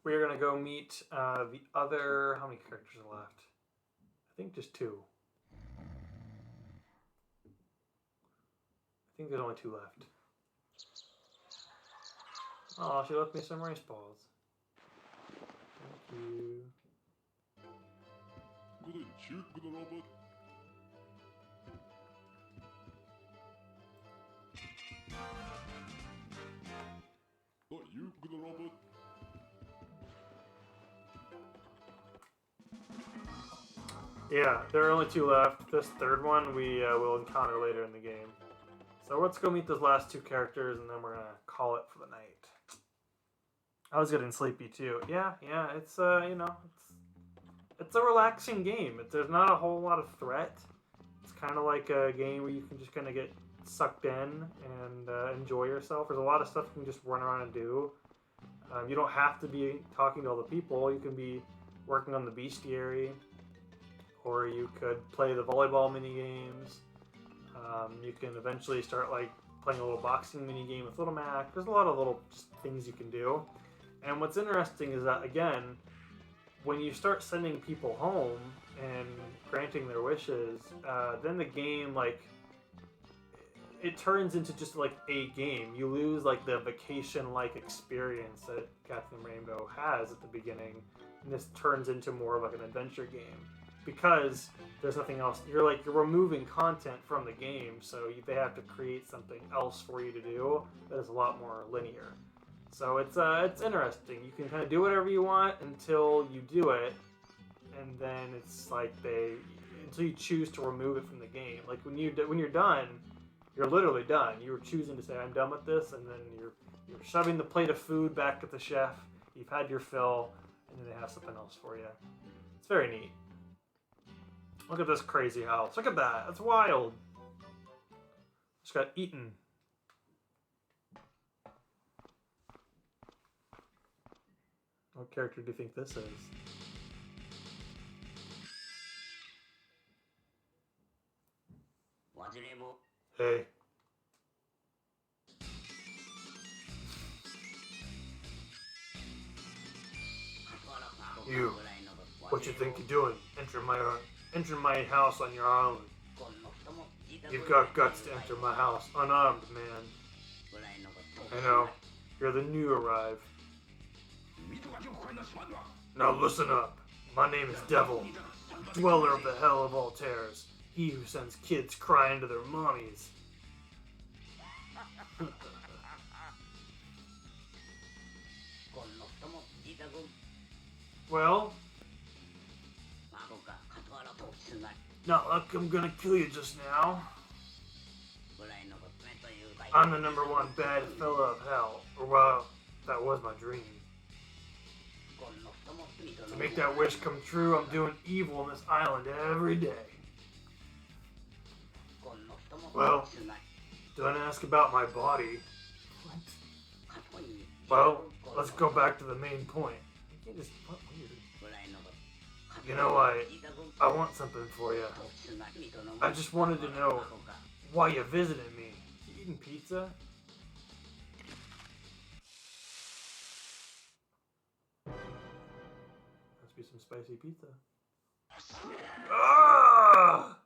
We're gonna go meet the other. How many characters are left? I think just 2. I think there's only 2 left. Oh, she left me some rice balls. Thank you. Yeah, there are only 2 left. This third one we will encounter later in the game. So let's go meet those last 2 characters, and then we're gonna call it for the night. I was getting sleepy too. Yeah, it's you know, it's a relaxing game. There's not a whole lot of threat. It's kind of like a game where you can just kind of get sucked in and enjoy yourself. There's a lot of stuff you can just run around and do. You don't have to be talking to other people. You can be working on the bestiary, or you could play the volleyball mini games. You can eventually start like playing a little boxing mini game with Little Mac. There's a lot of little just things you can do. And what's interesting is that, again, when you start sending people home and granting their wishes, then the game, like, it turns into just like a game. You lose like the vacation-like experience that Captain Rainbow has at the beginning, and this turns into more of like an adventure game because there's nothing else. You're removing content from the game, so they have to create something else for you to do that is a lot more linear. So it's interesting. You can kind of do whatever you want until you do it, and then it's like until you choose to remove it from the game. Like when you're done, you're literally done. You're choosing to say I'm done with this, and then you're shoving the plate of food back at the chef. You've had your fill, and then they have something else for you. It's very neat. Look at this crazy house. Look at that. That's wild. Just got eaten. What character do you think this is? Hey. You. What you think you're doing? Enter my house on your own. You've got guts to enter my house unarmed, man. I know. You're the new arrive. Now listen up. My name is Devil, dweller of the hell of all terrors. He who sends kids crying to their mommies. Well, not like I'm gonna kill you just now. I'm the #1 bad fella of hell. Or well, that was my dream. To make that wish come true, I'm doing evil on this island every day. Well, don't ask about my body. Well, let's go back to the main point. You can't just You know, I want something for you. I just wanted to know why you visited me. You eating pizza? Must be some spicy pizza. Ah!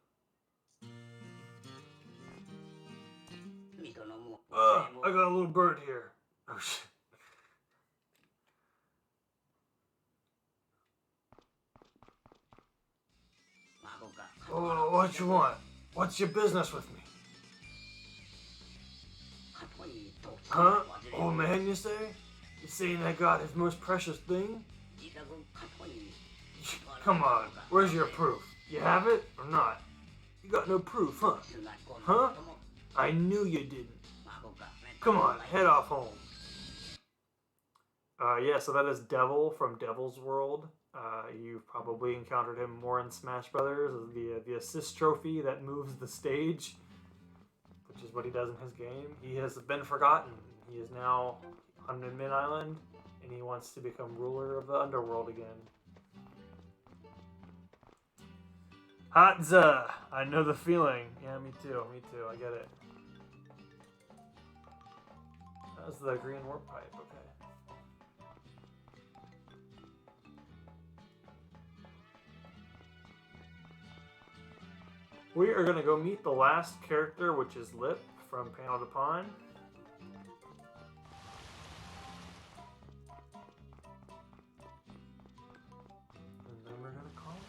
I got a little bird here. Oh shit. Oh, what you want? What's your business with me? Huh? Old man, you say? You saying I got his most precious thing? Come on, where's your proof? You have it or not? You got no proof, huh? Huh? I knew you didn't. Come on, head off home. Yeah, so that is Devil from Devil's World. You've probably encountered him more in Smash Brothers, the assist trophy that moves the stage, which is what he does in his game. He has been forgotten. He is now on Min Island, and he wants to become ruler of the underworld again. Hatza! I know the feeling. Yeah, me too, I get it. That's the green warp pipe, okay. We are going to go meet the last character, which is Lip from Panel to Pawn. And then we're going to call it.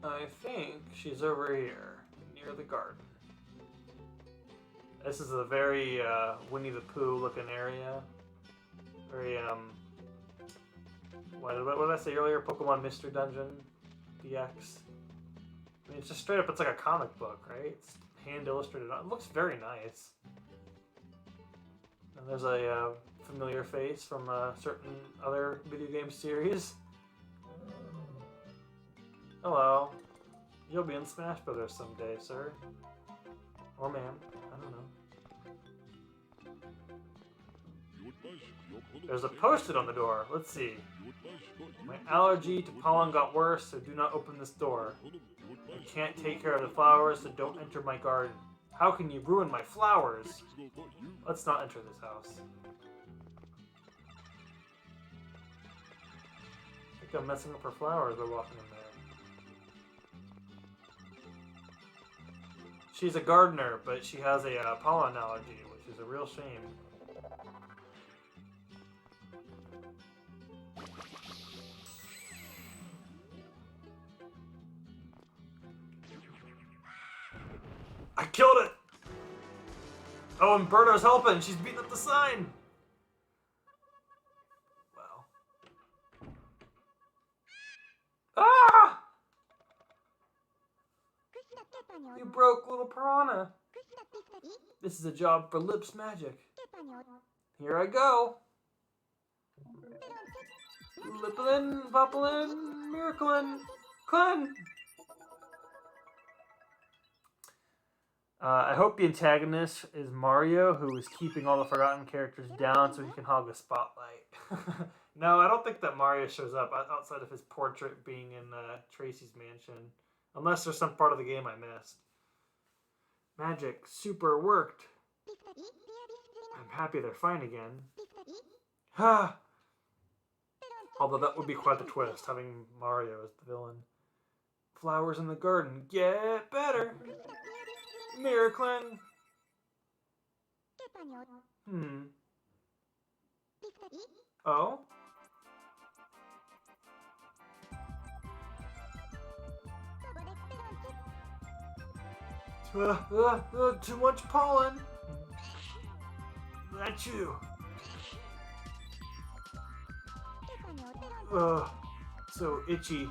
I think she's over here, near the garden. This is a very Winnie the Pooh looking area. Very, what did I say earlier? Pokemon Mystery Dungeon DX. I mean, it's just straight up, it's like a comic book, right? It's hand illustrated. It looks very nice. And there's a familiar face from a certain other video game series. Hello. You'll be in Smash Brothers someday, sir. Or ma'am. I don't know. There's a post-it on the door. Let's see. My allergy to pollen got worse, so do not open this door. You can't take care of the flowers, so don't enter my garden. How can you ruin my flowers? Let's not enter this house. I think I'm messing up her flowers by walking in there. She's a gardener, but she has a pollen allergy, which is a real shame. I killed it! Oh, and Birdo's helping. She's beating up the sign. Wow. Ah! You broke little piranha. This is a job for Lips Magic. Here I go. Lippin', poppin', miraclin', clan. I hope the antagonist is Mario, who is keeping all the forgotten characters down so he can hog the spotlight. No, I don't think that Mario shows up outside of his portrait being in Tracy's mansion. Unless there's some part of the game I missed. Magic super worked. I'm happy they're fine again. Ha! Although that would be quite the twist, having Mario as the villain. Flowers in the garden get better. Miraclin. Oh? Too much pollen. That's you. So itchy.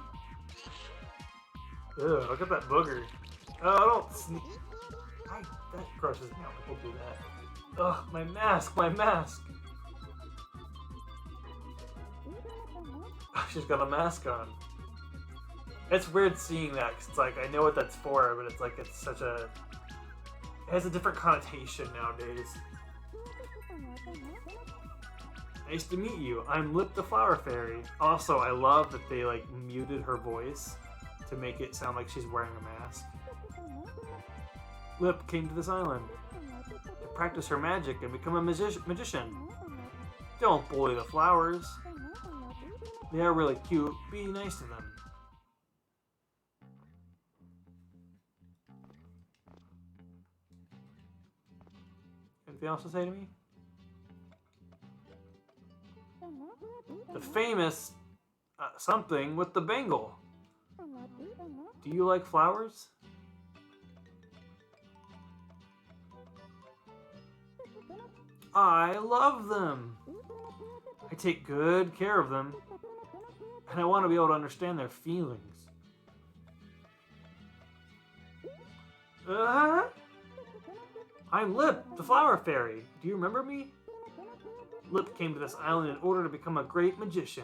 Ugh, look at that booger. Oh, I don't sneak. That grosses me out. We'll do that. Ugh, my mask, my mask. She's got a mask on. It's weird seeing that, because it's like, I know what that's for, but it's like, it's such a... It has a different connotation nowadays. Nice to meet you. I'm Lip the Flower Fairy. Also, I love that they, like, muted her voice to make it sound like she's wearing a mask. Lip came to this island to practice her magic and become a magician. Don't bully the flowers. They are really cute. Be nice to them. Anything else to say to me? The famous something with the bangle. Do you like flowers? I love them. I take good care of them. And I want to be able to understand their feelings. I'm Lip, the Flower Fairy. Do you remember me? Lip came to this island in order to become a great magician.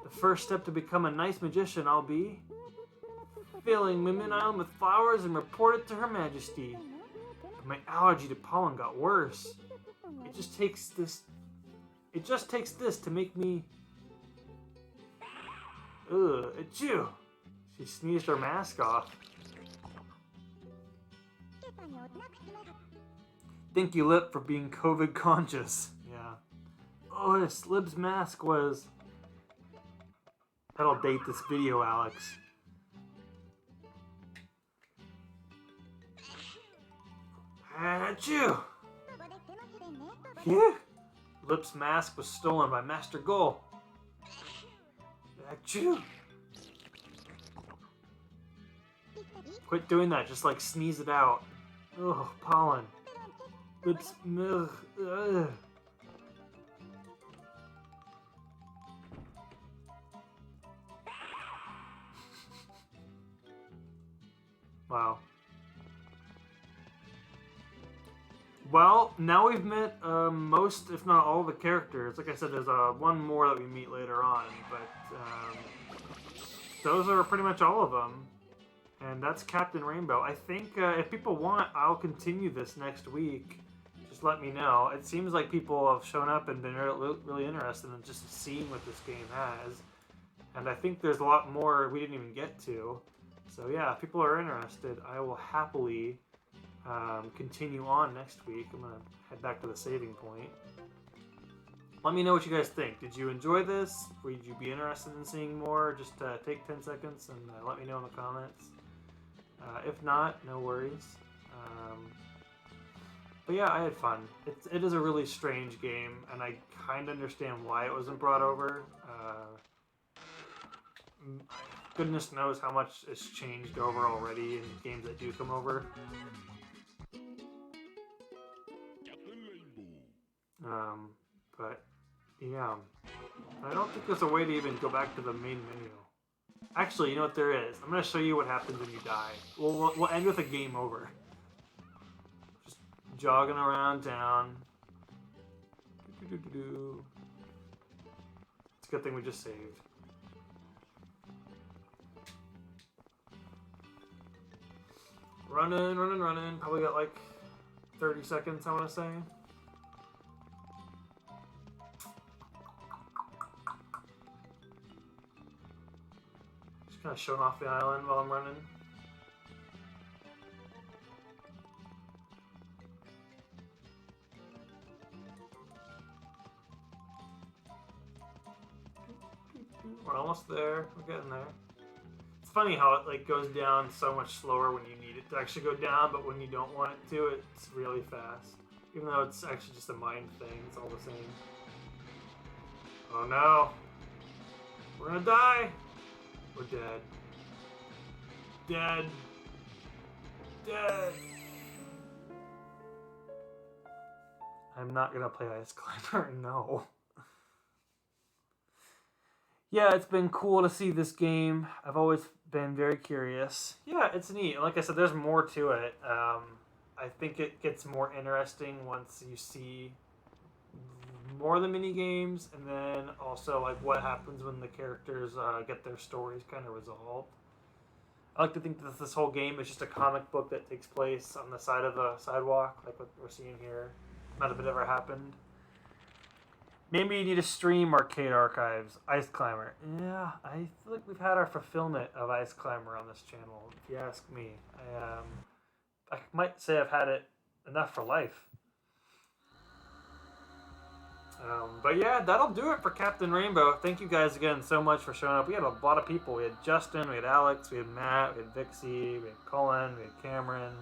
The first step to become a nice magician I'll be filling Moomin Island with flowers and report it to Her Majesty. But my allergy to pollen got worse. It just takes this to make me... Ugh, achoo! She sneezed her mask off. Thank you, Lip, for being COVID conscious. Yeah. Oh, this Lip's mask was... That'll date this video, Alex. Achoo! Yeah. Lip's mask was stolen by Master Gull. Achoo! Quit doing that, just like sneeze it out. Ugh, pollen. Lip's milk. Ugh. Wow. Well, now we've met most, if not all, the characters. Like I said, there's one more that we meet later on, but those are pretty much all of them. And that's Captain Rainbow. I think if people want, I'll continue this next week. Just let me know. It seems like people have shown up and been really interested in just seeing what this game has. And I think there's a lot more we didn't even get to. So yeah, if people are interested, I will happily continue on next week. I'm going to head back to the saving point. Let me know what you guys think. Did you enjoy this? Would you be interested in seeing more? Just take 10 seconds and let me know in the comments. If not, no worries. But yeah, I had fun. It is a really strange game, and I kind of understand why it wasn't brought over. Goodness knows how much has changed over already in games that do come over. But yeah, I don't think there's a way to even go back to the main menu. Actually, you know what there is? I'm going to show you what happens when you die. We'll end with a game over. Just jogging around town. It's a good thing we just saved. Running, running, running. Probably got like 30 seconds, I want to say. Kind of showing off the island while I'm running. We're almost there. We're getting there. It's funny how it like goes down so much slower when you need it to actually go down, but when you don't want it to, it's really fast. Even though it's actually just a mind thing, it's all the same. Oh no! We're gonna die! We're dead. Dead. Dead. I'm not gonna play Ice Climber, no. yeah, it's been cool to see this game. I've always been very curious. Yeah, it's neat. Like I said, there's more to it. I think it gets more interesting once you see more of the mini games, and then also like what happens when the characters get their stories kind of resolved. I like to think that this whole game is just a comic book that takes place on the side of the sidewalk, like what we're seeing here. Not if it ever happened. Maybe you need to stream Arcade Archives, Ice Climber. Yeah, I feel like we've had our fulfillment of Ice Climber on this channel, if you ask me. I might say I've had it enough for life. But yeah, that'll do it for Captain Rainbow. Thank you guys again so much for showing up. We had a lot of people. We had Justin, we had Alex, we had Matt, we had Vixie, we had Colin, we had Cameron,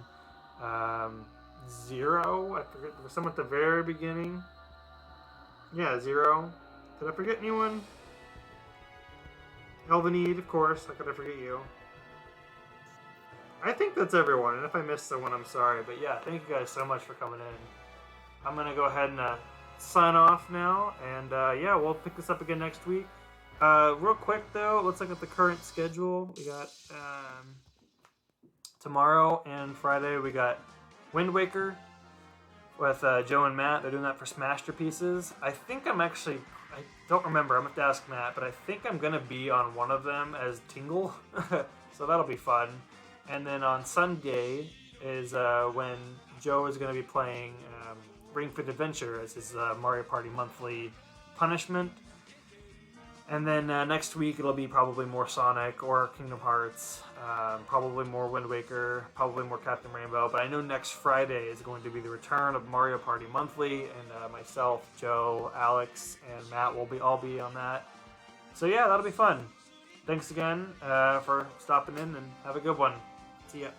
Zero. I forget, there was someone at the very beginning. Yeah, Zero. Did I forget anyone? Elvenede, of course. How could I forget you? I think that's everyone, and if I missed someone, I'm sorry. But yeah, thank you guys so much for coming in. I'm gonna go ahead and sign off now, and yeah, we'll pick this up again next week. Real quick though, let's look at the current schedule. We got tomorrow and Friday. We got Wind Waker with Joe and Matt. They're doing that for Smasterpieces. I think I'm actually, I don't remember. I'm gonna have to ask Matt, but I think I'm gonna be on one of them as Tingle, so that'll be fun. And then on Sunday is when Joe is going to be playing Ring Fit Adventure as his Mario Party monthly punishment. And then next week it'll be probably more Sonic or Kingdom Hearts, probably more Wind Waker, probably more Captain Rainbow. But I know next Friday is going to be the return of Mario Party monthly, and myself, Joe, Alex, and Matt will all be on that. So yeah, that'll be fun. Thanks again for stopping in, and have a good one. See ya.